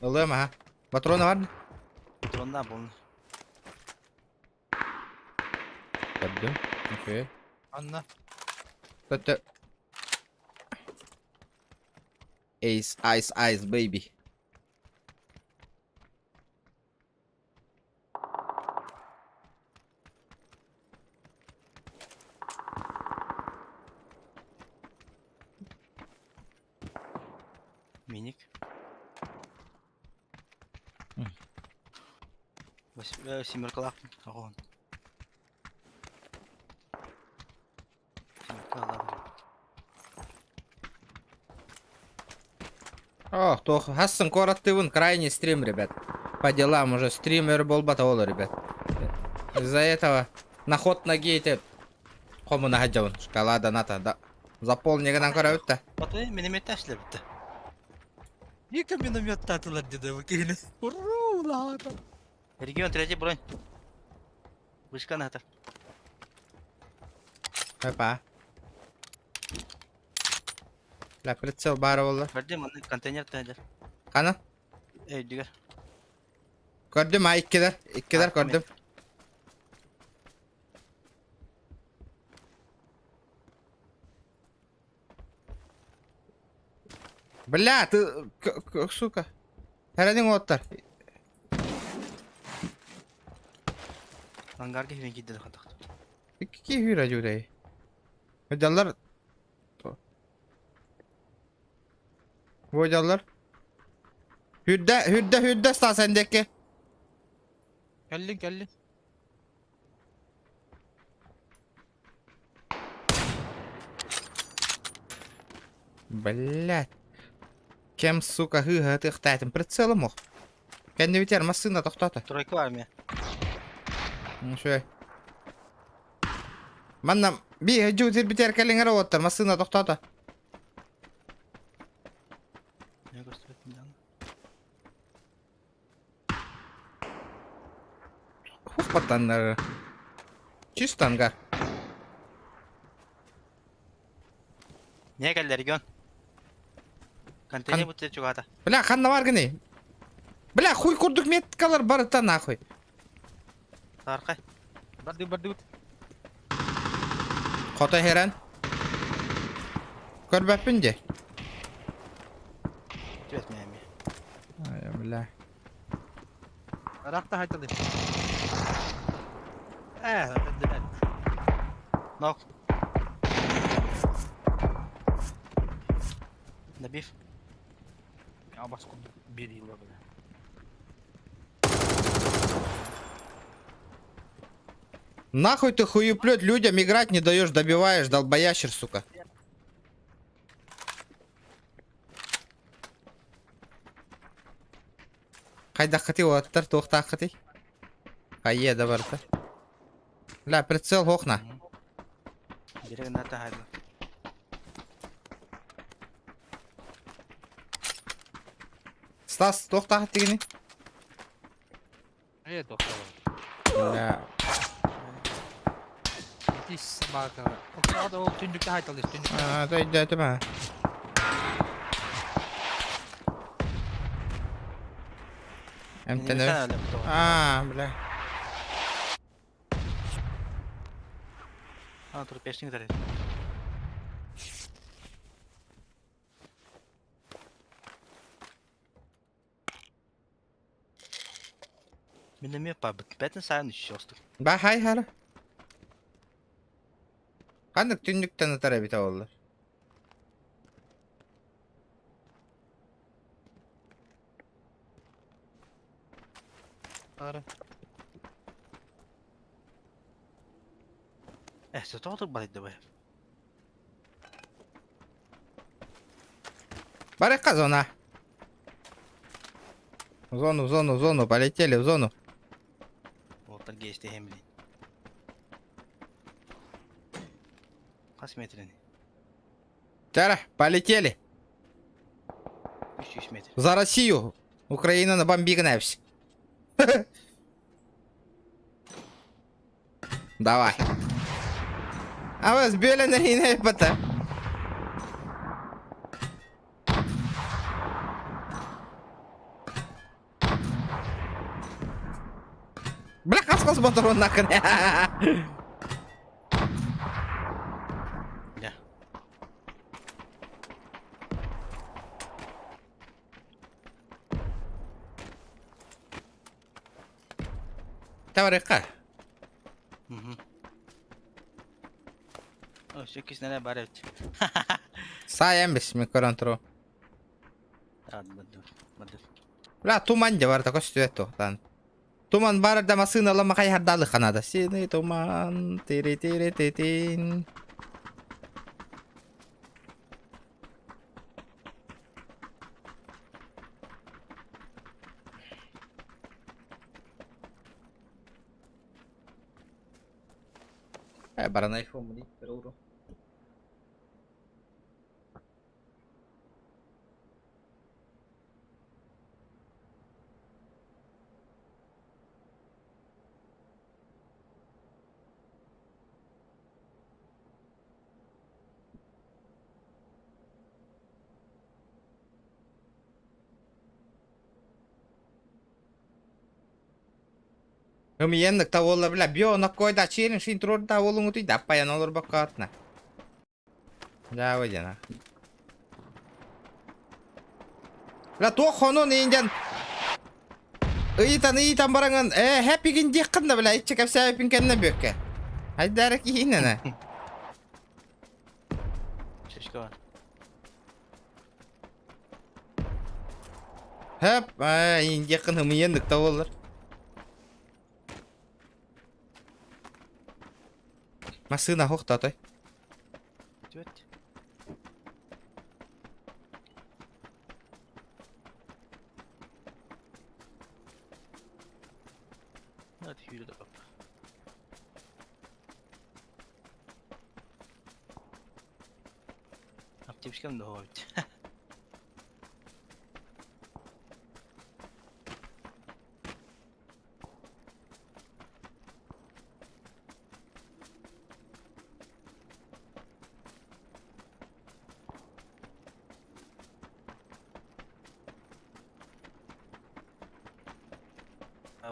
A: Ылым, ha. Патроны бар?
G: Patronda bulun.
A: Gördüm. Okey.
E: Anla.
A: Kötü. Ice, baby.
G: Minik. Семеркалак. Ого. Семеркалак.
A: Ох, то хассын кораттыбын крайний стрим, ребят. По делам уже стример был батаола, ребят. Из-за этого на ход ноги это кому нахаджавын. Шоколада ната да. Заполнигынан көрөбүт.
G: Бату миномет әшле бітті.
E: Екі миномет татылар деді өкейіні. Уру, лағата.
G: Регион третий бронь. Вышка нахатар.
A: Опа. Ла прицел бары болду.
G: Бірде мұны контейнер тәдер.
A: Кана?
G: Өйдігер.
A: Көрдүм, иккидер көрдүм. Бля, ты, сука. Herhalde оттар.
G: Ангарға хевен кейдері қандақ.
A: Iki hür acıday. Hocalar. Hocalar. Hüdde sta sendeki.
E: Келлин.
A: Блять. Кем, сука, ты хтатим прицелом мог. Kendi biter masına toxtata.
G: Тройка армия.
A: Şöyle. Manna bir jutir biter kelin ara ottar masına toxtata.
G: Не көрсетіп мынаны.
A: Хух патанlar. Чисто ангар.
G: Не келді регион? Контейнер бұтты чуғата.
A: Бля, ханна var gene. Бля, хуй курдук меткалар барыта нахуй.
G: Сарқай.
E: Барды.
A: Kota heran. Көрбәппін де.
G: Түет мәйме.
A: Ай, бля.
E: Рақта хайтады. Барды.
G: Нок. Набив.
E: Я баску бери его, бля.
A: Нахуй ты хуеплет, людям играть не даешь, добиваешь, долбоящер, сука. Қайда қыты оттар, тоқта қыты. Қайе да барда. Ля, прицел оқна.
G: Береген ната хайды.
A: Стас, тоқта қыты гіне.
E: Тоқталар.
A: Ля.
E: Итис собака. Оқталады ол түндікті хайталды.
A: Дай ма. Эмтенер. Бля.
G: Тұр пешінің дәрет. Менде ме па бәтін сайын үші остық.
A: Ба хай хара. Қандық түндіктен атара бита олар.
E: Ары.
G: Әсі тоқтық балайды бай.
A: Барыққа зона. В зону, полетели в зону.
G: Олтар гейсті хемілейн. Қас метріне?
A: Тара, полетели.
G: 300 метр.
A: За Россию. Украина на бомбигнавсь. Давай. А вы сбили на рейнепота. Бля, каскос моторон нахрен.
G: Да.
A: Таврика.
G: О, сөкесін әлі бар өт.
A: Саям без микронтру.
G: Бадыр.
A: Бля, туман де бар такой ситуэто. Туман бар да масына лама хайхардалы ханада. Синий туман. Тири-тири-титин. Bara iPhone di per euro. Kemiyenlik tavolla bile bir ona koyda çiğrin şu intro tavolun utu da payan olur bakatna. Ya vajana. La to khono ninjan. Iyitan barangan hep igin yakında bile hiç çıkıp sebepin kendine büyük. Hadi derek yine ne?
G: Şişko var.
A: Hep yakın kemiyenlik tavallar. Masına hokta toy.
G: Evet. Hadi yürü de bak. Аптечкам да ходите.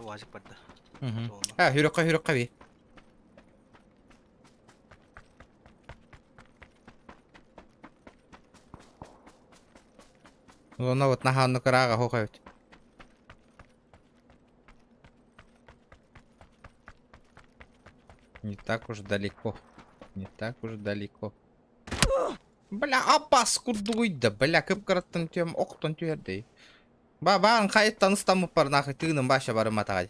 G: واجب بده.
A: Ha hürüka bir. Ona вот наханну карага хохают. Не так уж далеко. Не так уж далеко. Бля, апас курдуйда, бля, кыпкыраттан тем октон түйердей. Баан кайыттан ыстамып бар нахы тыгынын баша барым атагай.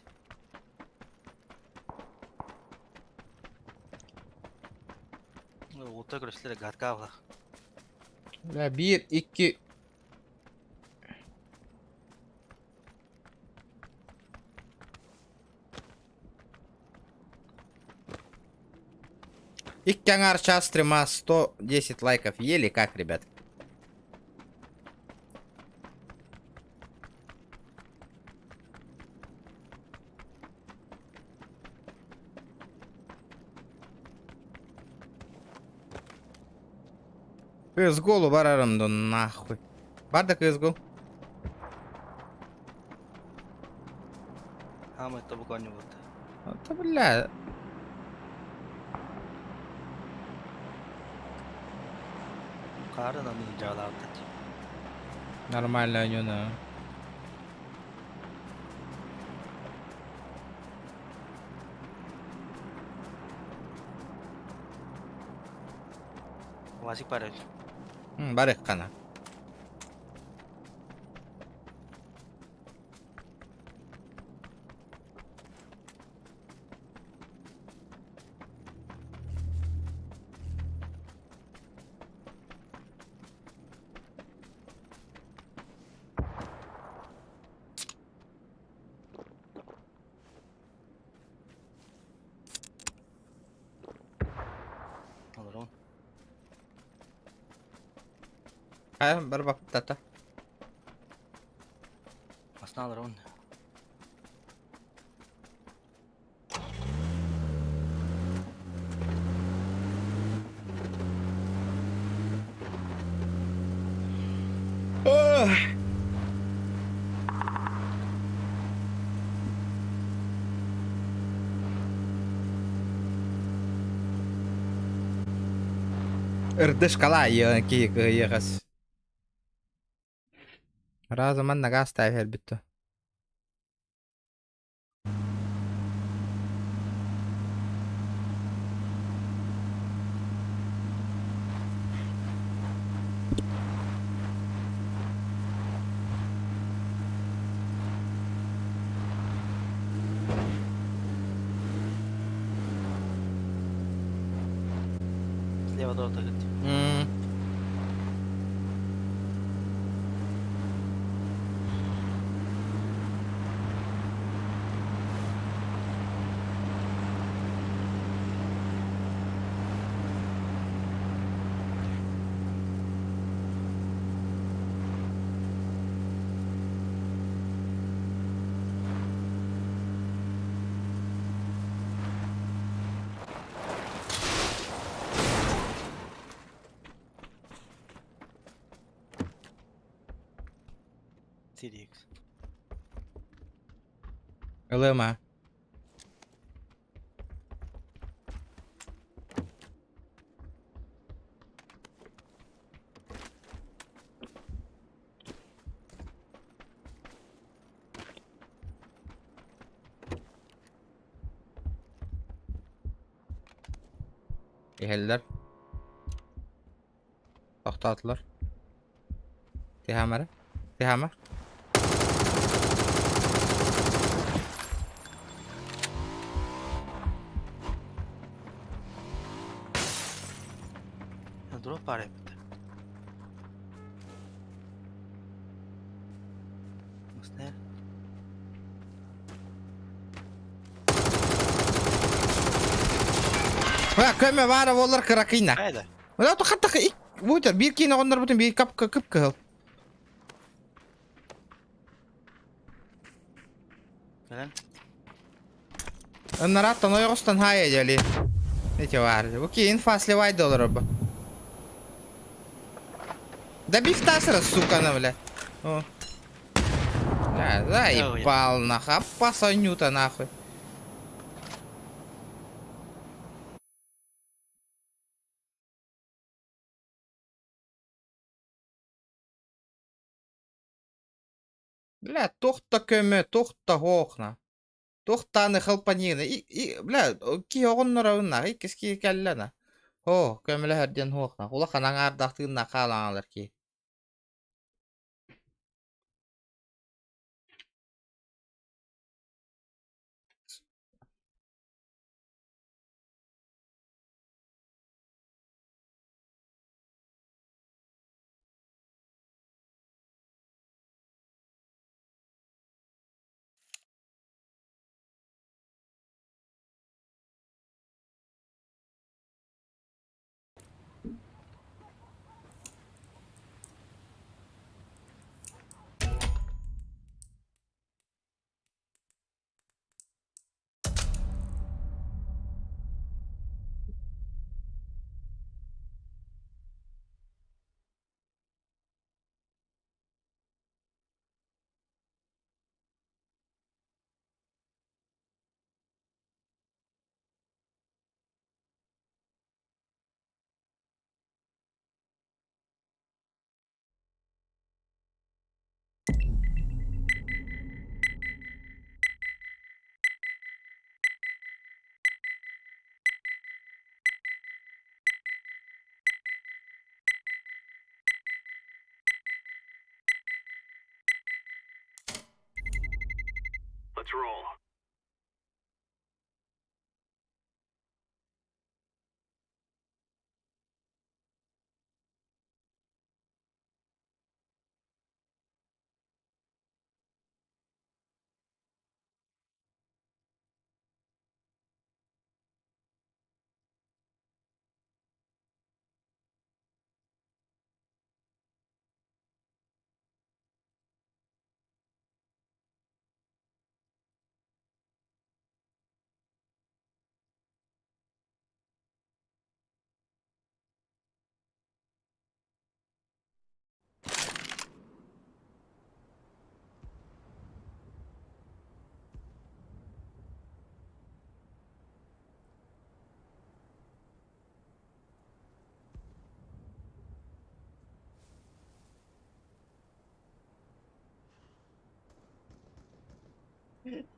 G: Ута көрөсүлөр гадкавла.
A: Бля, 1, 2. Иккяңар час стрима 110 лайков. Ели как, ребят? CSGO'lu var aramda nahуй. Var da CSGO.
G: Ама это буквально вот.
A: Да бля.
G: Кара на не жала вот.
A: Нормально у него.
G: Вазик парень.
A: Барых кана.
G: Alırım.
A: Bir bak tata.
G: Aslında alırım.
A: Ырдыш кала ки егас. Разуман нага ставер битто.
G: Слева дорога гыть. 4x.
A: ЛМА. Geldiler. Toxtadılar. Tehamara. Tehamar.
G: Ya drop var hep. Nasıl ne?
A: Ва, көме бары болар кыракыйна.
G: Haydi.
A: Мына тоқаттақы ик бутер бир кейіне қондар бүтін бир кап кып кыл.
G: Gelen.
A: Нараттан ойғыстан хай edeli. Эти var. Bu кейін фасливай доллар bu. Да бифтасыра, сукана, бля. О. Да, заебал нахуй. Опаса нюта нахуй. Бля, тоқта көмі, тоқта хоқна. Тоқтаны хылпанина. Бля, ки оғыннар ауынна. Икес ки кәлләна. О, көмілі әрден хоқна. Ола қанан ардақтығына қалаңалар ки.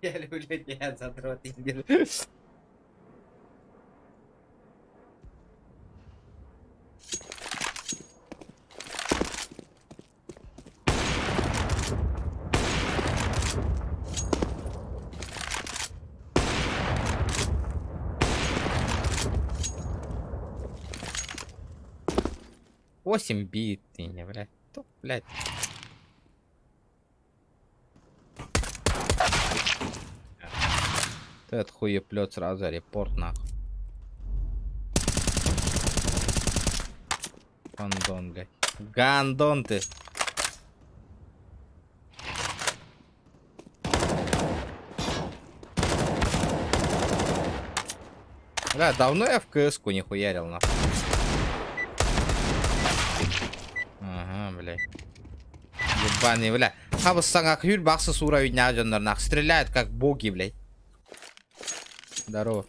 A: Я люблю тебя, задрот, иди. Восемь бит, не, блядь. То, блядь. Этот хуеплет сразу репорт нахуй. Гандон, блядь. Гандон ты. Бля, давно я в КС-ку не хуярил нахуй. Ага, блядь. Ебаный, бля. Хабыссаңа хюр бақсы сура үйдіне ажондарына. Стреляют как боги, блядь. Здорово.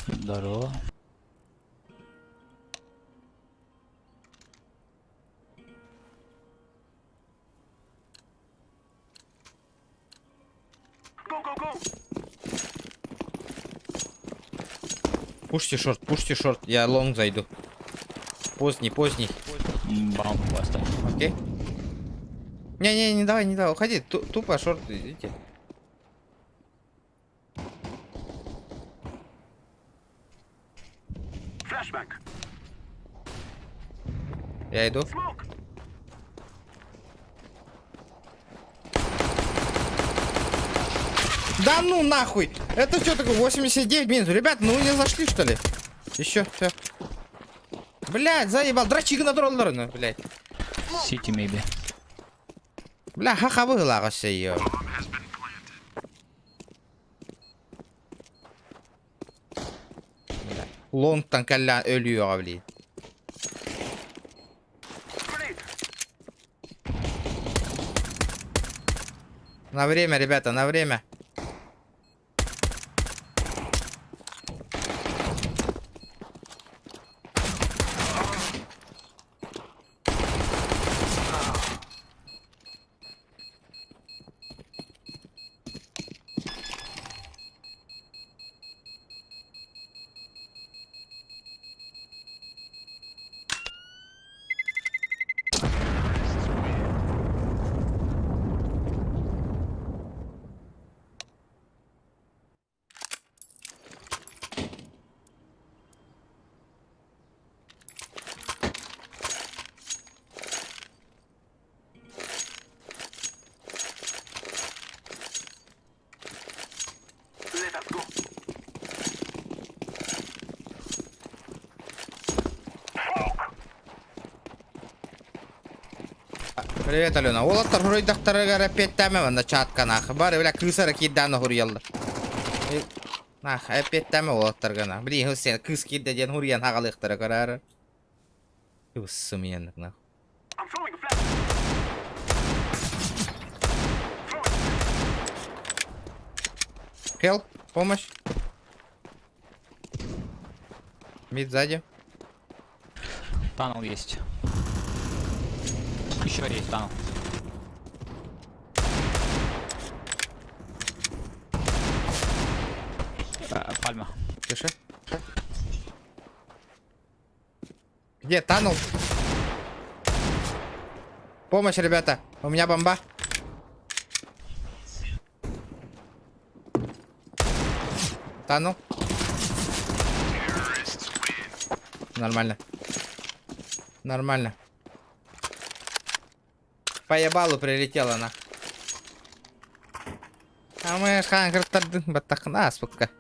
H: Здорово.
A: Пушьте шорт, я лонг зайду. Поздний.
H: Бомбу оставь.
A: Окей. Не давай, уходи, тупо шорт, идите. Я иду. Да ну нахуй! Это что такое? 89 минут. Ребят, ну не зашли что ли? Еще, все. Блять, заебал. Дрочи на троллеры, блять.
H: City maybe.
A: Бля, ха-ха выглагался ее. Лонгтан калля ölüyor блин. На время, ребята, на время. Привет, Алена. Олаттар хуройдактарыгар опять тәмәмәнді чатканах. Бары, бля, кысары кидданы хурьялды. Нах, опять тәмә олаттаргана. Блин, Хусейн, кыс кидді ден хурьян хағалықтары қарары. Юссым ендік, нах. Хелп, помощь. Мид сзади.
H: Танул есть. Еще есть танул. Пальма.
A: Тише. Где танул? Помощь, ребята. У меня бомба. Танул. Нормально. Нормально. По ебалу прилетела она. А мы хангртардың батахна, сука.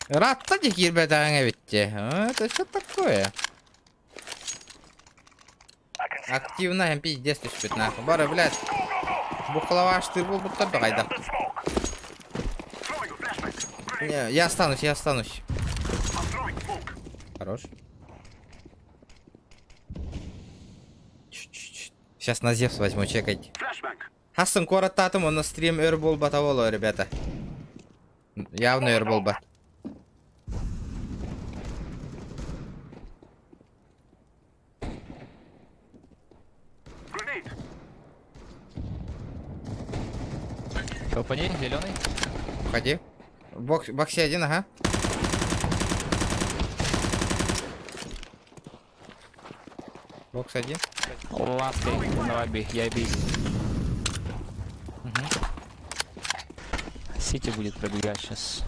A: Ратта дикир бетаңа битте. Это что такое? Активно МП пиздец түспет нахуй. Бары, блядь. Бухлава штыр был буттарды қайда. Не, я останусь. Хорош. Сейчас на Зевс возьму, чекайте. Хасан коротатым, он на стрим Эрбол батаволо, ребята. Явно Эрбол бат.
H: Хелпани, зеленый.
A: Входи. Боксе один, ага. Бокс один.
H: Лапкой, давай бей, я бей. Сити будет пробегать сейчас.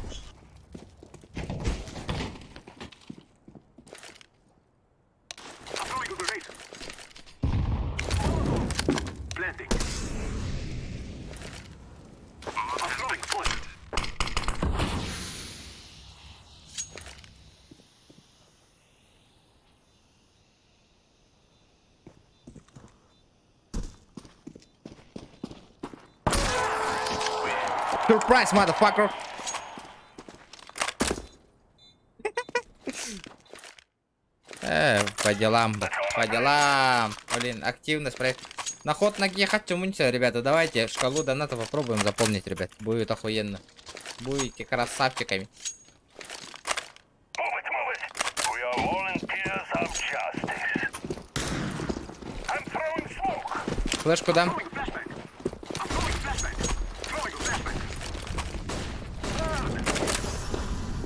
A: Surprise, motherfucker! По делам, по делам. Блин, активность проект. На ход ноги хочу мунься, ребята. Давайте шкалу доната попробуем заполнить, ребят. Будет охуенно. Будете красавчиками. Флешку дам.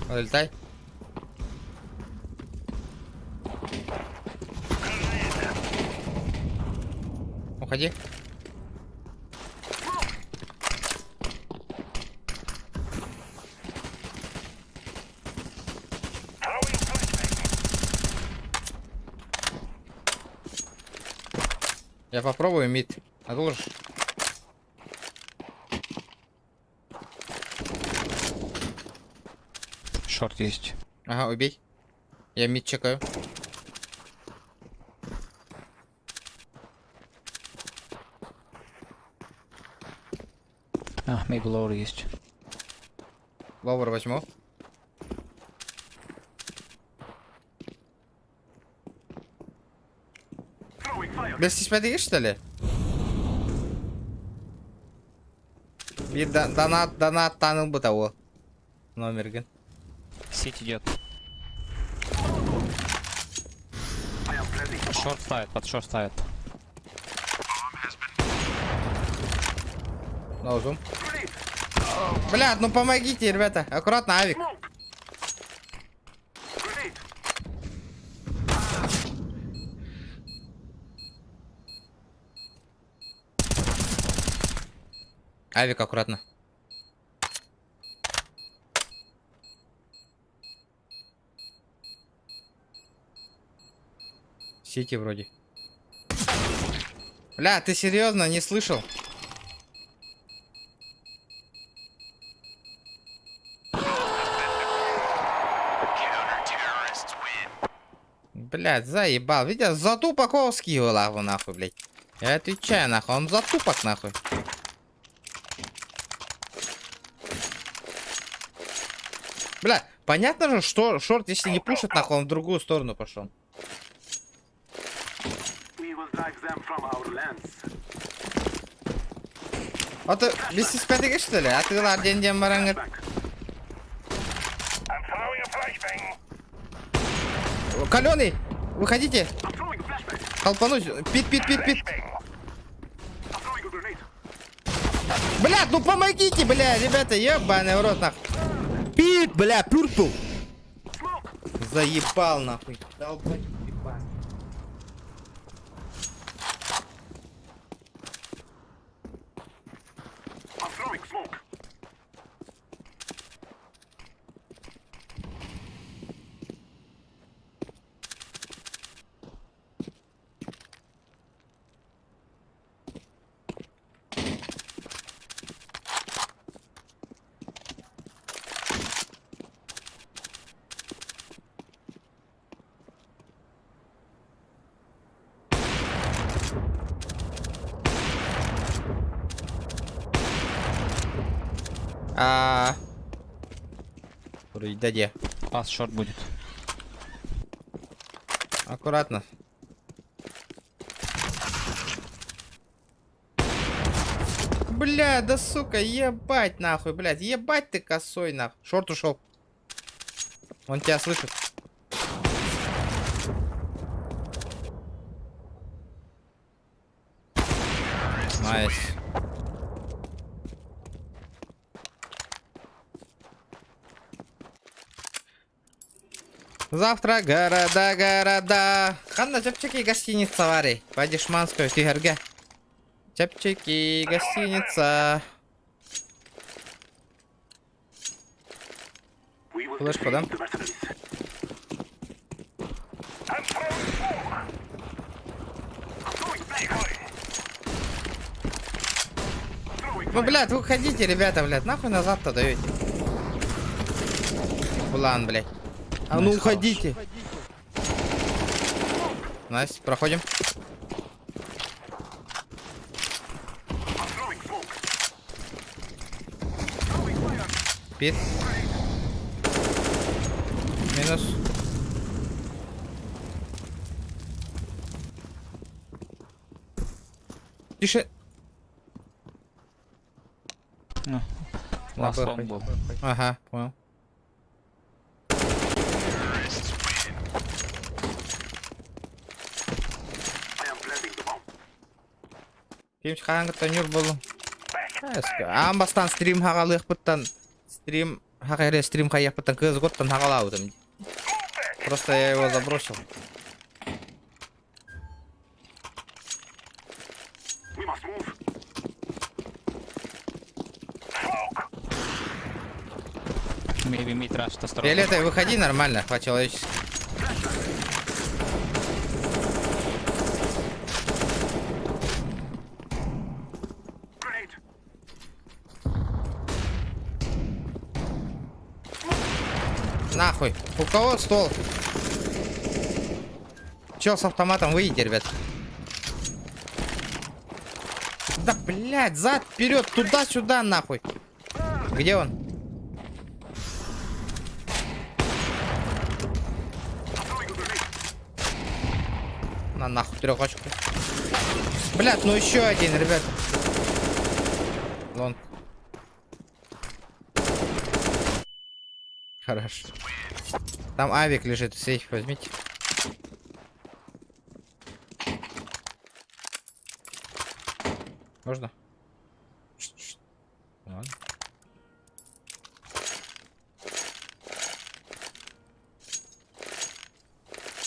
A: Вылетай. Уходи. Я попробую мид. Отложишь?
H: Шорт есть.
A: Ага, убей. Я мид чекаю.
H: А, maybe lower есть.
A: Ловер возьму. Без тебя что ли? Bir donat tanıl bu tavu. Номер ген.
H: Сеть идет. Шорт ставит, под шорт ставит.
A: Наужум. Блядь, ну помогите, ребята. Аккуратно, авик. Авик, аккуратно. Сети вроде. Бля, ты серьезно не слышал? Блядь, заебал. Видишь, затупок его скидывал, нахуй, блядь. Я отвечаю, нахуй, он затупок, нахуй. Бля, понятно же, что шорт, если не пушит, нахуй, он в другую сторону пошел. А ты без спятыга, что ли? А ты ларден дем марангер. Каленый, выходите. Толпануть. Пит. Бля, ну помогите, бля, ребята, ебаный в рот, нахуй. Пит, бля, пурпу. Заебал, нахуй. Долбать, ебаный. Вроде даде.
H: Пас шорт будет.
A: Аккуратно. Бля, да сука, ебать нахуй, блядь. Ебать ты косой нахуй. Шорт ушел. Он тебя слышит. Найс. Завтра города. Ханна, чапчики гостиница вари. По дешманскую тигерге. Чапчики гостиница. Флешку дам. Ну, блядь, вы уходите, ребята, блядь. Нахуй назад-то даете. План, блядь. А ну уходите. Найс, проходим. Пит. Минус. Тише.
H: Ну,
A: На
H: last
A: Б
H: long
A: хоть.
H: был.
A: Ага, понял. Кимч хангыттан юр болу. Амбастан стрим хагалыхпыттан стрим хагере стрим хаяхпыттан кыз готтан хагалаудым. Просто я его забросил.
H: Maybe mid rush to start.
A: Фиолетовый, выходи нормально, по-человечески. Нахуй. У кого стол? Чел с автоматом, выйдите, ребят. Да, блядь, зад, вперед, туда-сюда, нахуй. Где он? На нахуй трехочку. Блядь, ну еще один, ребят. Лонг. Хорошо. Там авик лежит, сейф возьмите. Можно? Ладно.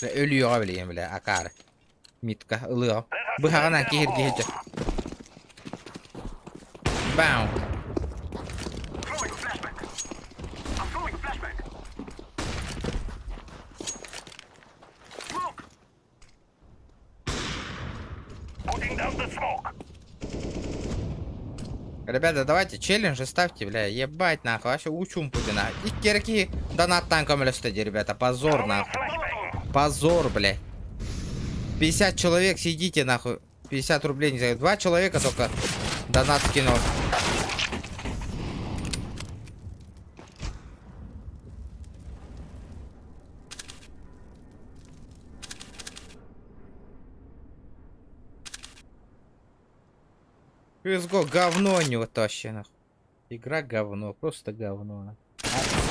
A: Ölüyor bileyim bile akar. Mitka ılıyor. Bu hagadan kihir kihirce. Bam. Ребята, давайте челленджи ставьте, бля, ебать нахуй, вообще учум Путина. И кирки донаттан коммелестеди, ребята, позор нахуй. Позор, бля. 50 человек сидите нахуй, 50 рублей не знаю, 2 человека только донат скинул. CSGO говно не вот вообще нахуй. Игра говно, просто говно.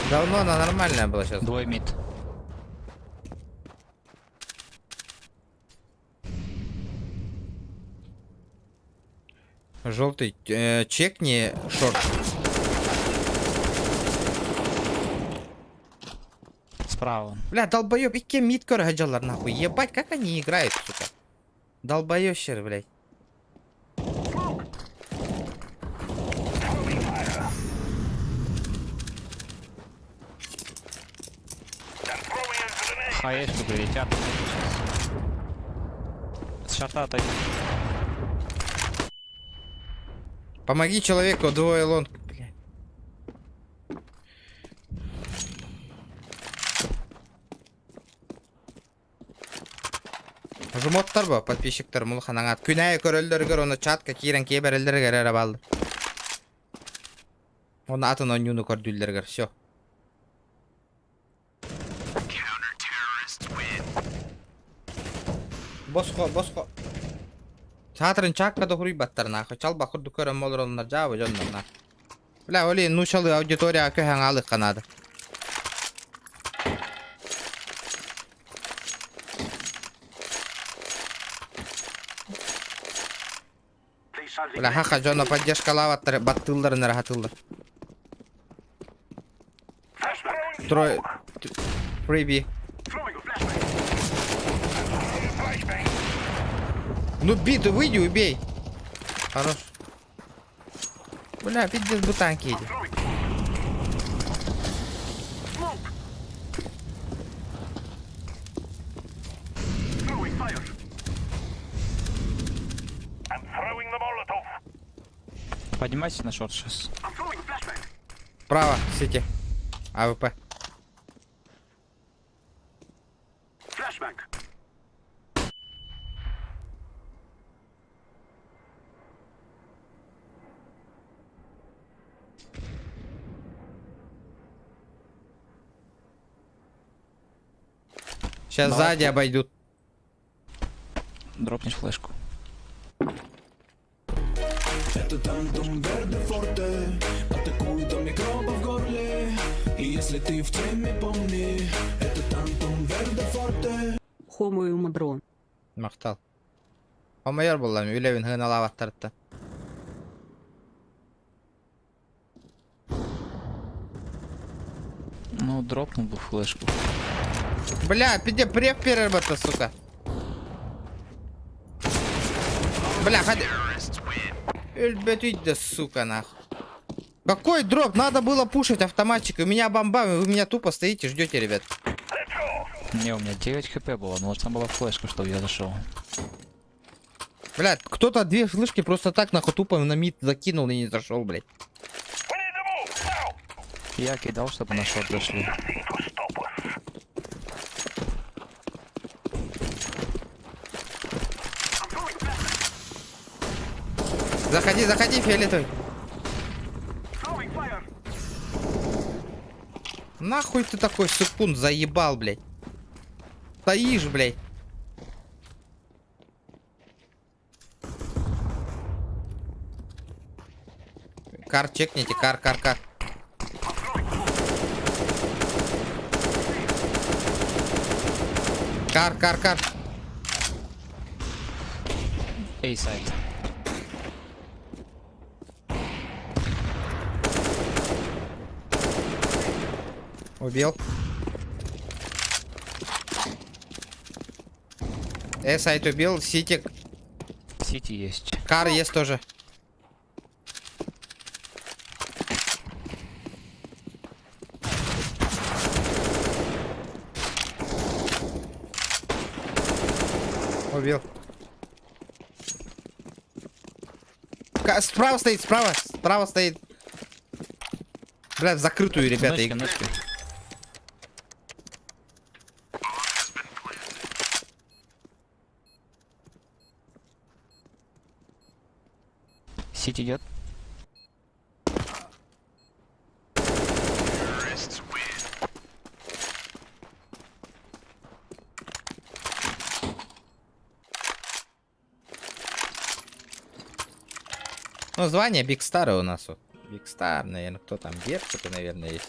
A: Давно она нормальная была сейчас.
H: Двое мид.
A: Желтый, чекни шорт.
H: Справа он.
A: Бля, долбоёб, и кем мидкор хаджалар нахуй. Ебать, как они играют, сука. Долбоёщер, блядь.
H: Хаешки прилетят. С шарта отойди.
A: Помоги человеку, двое лонг. Блядь. Жумоттар ба, подписчиктар мулханаңат. Күнәй көрөлдөргөр оны чатка кирен кеберелдергер әрі балды. Оны атын онюны көрдүлдергер, все. Боско, боско. Сатрын чакка да хуруй баттар нахуй. Чал бакырды көрөн молор онлар жабы жоннор нахуй. Бля, оли нушалы аудитория көһәң алык канады. Бля, хаха жонно поддержка лаваттар баттылдарын рахатылдар. Трой... Фриби. Ну биты, выйди, убей. Хорош. Бля, пиздец бутанки иди.
H: Поднимайтесь на шорт сейчас.
A: Право, сити. АВП. Сейчас сзади обойдут.
H: Дропнешь флешку.
B: Это тантум верде форте. Атакует он микробы в горле. И если ты в теме, помни, это тантум верде форте.
C: Хомою мдро.
A: Мактал. Омайор буллам, үлебин хын алаваттарытта.
H: Ну, дропнул бы флешку.
A: Бля, пиде преф перербата, сука. Бля, ходи. Эльбет, иди, сука, нахуй. Какой дроп? Надо было пушить автоматчик. У меня бомба, вы меня тупо стоите, ждете, ребят.
H: Не, у меня 9 хп было, но там была флешка, чтобы я зашел.
A: Блядь, кто-то две флешки просто так нахуй тупо на мид закинул и не зашел, блядь.
H: Я кидал, чтобы на шорт зашли.
A: Заходи, заходи, фиолетовый. Нахуй ты такой секунд заебал, блядь. Стоишь, блядь. Кар, чекните, кар. Кар.
H: Эй, сайт.
A: Убил. Сайт убил, ситик.
H: Сити есть.
A: Кар есть тоже. Убил. Справа стоит, справа стоит. Блядь, в закрытую, ребята.
H: Ночка. Сити идет.
A: Ну, звание Биг Стара у нас вот. Биг Стар, наверное, кто там? Беркуты, наверное, есть.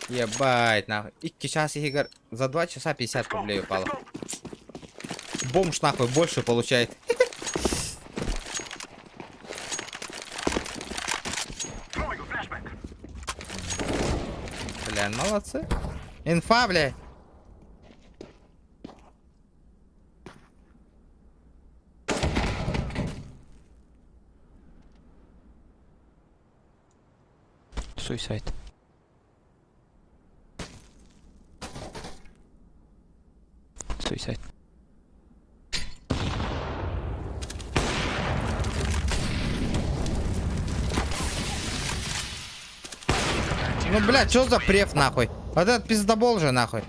A: Ебать, нахуй. И сейчас игр за 2 часа 50 рублей упало. Бомж, нахуй, больше получает. Бля, молодцы. Инфа, бля.
H: Суисайд. Суисайд.
A: Ну, бля, чё за преф, нахуй? Вот этот пиздобол же, нахуй.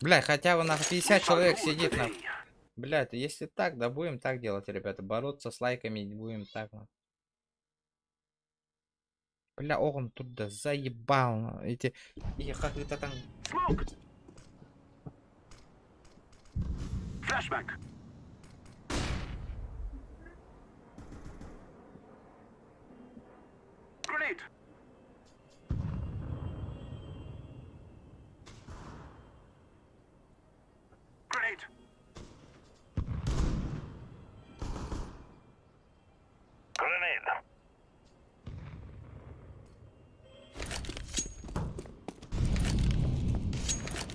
A: Бля, хотя бы на 50 человек сидит на... Бля, если так, да будем так делать, ребята. Бороться с лайками будем так. Бля, он тут да заебал. Эти... И как это там...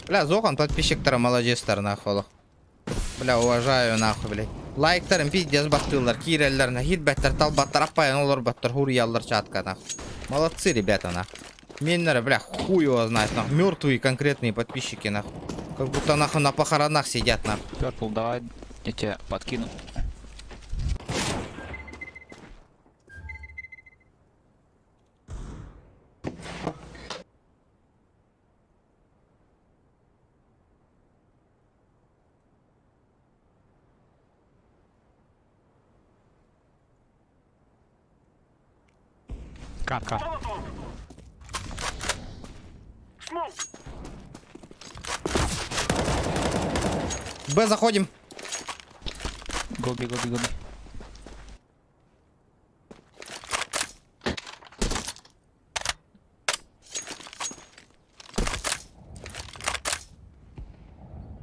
A: Бля, Зохан подписчиктар молодецтар нахуй. Бля, уважаю нахуй, блядь. Лайктарым пиздец баттылар, киреллерна, хитбеттер, талбаттар, аппайын олар баттар, хурьяллар чатка нахуй. Молодцы, ребята, нахуй. Меннер, бля, хуй его знает, нахуй. Мертвые конкретные подписчики, нахуй. Как будто нахуй на похоронах сидят, нахуй.
H: Перпл, давай я тебя подкину. Катка.
A: Б заходим.
H: Гоби, гоби, гоби.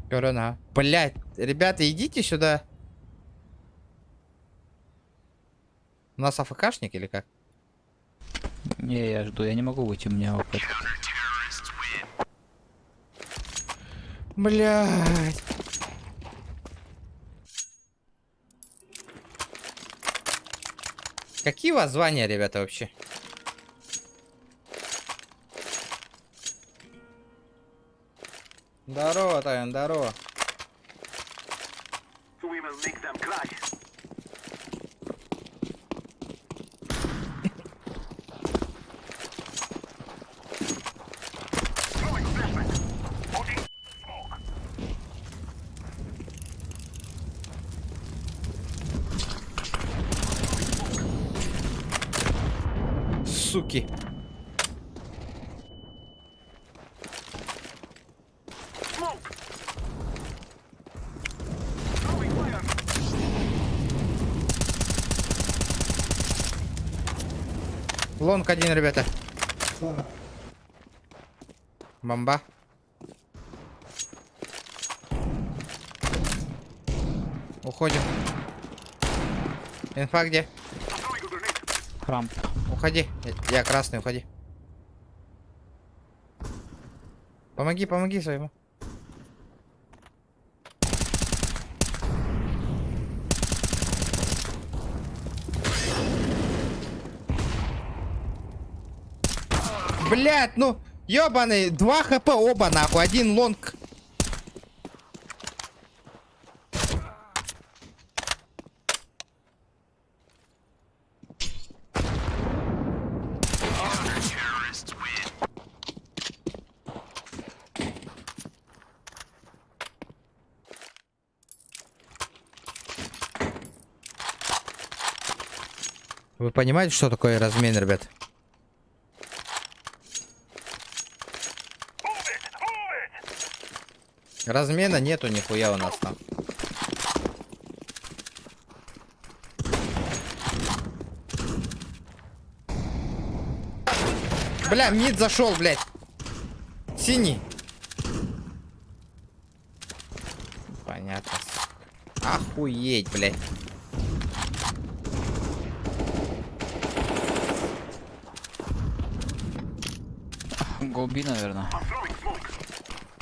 A: Корона. Блять, ребята, идите сюда. У нас АФКшник или как?
H: Не, я жду, я не могу выйти, у меня опыт.
A: Блять. Какие у вас звания, ребята, вообще? Здорово, Тайон, здорово. Суки. Лонг один, ребята. Бомба. Уходим. Инфа где?
H: Рамп.
A: Уходи. Я красный, уходи. Помоги, помоги своему. Блять, ну, ёбаный, 2 хп оба нахуй, один лонг. Вы понимаете, что такое размен, ребят? Размена нету нихуя у нас там. Бля, мид зашел, блядь. Синий. Понятно. Охуеть, блядь.
H: Гоби, наверное.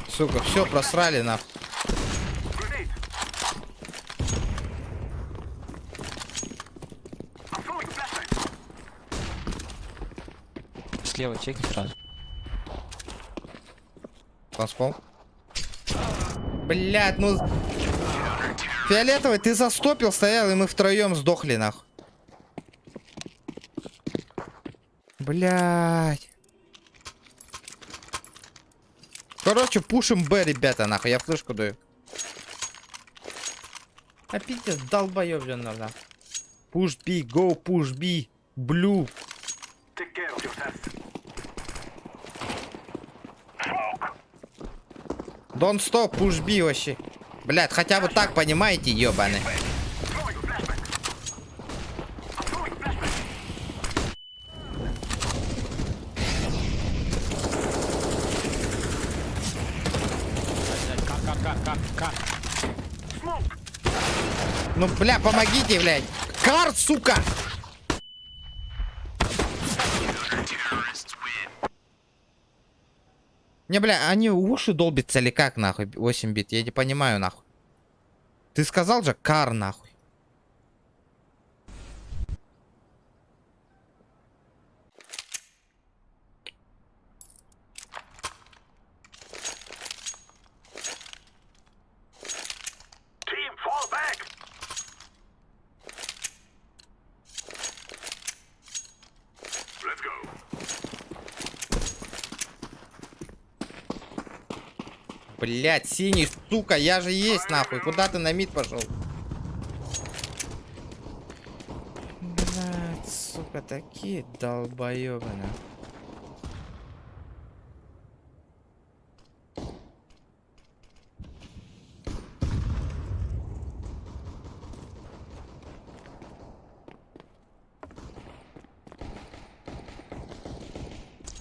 A: Сука, все просрали нахуй.
H: Слева чекни сразу.
A: Поспал. Блять, ну... Фиолетовый, ты застопил, стоял, и мы втроем сдохли, нахуй. Блять. Короче, пушим Б, ребята, нахуй, я флешку даю. А пиздец, долбоёб, блин, надо. Push B, go, push B, blue. Don't stop, push B вообще. Блядь, хотя бы так понимаете, ёбаны. Ну, бля, помогите, блядь. Карт, сука! Не, бля, они уши долбятся или как, нахуй, 8 бит? Я не понимаю, нахуй. Ты сказал же кар, нахуй. Блять, синий, сука, я же есть, нахуй. Куда ты на мид пошел? Блять, сука, такие долбоёбы, на.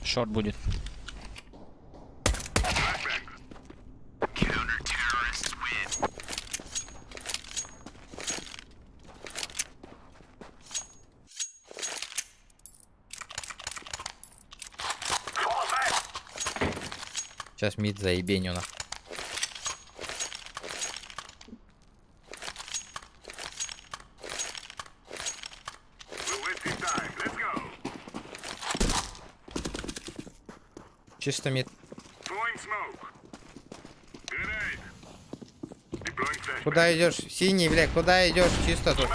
H: Шорт будет.
A: Сейчас мид заебеню, на. Чисто мид. Куда идешь? Синий, блядь, куда идешь? Чисто тут.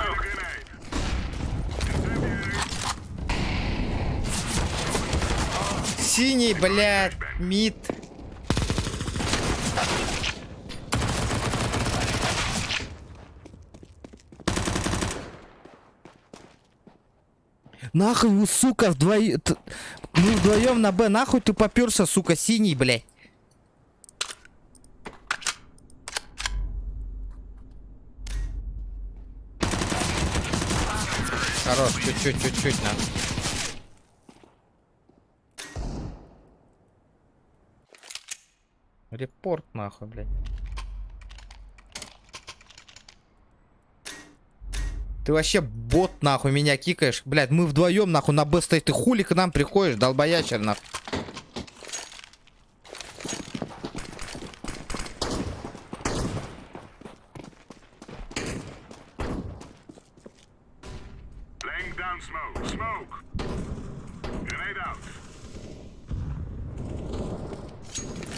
A: Синий, блядь, мид. Нахуй вы, сука, мы вдвоем на Б, нахуй ты попёрся, сука, синий, блядь. Хорош, чуть-чуть, на. Репорт, нахуй, блядь. Ты вообще бот, нахуй, меня кикаешь. Блядь, мы вдвоем, нахуй, на Б стоит. Ты хули к нам приходишь, долбоячер, нахуй.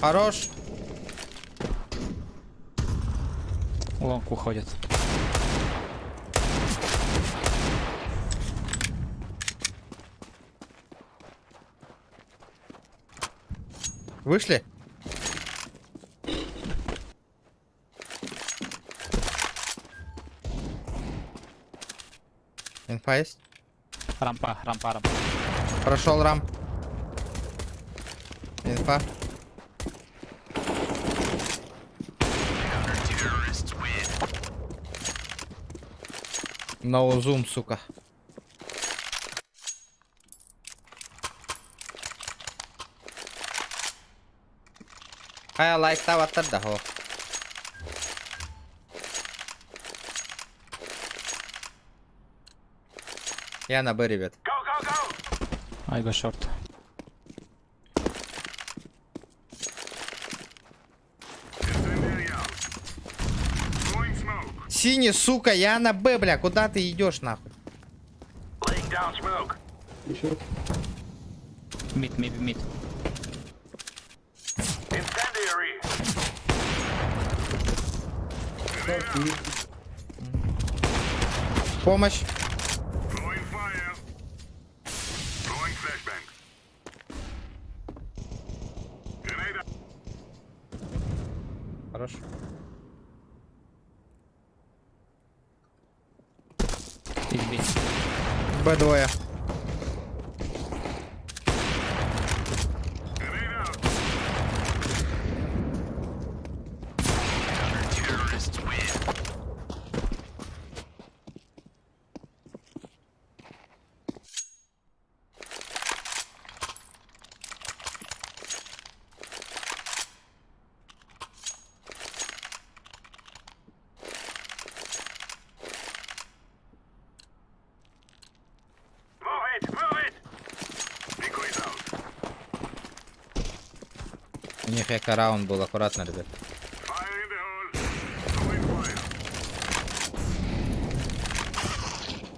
A: Хорош.
H: Лонг уходит.
A: Вышли? Инфа есть?
H: Рампа.
A: Прошел рам. Инфа. No zoom, сука. I like that the whole. Я на Б, ребят.
H: I go short.
A: Синий, сука, я на Б, бля, куда ты идешь, нахуй?
H: Mid.
A: Помощь. Хорошо.
H: Избей.
A: Б двое. У них эко раунд был, аккуратно, ребят.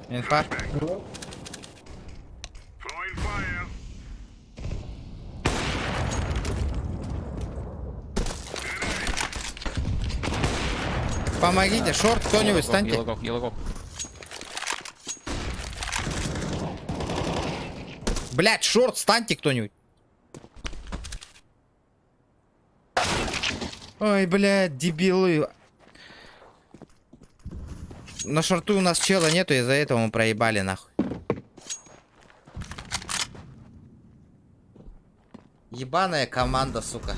A: Инфа. Помогите, шорт, кто-нибудь, станьте.
H: Yellow go.
A: Блять, шорт, станьте кто-нибудь. Ой, блядь, дебилы. На шорту у нас чела нету, из-за этого мы проебали, нахуй. Ебаная команда, сука.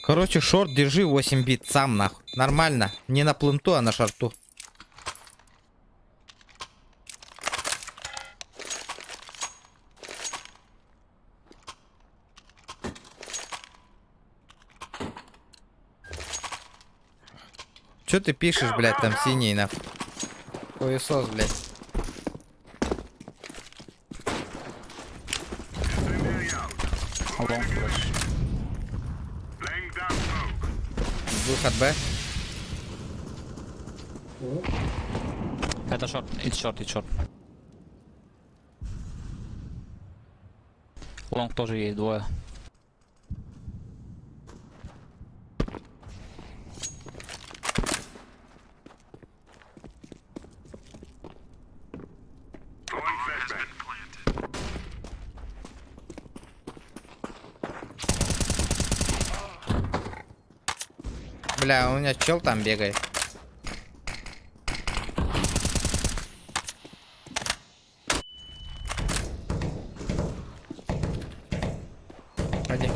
A: Короче, шорт держи 8 бит сам нахуй. Нормально. Не на пленту, а на шорту. Чё ты пишешь, блядь, там синий нахуй? Хуесос, блядь.
H: Лонг флеш.
A: Выход Б.
H: Это шорт, и шорт. Лонг тоже есть, двое.
A: Бля, у меня чел там бегает. Ходи.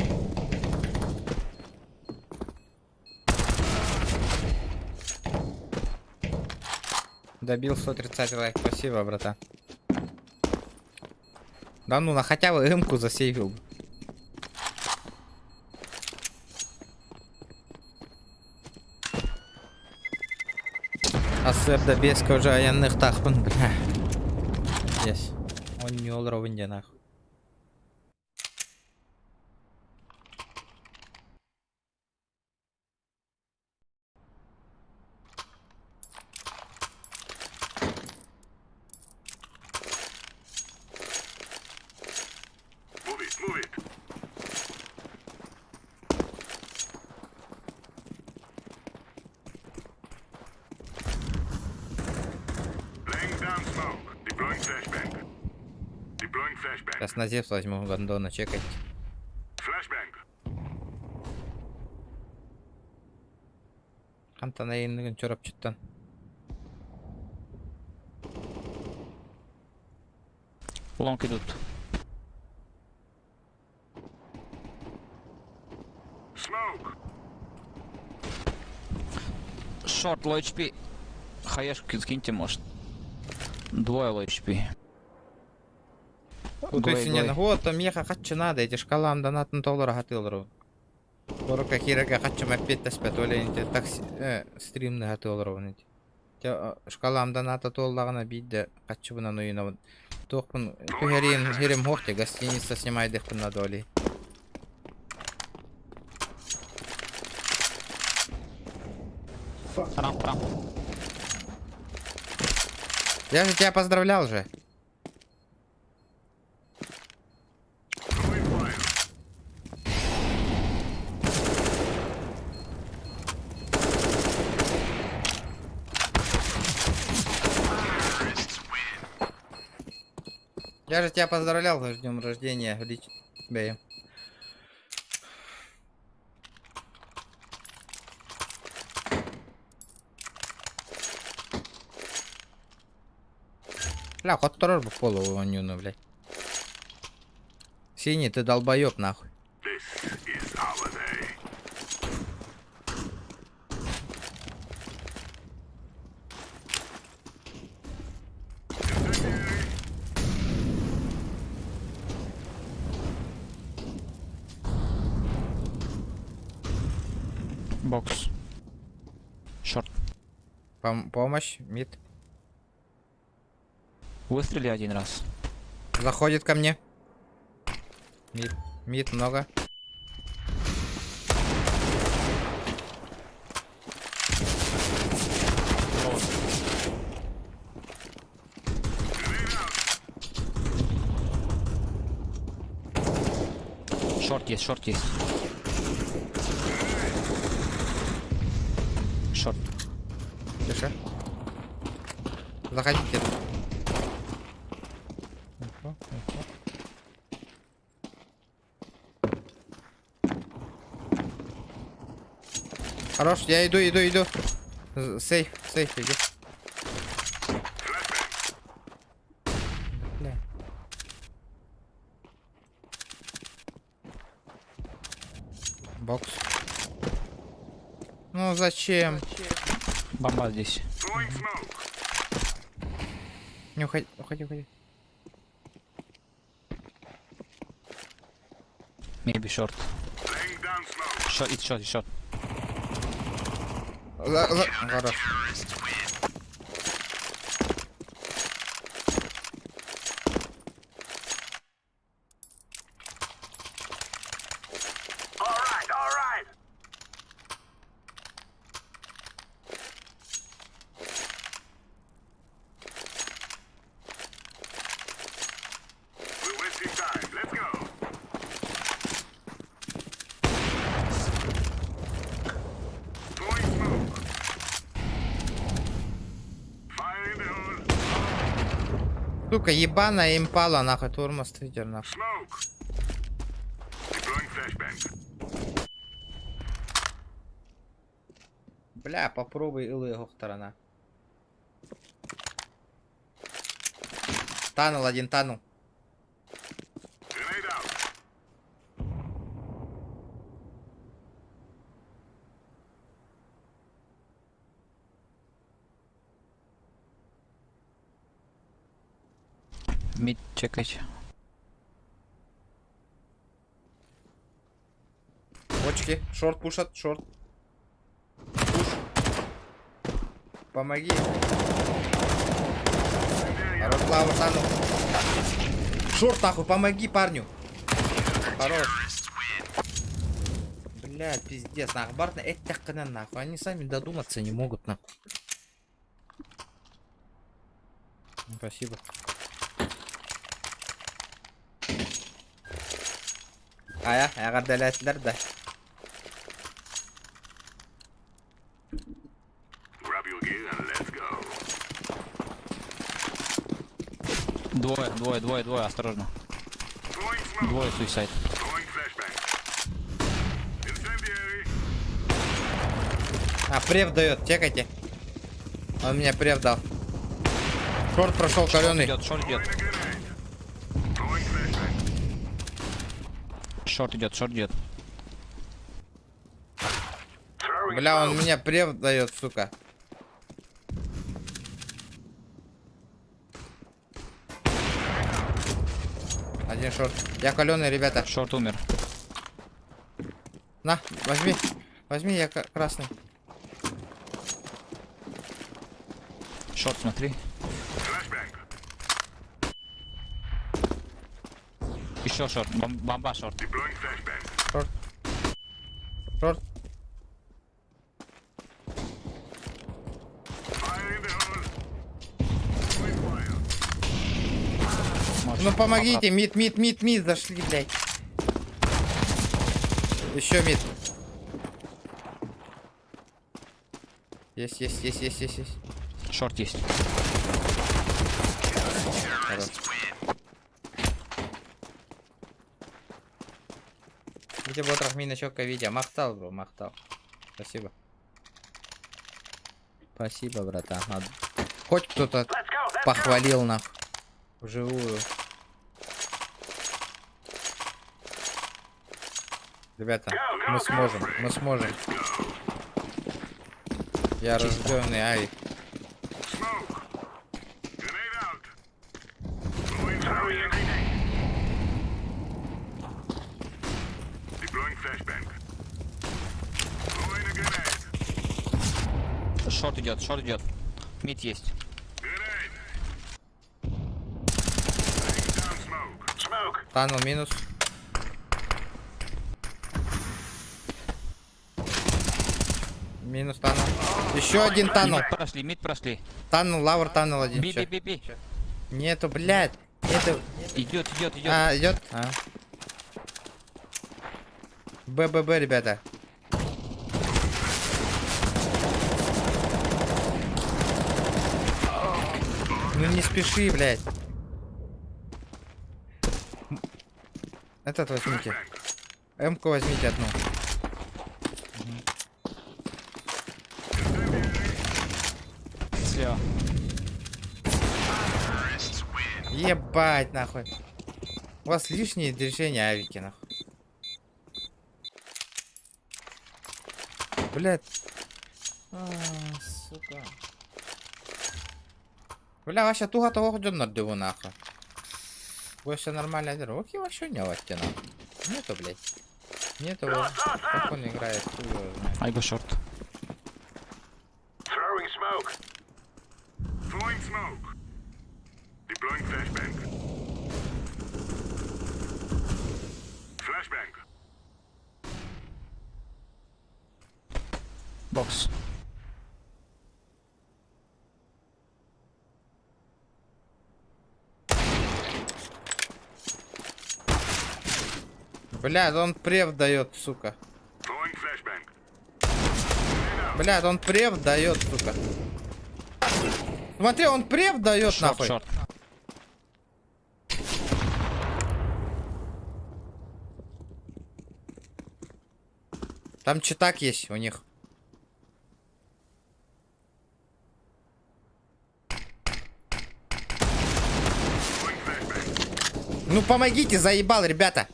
A: Добил 130 лайк. Спасибо, брата. Да ну, на хотя бы эмку засейвил. Асырда без кожа аянных тахпын, бля. Здесь. Он не олровынде нахуй. Сейчас на зевс возьму гандона, чекать. Антона ендігін чорап чыттан.
H: Лонг идут. Шорт, лоу HP. Хаешку скиньте, может. Двое лоу HP.
A: Утысынен, вот, там еха қатшы надо, эти шкалам донатын толыр хатылыру. Борка хирага қатшы мәппет таспет, олейнте такси, стримны хатылыру. Шкалам доната толлағына бейді қатшы бұнан ойына. Тоқпын, күхерин херем хоқте, гостиница снимайдық бұнна доли.
H: Рамп.
A: Я же тебя поздравлял же. Я же тебя поздравлял с днем рождения, Бэй. Бля, ход второй бы в голову вонюну, блядь. Синий, ты долбоёб, нахуй.
H: Бокс. Шорт.
A: Помощь, мид.
H: Выстрели один раз.
A: Заходит ко мне. Мид много.
H: есть, шорт есть. Шорт.
A: Тише. Заходите. Info, info. Хорош, я иду. Сейф, иди. Бля. Бокс. Ну зачем?
H: Бомба здесь.
A: Не уходи.
H: Maybe short. Short, it's short.
A: Хорош. Сука, ебаная импала, нахуй, тормоз твиттер, нахуй. Бля, попробуй ил его сторона. Танул один, танул.
H: Мид чекать.
A: Бочки, шорт пушат, шорт. Пуш. Помоги. Хорош, лава, танул. Шорт, нахуй, помоги парню. Хорош. Блядь, пиздец, нахуй, барна, нахуй. Они сами додуматься не могут, нахуй. Спасибо. Ага, дәләтләр дә.
H: Двое, осторожно. Двое суицид.
A: Прев дает, текайте. Он мне прев дал. Шорт прошел каленый.
H: Шорт идет.
A: Бля, он мне прев дает, сука. Один шорт. Я каленый, ребята.
H: Шорт умер.
A: На, возьми. Возьми, я красный.
H: Шорт, смотри. Еще шорт. Бомба шорт.
A: Шорт. Шорт. Ну помогите, мид, зашли, блядь. Еще мид. Есть.
H: Шорт есть.
A: Хорош. Видите, вот рахминочок видео. Махтал, бро, махтал. Спасибо. Спасибо, братан. Хоть кто-то похвалил нахуй. Вживую. Ребята, мы сможем. Я рожденный Авик.
H: Шорт идет. Мид есть.
A: Танул минус. Минус танул. Еще один танул.
H: Мид прошли.
A: Танул, лавр танул один.
H: Би.
A: Всё. Нету, блядь. Нету.
H: Идет.
A: Идет. БББ, ребята. Ну не спеши, блядь. Этот возьмите. М-ку возьмите одну.
H: Слева.
A: Ебать, нахуй. У вас лишние движения, авики, нахуй. Блядь. Сука. Бля, вообще туго того ходим на дыву, нахуй. Вы все нормально деру. Окей, вообще не латте, нахуй. Нету, блядь. Нету, как он играет, хуй его знает.
H: I go short.
B: Throwing smoke. Throwing smoke. Deploying flashbang. Flashbang.
H: Box.
A: Бля, да он прев дает, сука.
B: Throwing flashbang.
A: Бля, да он прев дает, сука. Смотри, он прев дает,
H: Short,
A: нахуй.
H: short.
A: Там читак есть у них. Ну помогите, заебал, ребята.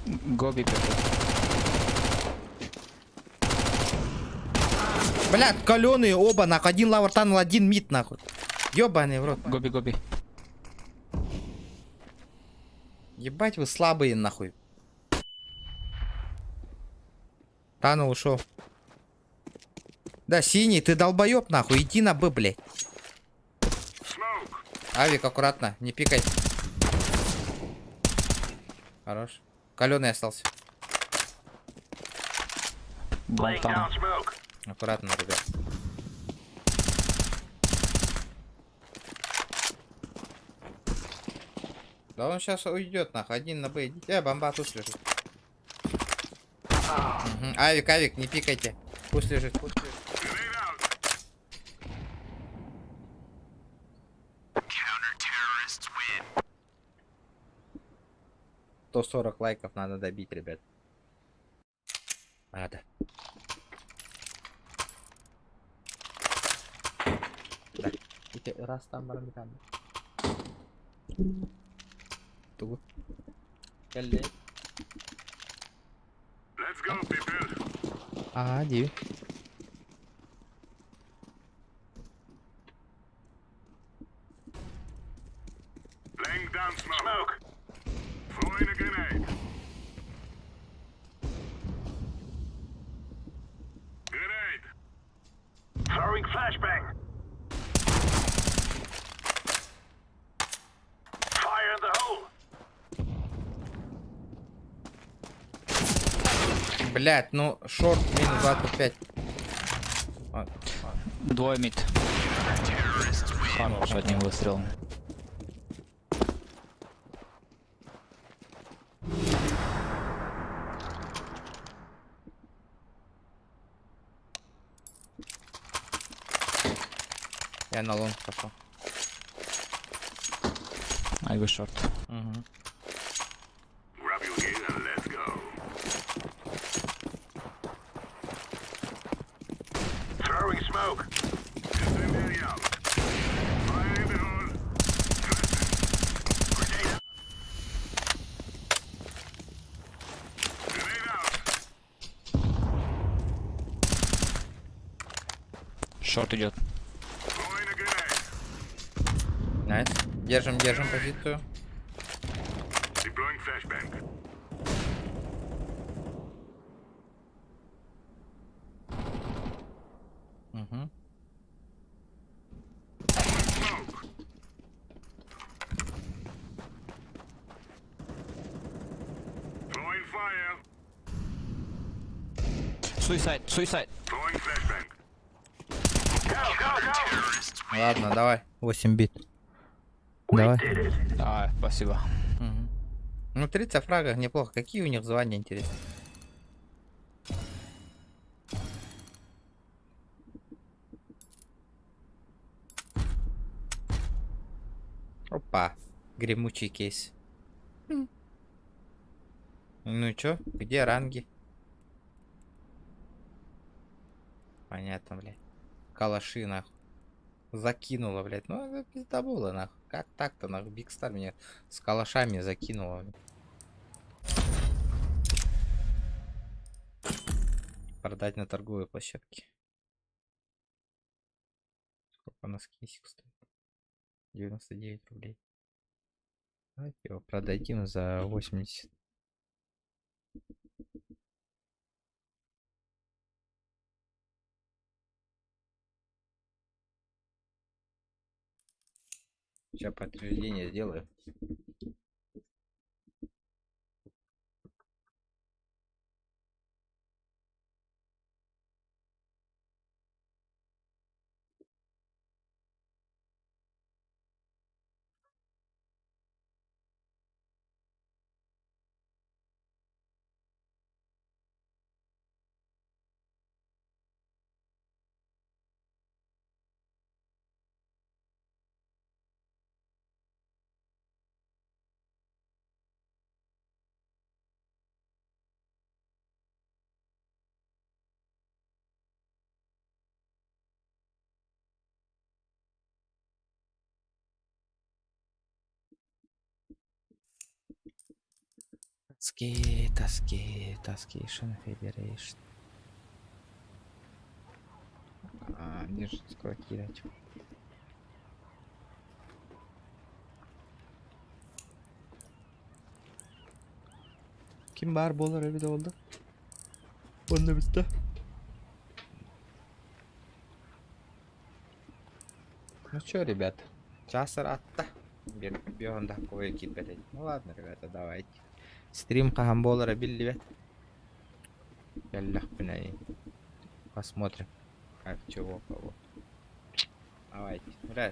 H: Гоби пепел.
A: Блядь, каленые оба, нахуй. Один лавр танул, один мид, нахуй. Ёбаный в рот.
H: Гоби, гоби.
A: Ебать вы слабые, нахуй. Танул ушел. Да, синий, ты долбоеб, нахуй. Иди на Б, блядь. Авик, аккуратно, не пикай. Хорош. Каленый остался.
H: Болтан.
A: Аккуратно, ребят. Да он сейчас уйдет, нахуй. Один на Б. Идите. Бомба тут лежит. Мгм. Авик, авик, не пикайте. Пусть лежит, пусть лежит. 140 лайков надо добить, ребят. Надо. Да. Раз там барамитан. Тугу. Келли.
B: Let's go, people.
A: А, ди.
B: Laying down smoke. Throwing a grenade. Grenade. Throwing flashbang. Fire in the hole.
A: Блять, ну шорт минус 25.
H: Двое мид. Хорош одним выстрелом.
A: Я на лонг пошел.
H: I go short.
A: Угу.
B: Grab your gear and let's go. Throwing smoke. Incendiary out. Fire in the hole. Grenade out. Grenade out.
H: Шорт идет.
B: Throwing a grenade.
A: Найс. Держим, держим позицию.
B: Deploying flashbang.
A: Угу.
B: Smoke. Throwing fire.
H: Суисайд, суисайд.
B: Throwing flashbang. Go, go, go.
A: Ладно, давай. 8 бит. Давай.
H: Давай, спасибо.
A: Угу. Ну, 30 фрагов неплохо. Какие у них звания, интересно? Опа. Гремучий кейс. Ну и чё? Где ранги? Понятно, блядь. Калаши, нахуй. Закинула, блядь. Ну, это пиздобола, нахуй. Как так-то, нахуй? Бигстар меня с калашами закинула, блядь. Продать на торговой площадке. Сколько у нас кейсик стоит? 99 рублей. Давайте его продадим за 80. Сейчас подтверждение сделаю. Таскейшн Федерейшн. Держит сквотировать. Ким бар болар evde oldu? Onda bizde. Ну чё, ребят, час атта. Бионда кое кипелет. Ну ладно, ребята, давайте. Стрим каган болара билли бет. Яллах бинай. Посмотрим, как чего кого. Давайте. Нравится.